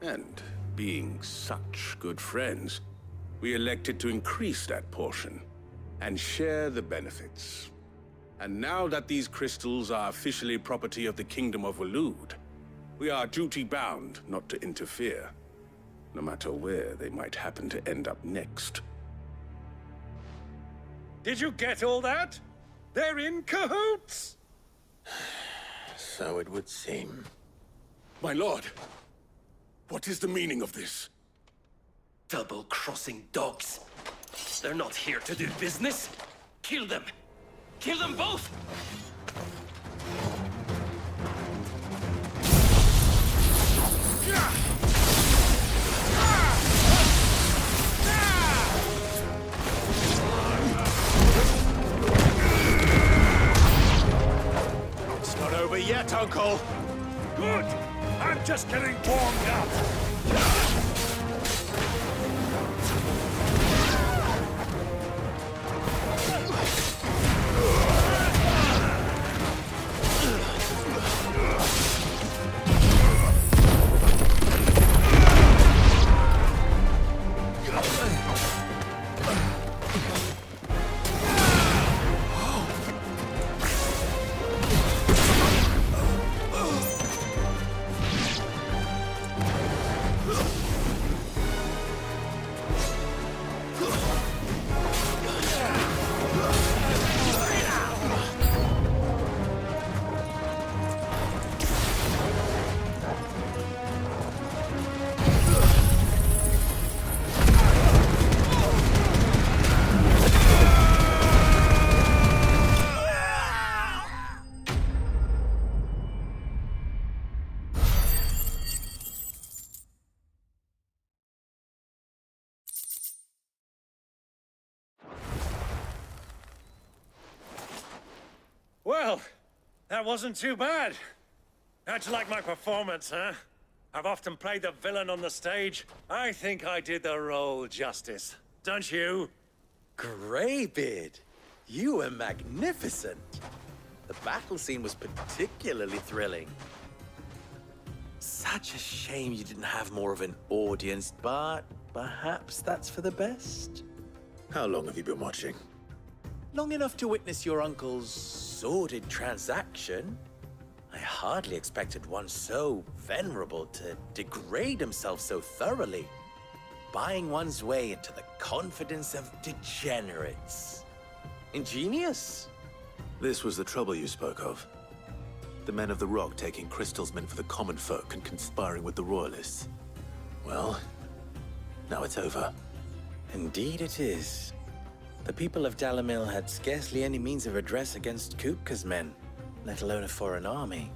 And being such good friends, we elected to increase that portion and share the benefits. And now that these crystals are officially property of the Kingdom of Waloed, we are duty-bound not to interfere, no matter where they might happen to end up next. Did you get all that? They're in cahoots! So it would seem. My lord, what is the meaning of this? Double-crossing dogs. They're not here to do business. Kill them! Kill them both! Uncle. Good! I'm just getting warmed up. Well, that wasn't too bad. How'd you like my performance, huh? I've often played the villain on the stage. I think I did the role justice. Don't you? Greybeard, you were magnificent. The battle scene was particularly thrilling. Such a shame you didn't have more of an audience, but perhaps that's for the best. How long have you been watching? Long enough to witness your uncle's sordid transaction. I hardly expected one so venerable to degrade himself so thoroughly, buying one's way into the confidence of degenerates. Ingenious. This was the trouble you spoke of. The men of the Rock taking crystals meant for the common folk and conspiring with the Royalists. Well, now it's over. Indeed it is. The people of Dalamil had scarcely any means of redress against Kupka's men, let alone a foreign army.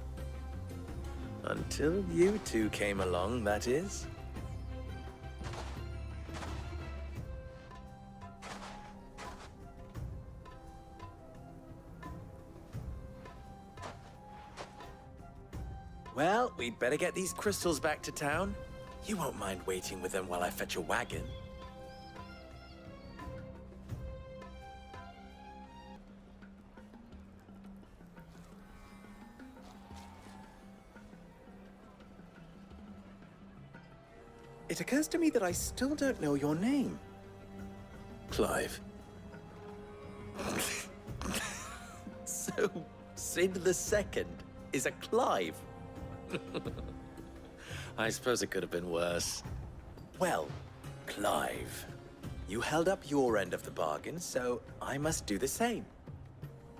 Until you two came along, that is. Well, we'd better get these crystals back to town. You won't mind waiting with them while I fetch a wagon. It occurs to me that I still don't know your name. Clive. So, Sid the Second is a Clive? I suppose it could have been worse. Well, Clive, you held up your end of the bargain, so I must do the same.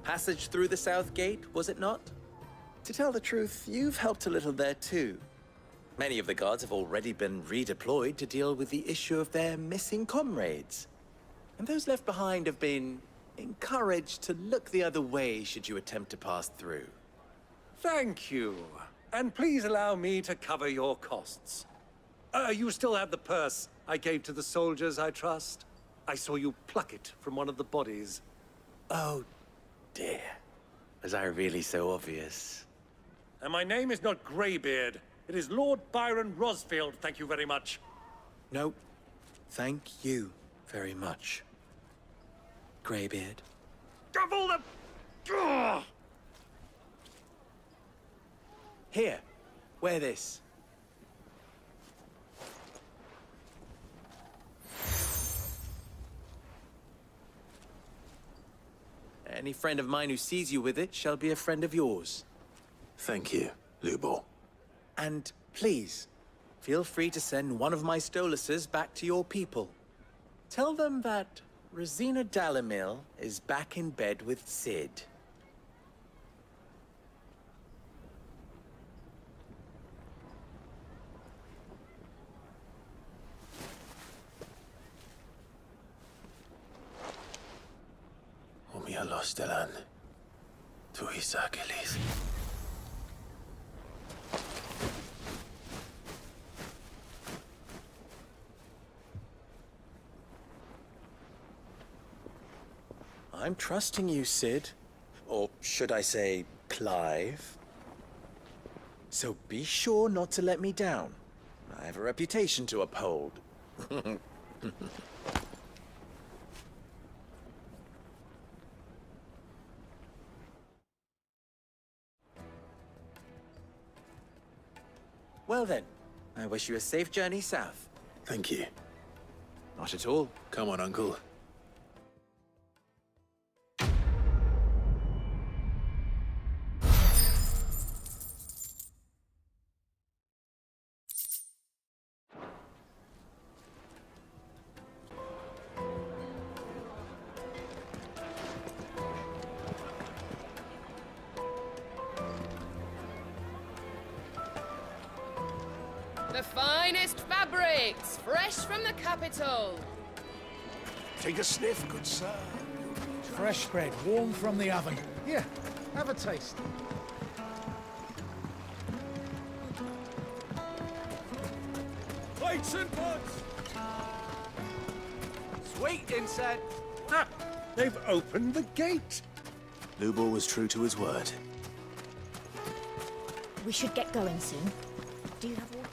Passage through the South Gate, was it not? To tell the truth, you've helped a little there too. Many of the guards have already been redeployed to deal with the issue of their missing comrades. And those left behind have been encouraged to look the other way should you attempt to pass through. Thank you. And please allow me to cover your costs. You still have the purse I gave to the soldiers, I trust? I saw you pluck it from one of the bodies. Oh, dear. Was I really so obvious? And my name is not Greybeard. It is Lord Byron Rosfield, thank you very much. No, thank you very much, Greybeard. Of all the... Ugh! Here, wear this. Any friend of mine who sees you with it shall be a friend of yours. Thank you, Lubor. And please, feel free to send one of my Stoluses back to your people. Tell them that Rosina Dalamil is back in bed with Sid. Omia Lostelan. Tuis Achilles. I'm trusting you, Sid. Or should I say, Clive? So be sure not to let me down. I have a reputation to uphold. Well then, I wish you a safe journey south. Thank you. Not at all. Come on, Uncle. The finest fabrics, fresh from the capital. Take a sniff, good sir. Fresh bread, warm from the oven. Here, have a taste. Plates and pots! Sweet incense! Ah, they've opened the gate. Lubor was true to his word. We should get going soon. Do you have water?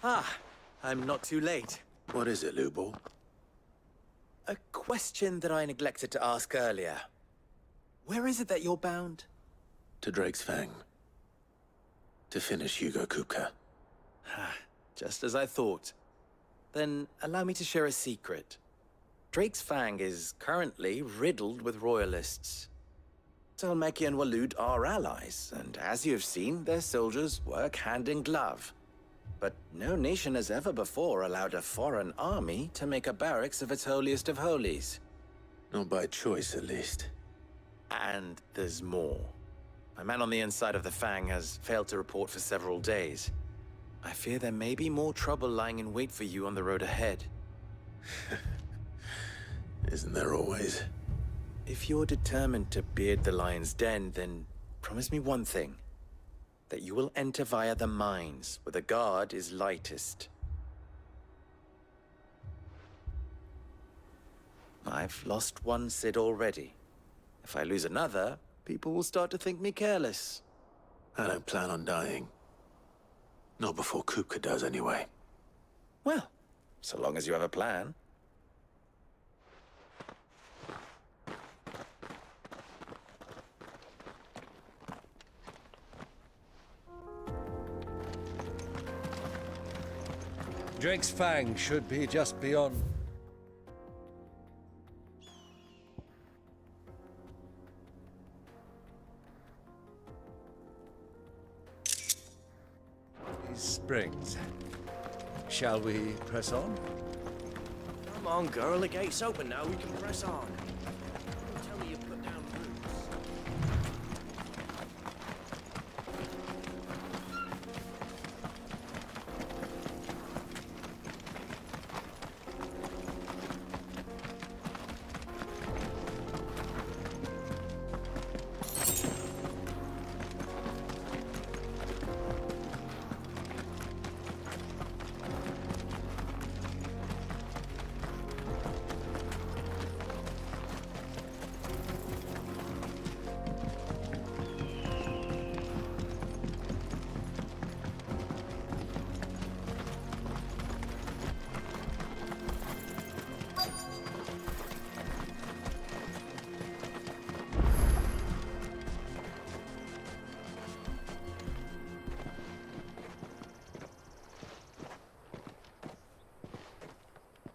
Ah, I'm not too late. What is it, Lubor? A question that I neglected to ask earlier. Where is it that you're bound? To Drake's Fang. To finish Hugo Kupka. Just as I thought. Then allow me to share a secret. Drake's Fang is currently riddled with royalists. Talmeki and Waloed are allies, and as you've seen, their soldiers work hand in glove. But no nation has ever before allowed a foreign army to make a barracks of its holiest of holies. Not by choice, at least. And there's more. A man on the inside of the Fang has failed to report for several days. I fear there may be more trouble lying in wait for you on the road ahead. Isn't there always? If you're determined to beard the lion's den, then promise me one thing. That you will enter via the mines, where the guard is lightest. I've lost one Cid already. If I lose another, people will start to think me careless. I don't plan on dying. Not before Kupka does, anyway. Well, so long as you have a plan. Drake's Fang should be just beyond. These springs. Shall we press on? Come on, girl, the gate's open now, we can press on. Don't tell me you put down roots.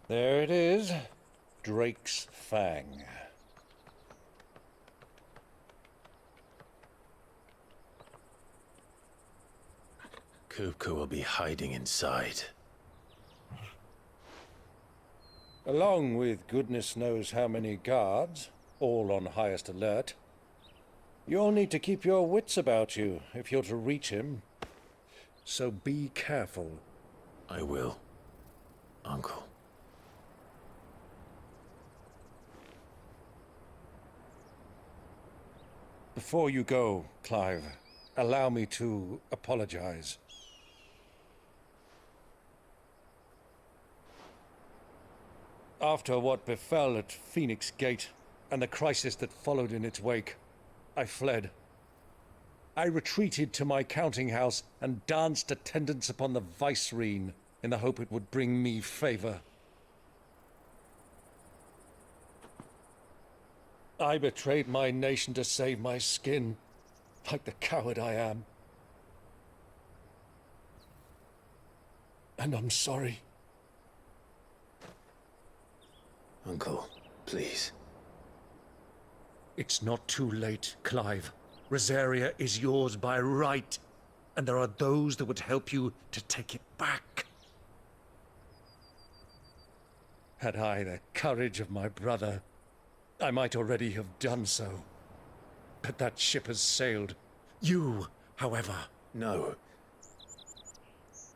There it is. Drake's Fang. Kupka will be hiding inside. Along with goodness knows how many guards, all on highest alert. You'll need to keep your wits about you if you're to reach him. So be careful. I will, Uncle. Before you go, Clive, allow me to apologize. After what befell at Phoenix Gate, and the crisis that followed in its wake, I fled. I retreated to my counting house and danced attendance upon the vicereine in the hope it would bring me favor. I betrayed my nation to save my skin, like the coward I am. And I'm sorry. Uncle, please. It's not too late, Clive. Rosaria is yours by right, and there are those that would help you to take it back. Had I the courage of my brother, I might already have done so. But that ship has sailed. You, however... No.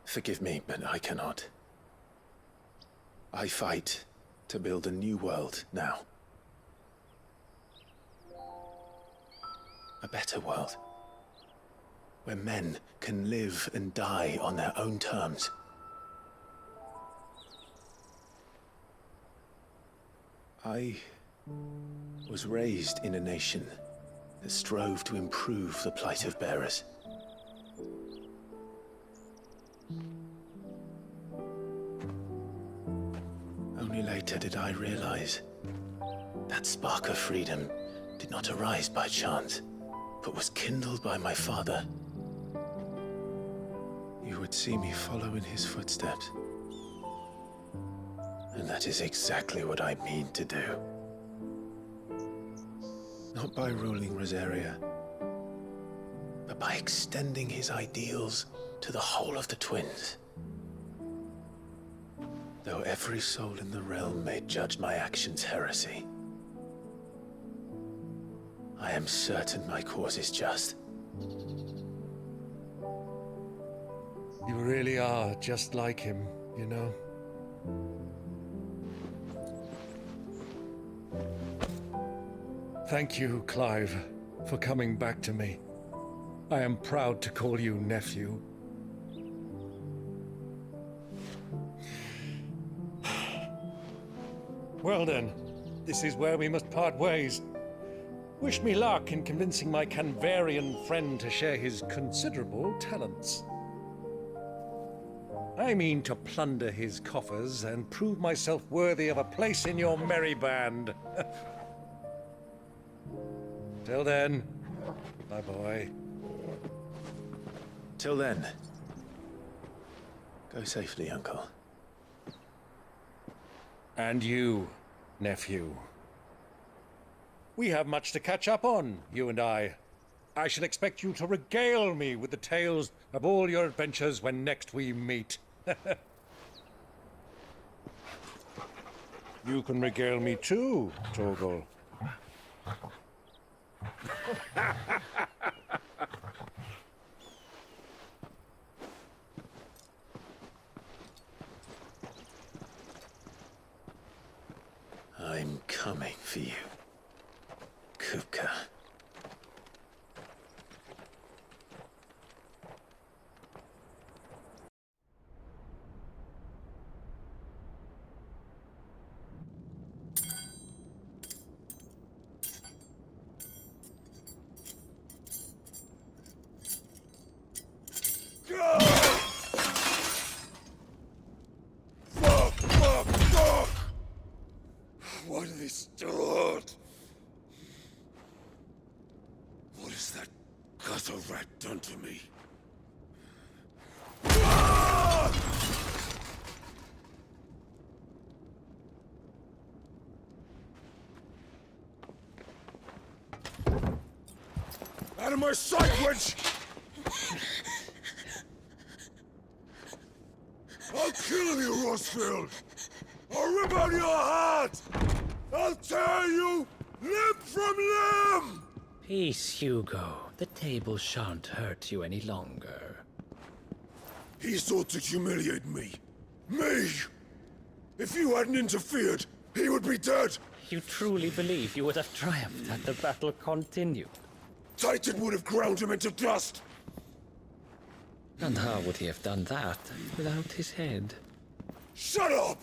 Forgive me, but I cannot. I fight to build a new world now. A better world. Where men can live and die on their own terms. I was raised in a nation that strove to improve the plight of bearers. Only later did I realize that spark of freedom did not arise by chance, but was kindled by my father. You would see me follow in his footsteps. And that is exactly what I mean to do. Not by ruling Rosaria, but by extending his ideals to the whole of the twins. Though every soul in the realm may judge my actions heresy, I am certain my cause is just. You really are just like him, you know? Thank you, Clive, for coming back to me. I am proud to call you nephew. Well then, this is where we must part ways. Wish me luck in convincing my Canvarian friend to share his considerable talents. I mean to plunder his coffers and prove myself worthy of a place in your merry band. Till then, my boy. Till then, go safely, Uncle. And you, nephew. We have much to catch up on, you and I. I shall expect you to regale me with the tales of all your adventures when next we meet. You can regale me too, Torgal. I'm coming for you, Kupka. Fuck! What are they stored? What has that gutter rat done to me? Out of my sight, witch! I'll kill you, Rosfield! I'll rip out your heart! I'll tear you limb from limb! Peace, Hugo. The table shan't hurt you any longer. He sought to humiliate me. Me! If you hadn't interfered, he would be dead! You truly believe you would have triumphed had the battle continued? Titan would have ground him into dust! And how would he have done that without his head? Shut up!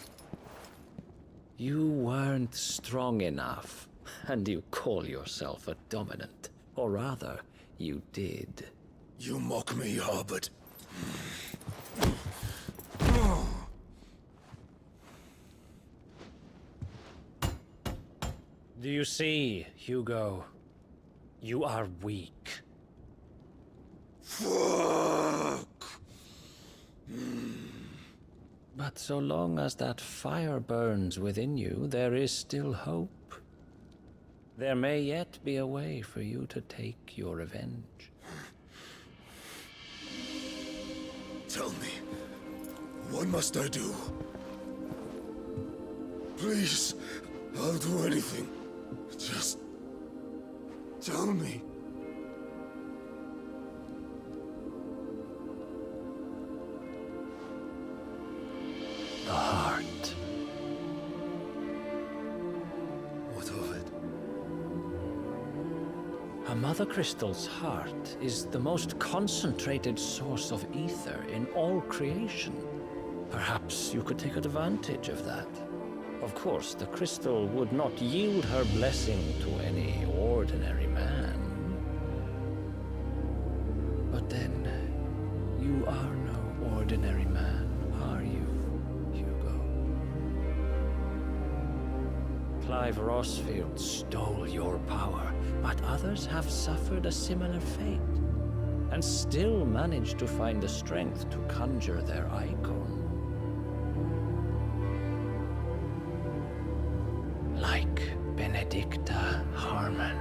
You weren't strong enough, and you call yourself a dominant. Or rather, you did. You mock me, Harbert. Do you see, Hugo? You are weak. Fuck! But so long as that fire burns within you, there is still hope. There may yet be a way for you to take your revenge. Tell me, what must I do? Please, I'll do anything. Just tell me. The heart. What of it? A Mother Crystal's heart is the most concentrated source of ether in all creation. Perhaps you could take advantage of that. Of course, the crystal would not yield her blessing to any ordinary man. But then, you are no ordinary man, are you, Hugo? Clive Rosfield stole your power, but others have suffered a similar fate, and still managed to find the strength to conjure their icon. Like Benedicta Harmon.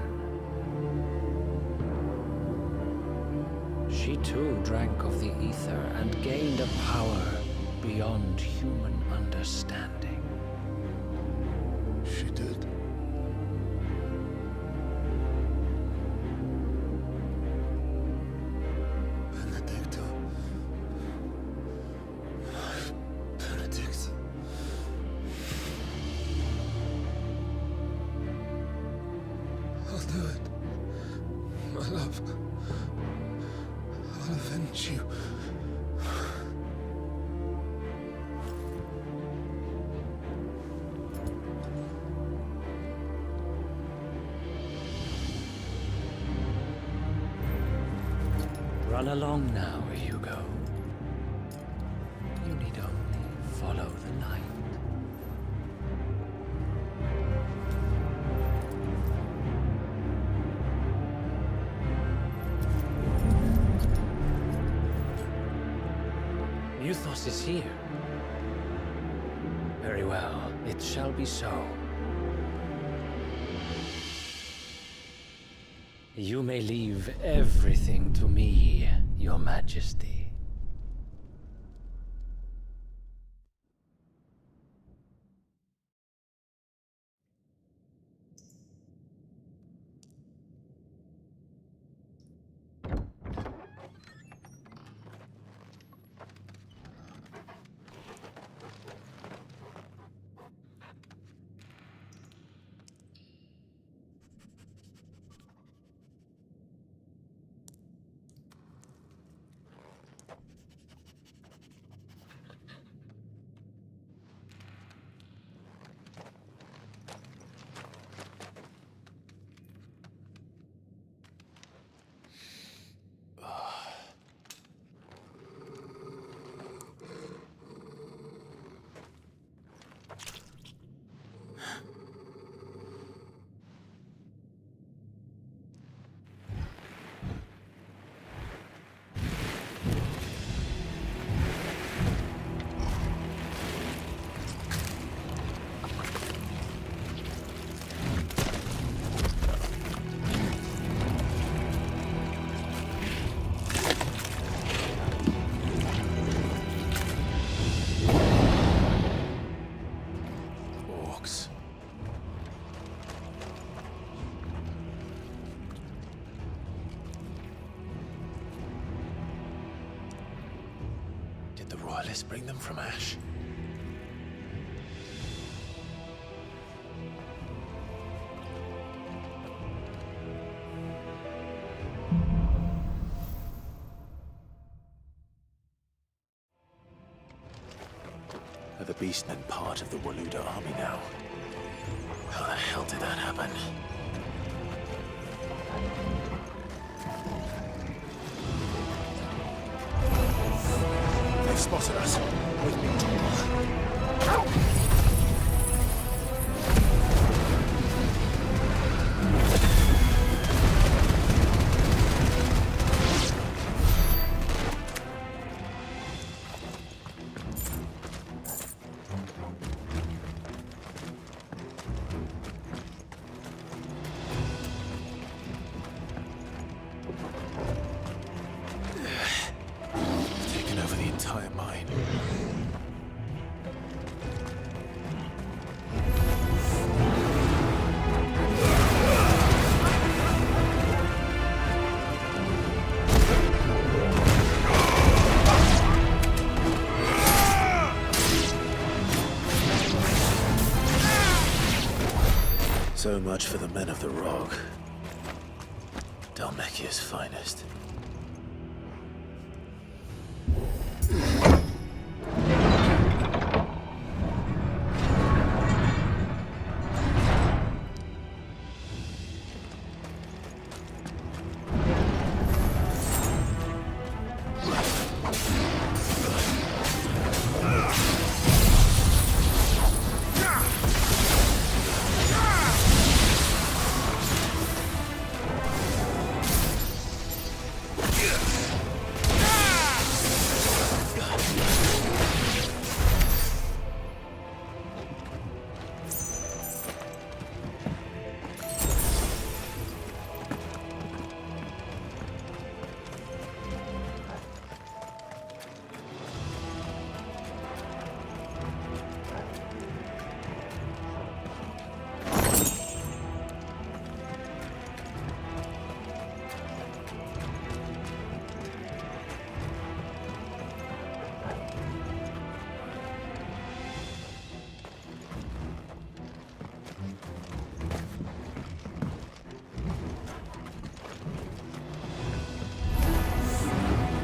She too drank of the ether and gained a power beyond human understanding. She did. Benedicta. Benedict. I'll do it. My love. I'll avenge you. Run along now, Hugo. You need only follow the light. Muthos is here. Very well, it shall be so. You may leave everything to me, Your Majesty. Let's bring them from Ash. the beast and part of the Waluda army now. How the hell did that happen? They've spotted us. We've been told. Taken over the entire mine. So much for the men of the Rock. Dalmekia's finest.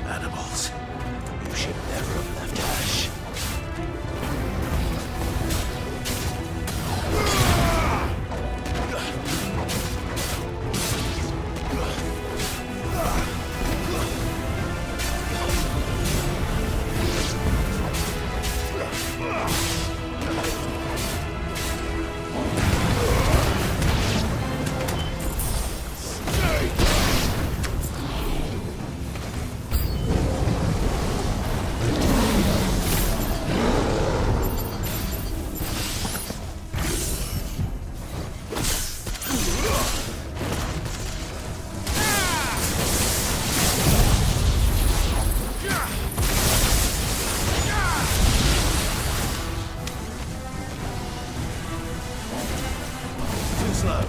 Animals. You should never have left Ash. Too slow.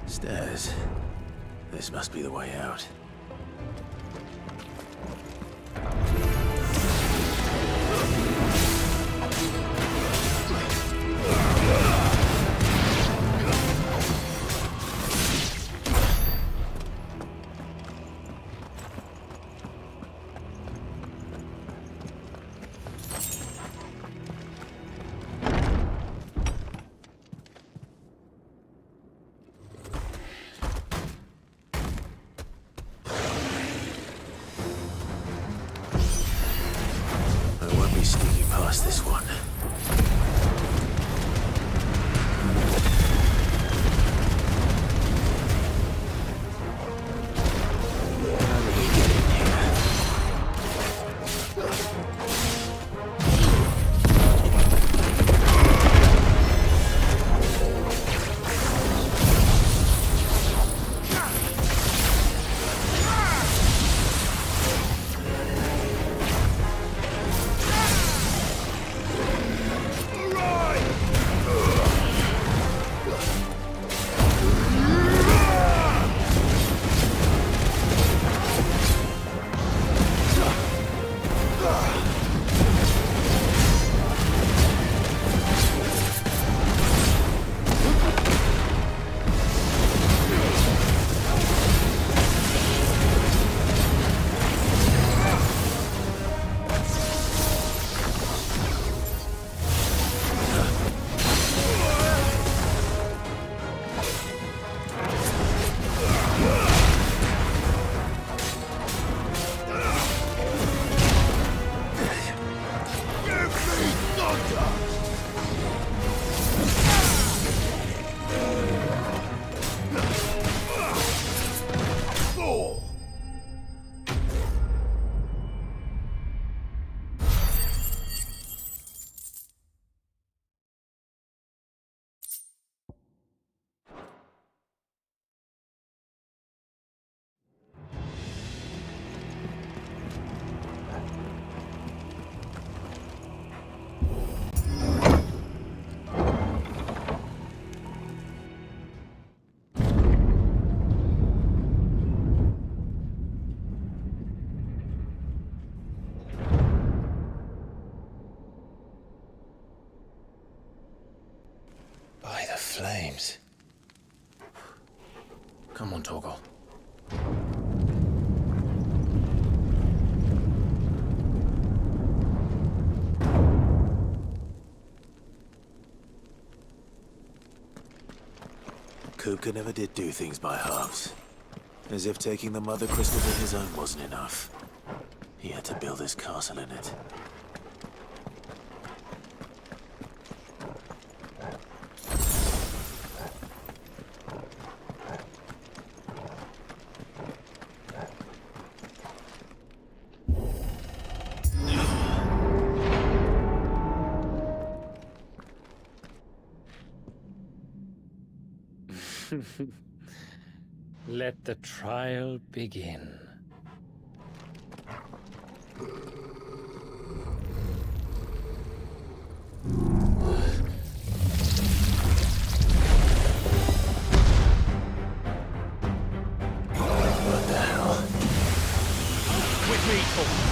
Stairs. This must be the way out. flames. Come on, Torgal. Kupka never did do things by halves. As if taking the Mother Crystal on his own wasn't enough. He had to build his castle in it. Let the trial begin. What the hell? With me, Torgal.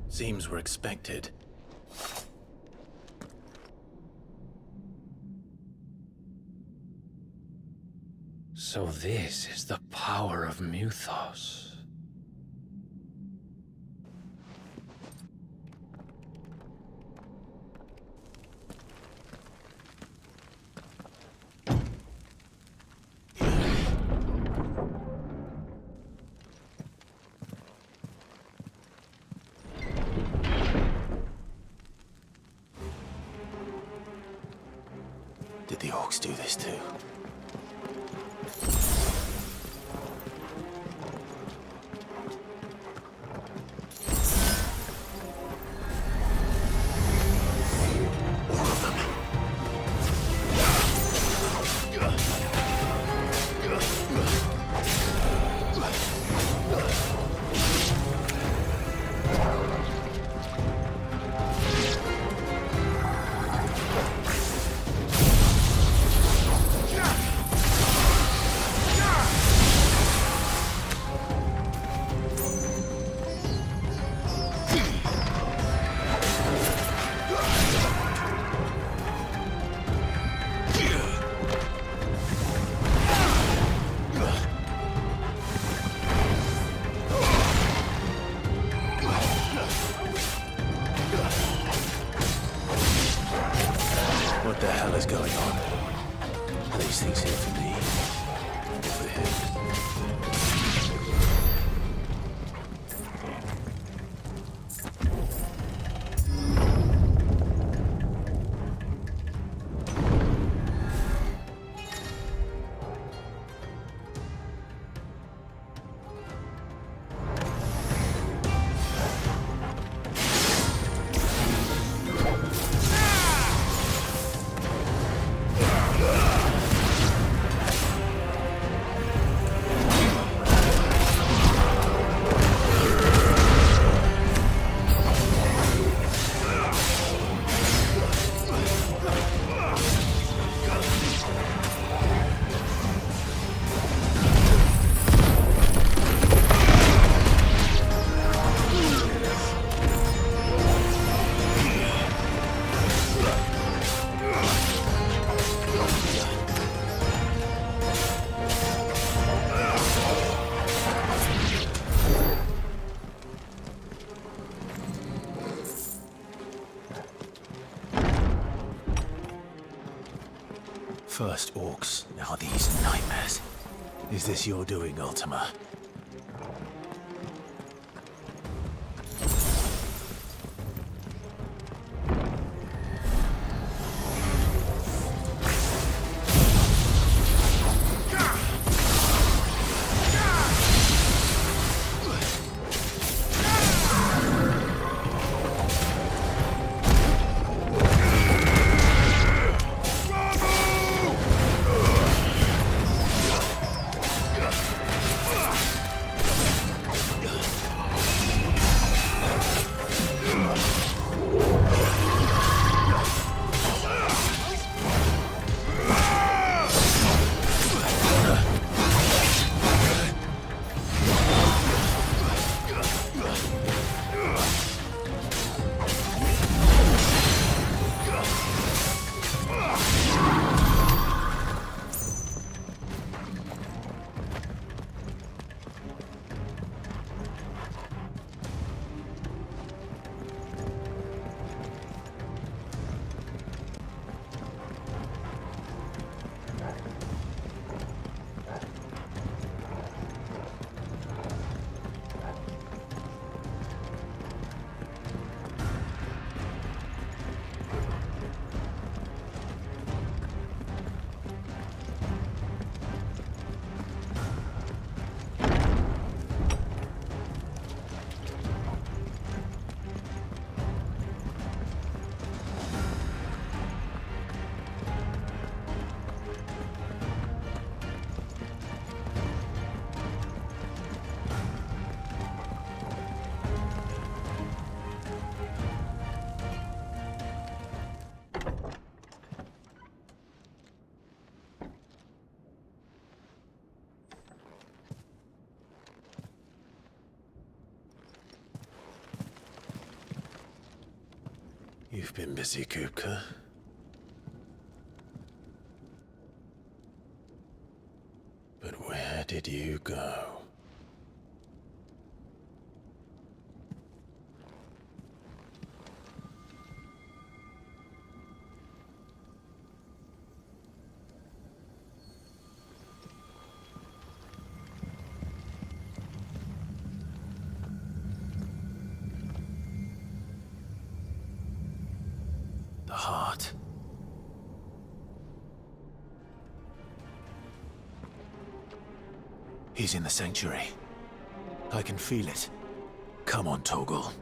Seems we're expected. So this is the power of Mythos. Did the orcs do this too? Yeah! First orcs, now these nightmares. Is this your doing, Ultima? You've been busy, Kupka. But where did you go? The heart. He's in the sanctuary. I can feel it. Come on, Toggle.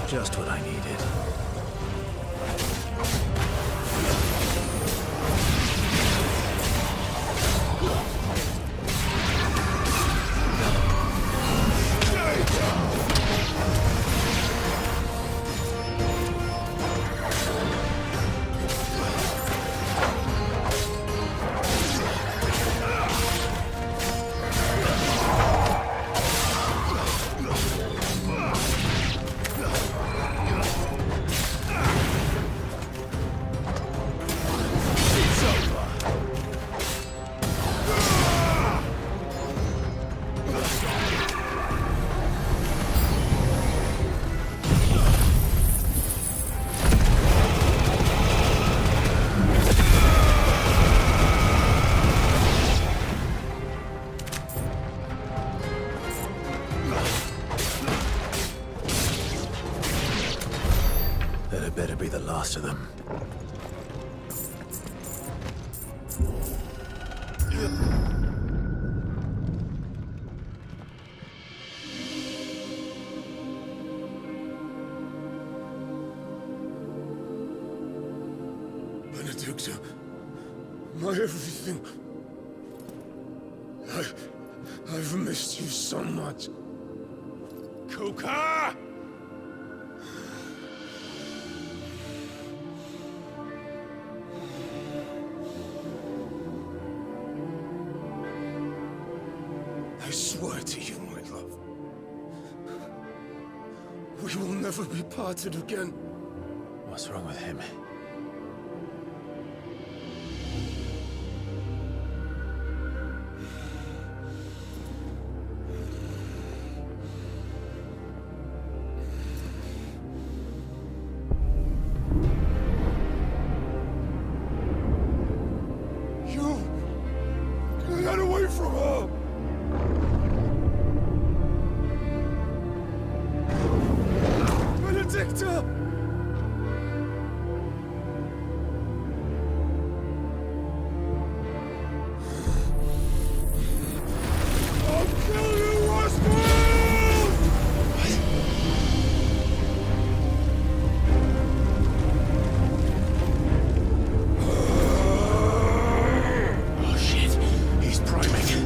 Just what I needed. last of them. Benedicta, my everything. I've missed you so much. Kuka! I swear to you, my love, we will never be parted again. What's wrong with him? Get away from her! Benedicta! I'll kill you, Rosfield! Oh shit, he's priming.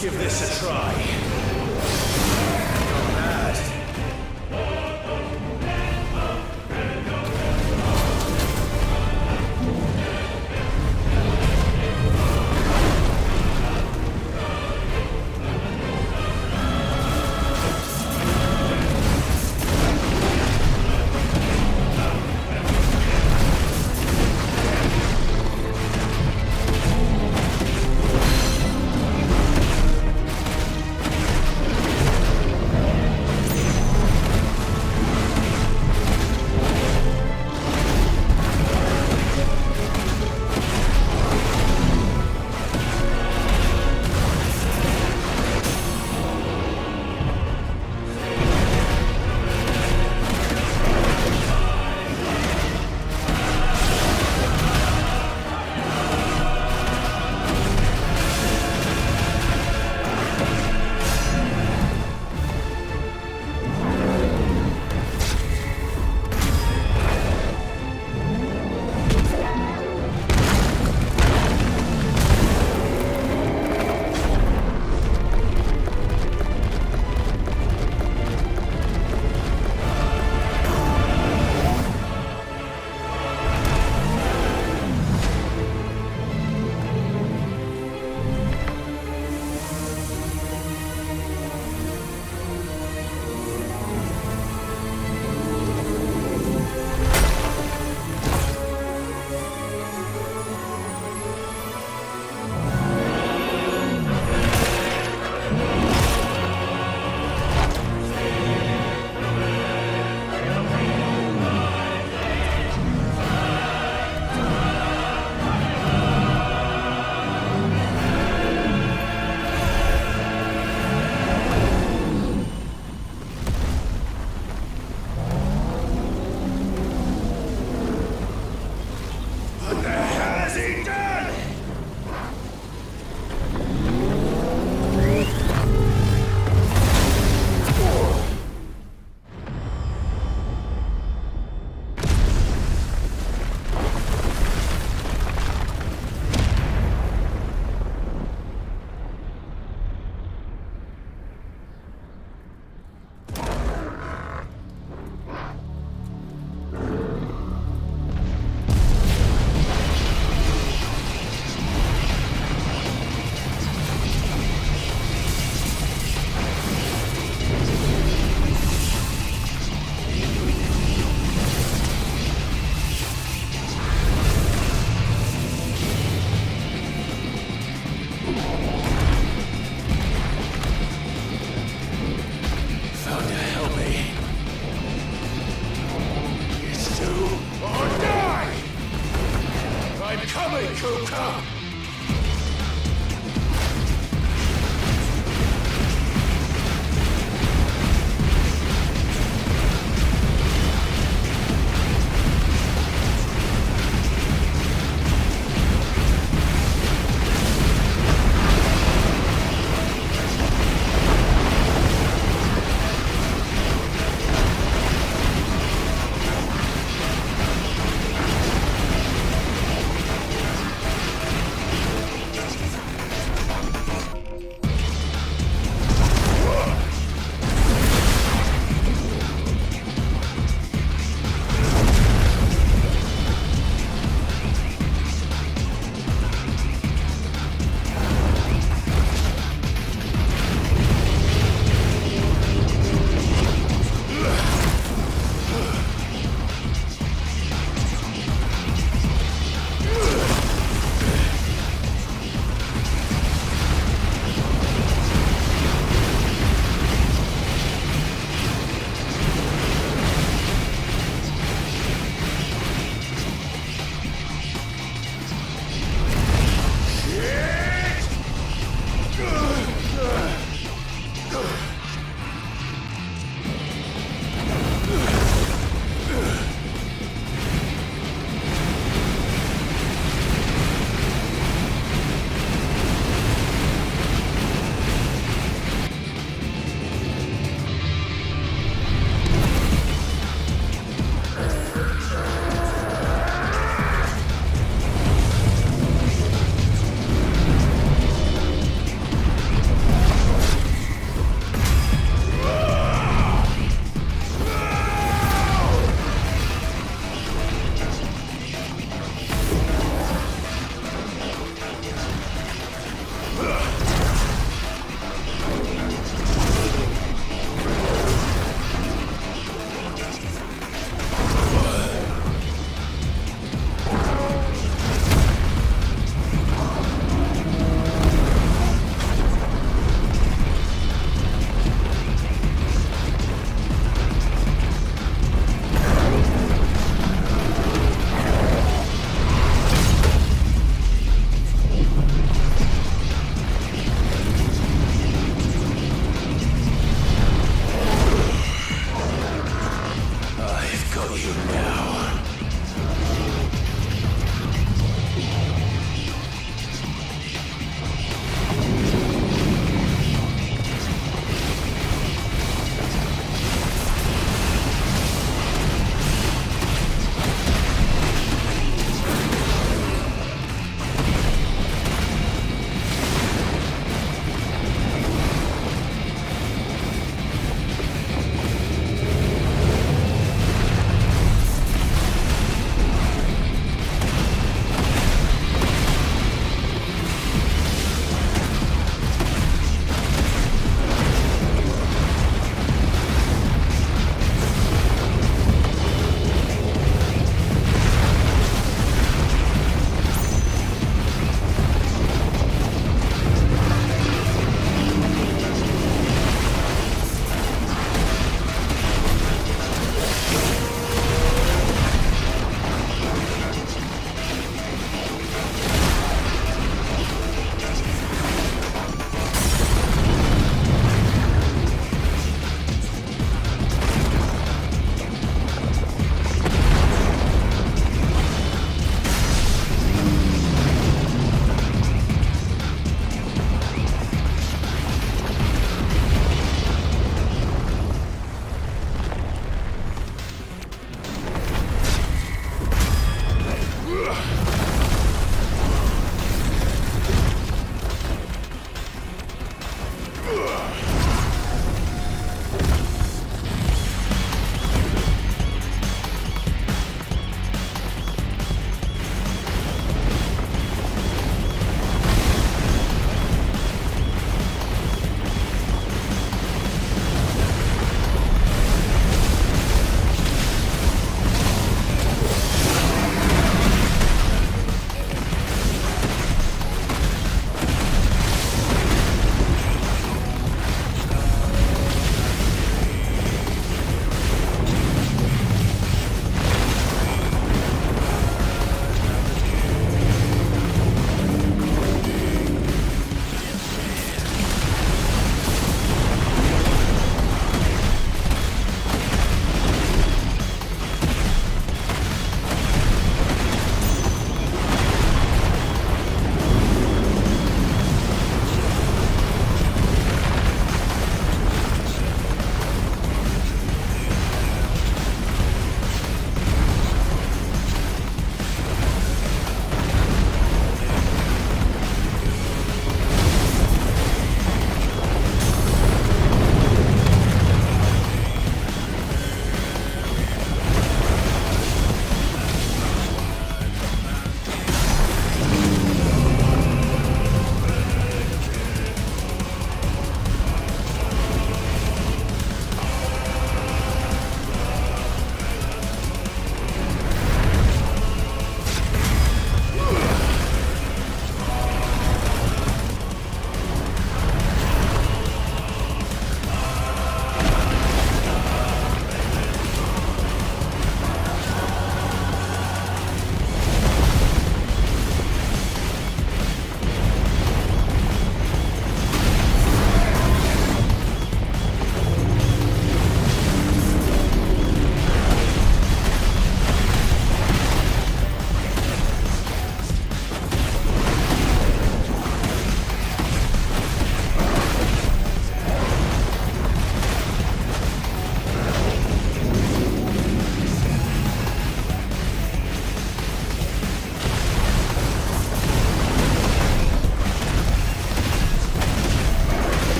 Let's give this a try. Not bad. you now.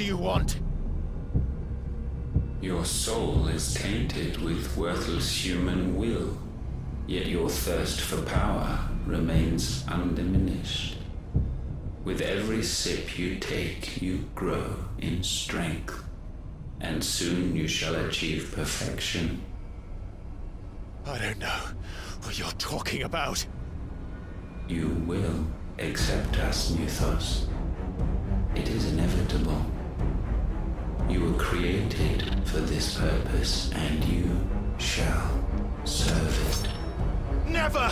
you want? Your soul is tainted with worthless human will, yet your thirst for power remains undiminished. With every sip you take, you grow in strength, and soon you shall achieve perfection. I don't know what you're talking about. You will accept us, Mythos. It is inevitable. You were created for this purpose, and you shall serve it. Never!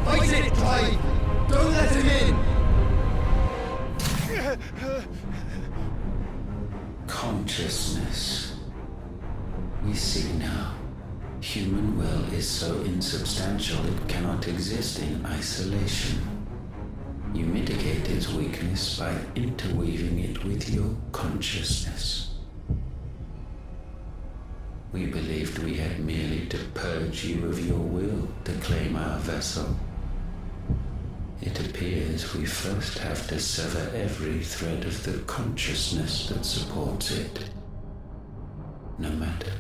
Fight it, Clive! Don't let him in! Consciousness. We see now. Human will is so insubstantial it cannot exist in isolation. You mitigate its weakness by interweaving it with your consciousness. We believed we had merely to purge you of your will to claim our vessel. It appears we first have to sever every thread of the consciousness that supports it. No matter.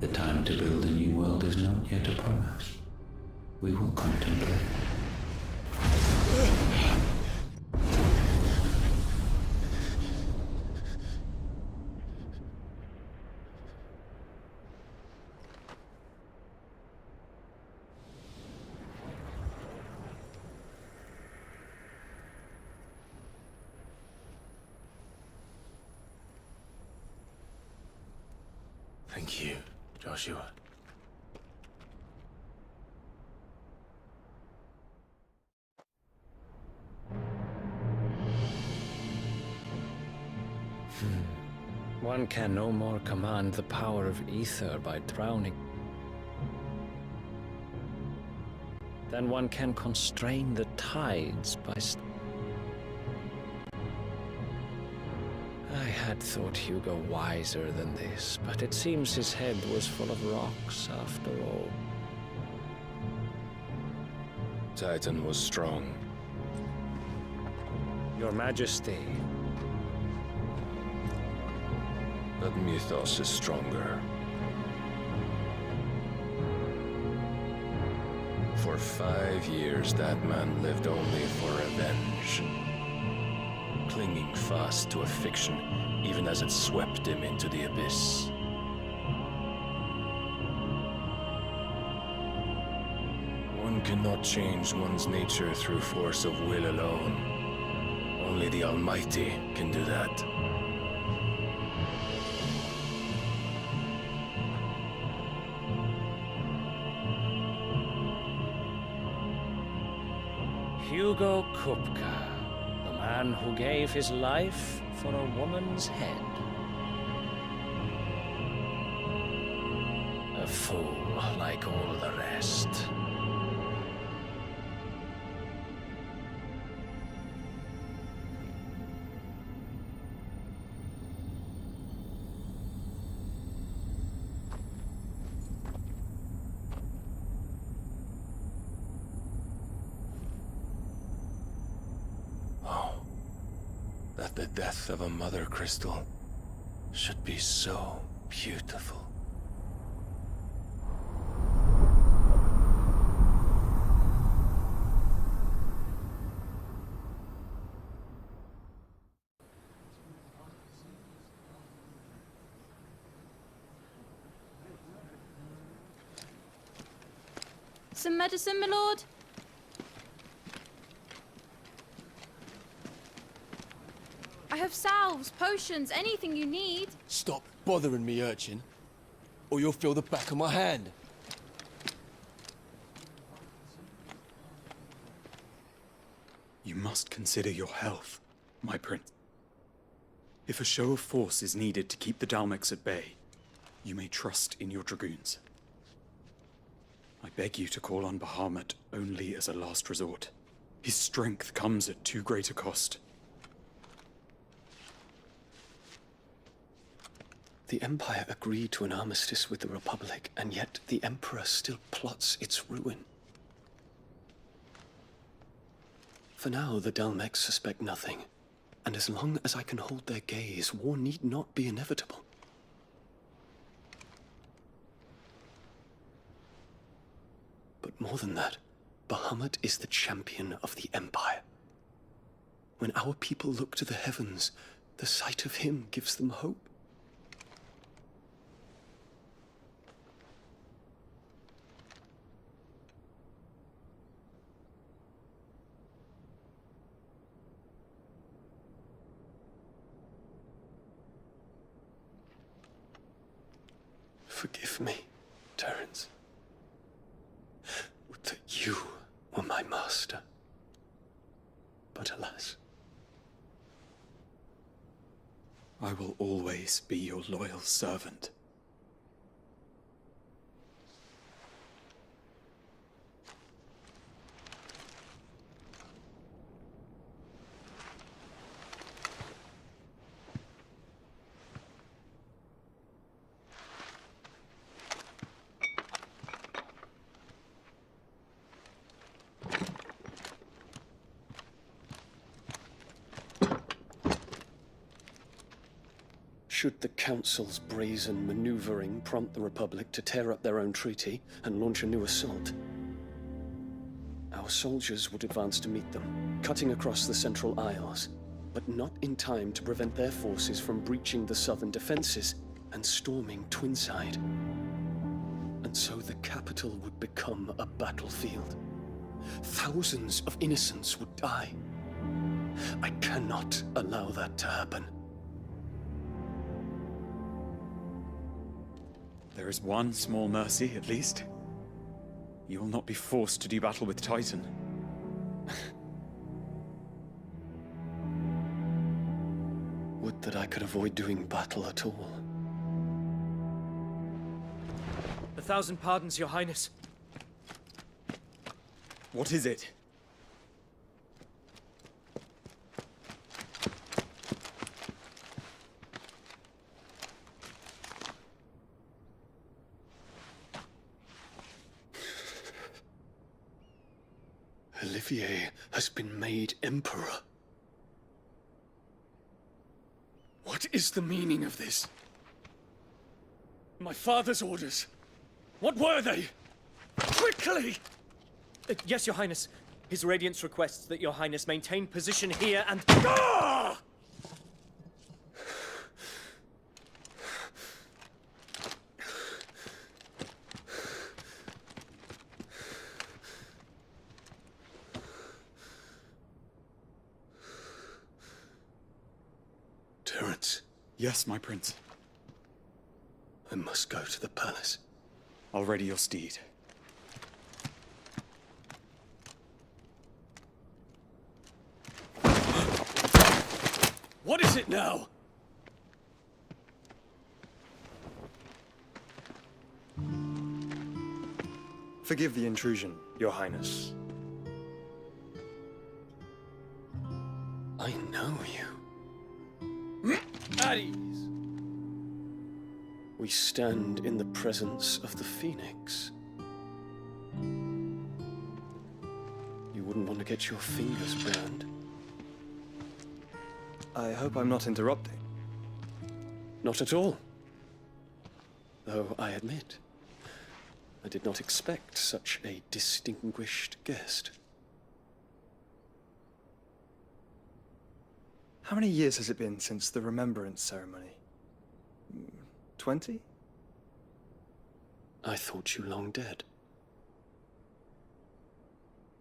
The time to build a new world is not yet upon us. We will contemplate. Thank you, Joshua. One can no more command the power of ether by drowning than one can constrain the tides by I had thought Hugo wiser than this, but it seems his head was full of rocks after all. Titan was strong. Your Majesty. But Mythos is stronger. For 5 years, that man lived only for revenge. Clinging fast to a fiction, even as it swept him into the abyss. One cannot change one's nature through force of will alone. Only the Almighty can do that. Hugo Kupka, the man who gave his life for a woman's head. A fool like all the rest. That the death of a mother crystal should be so beautiful. Some medicine, my lord? I have salves, potions, anything you need. Stop bothering me, urchin, or you'll feel the back of my hand. You must consider your health, my prince. If a show of force is needed to keep the Dalmex at bay, you may trust in your dragoons. I beg you to call on Bahamut only as a last resort. His strength comes at too great a cost. The Empire agreed to an armistice with the Republic, and yet the Emperor still plots its ruin. For now, the Dalmex suspect nothing, and as long as I can hold their gaze, war need not be inevitable. But more than that, Bahamut is the champion of the Empire. When our people look to the heavens, the sight of him gives them hope. Forgive me, Terence. Would that you were my master. But alas. I will always be your loyal servant. Should the Council's brazen maneuvering prompt the Republic to tear up their own treaty and launch a new assault, our soldiers would advance to meet them, cutting across the Central Isles, but not in time to prevent their forces from breaching the southern defenses and storming Twinside. And so the capital would become a battlefield. Thousands of innocents would die. I cannot allow that to happen. There is one small mercy, at least. You will not be forced to do battle with Titan. Would that I could avoid doing battle at all. 1,000 pardons, Your Highness. What is it? Olivier has been made Emperor. What is the meaning of this? My father's orders. What were they? Quickly! Yes, Your Highness. His Radiance requests that Your Highness maintain position here and... Ah! Terence. Yes, my prince. I must go to the palace. I'll ready your steed. What is it now? Forgive the intrusion, Your Highness. I know you. At ease. We stand in the presence of the Phoenix. You wouldn't want to get your fingers burned. I hope I'm not interrupting. Not at all. Though I admit, I did not expect such a distinguished guest. How many years has it been since the Remembrance ceremony? 20? I thought you long dead.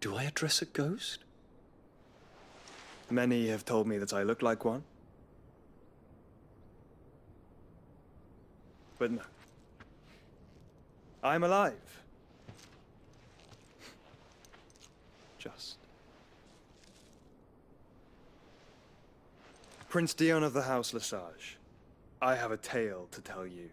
Do I address a ghost? Many have told me that I look like one. But no. I'm alive. Just. Prince Dion of the House Lesage, I have a tale to tell you.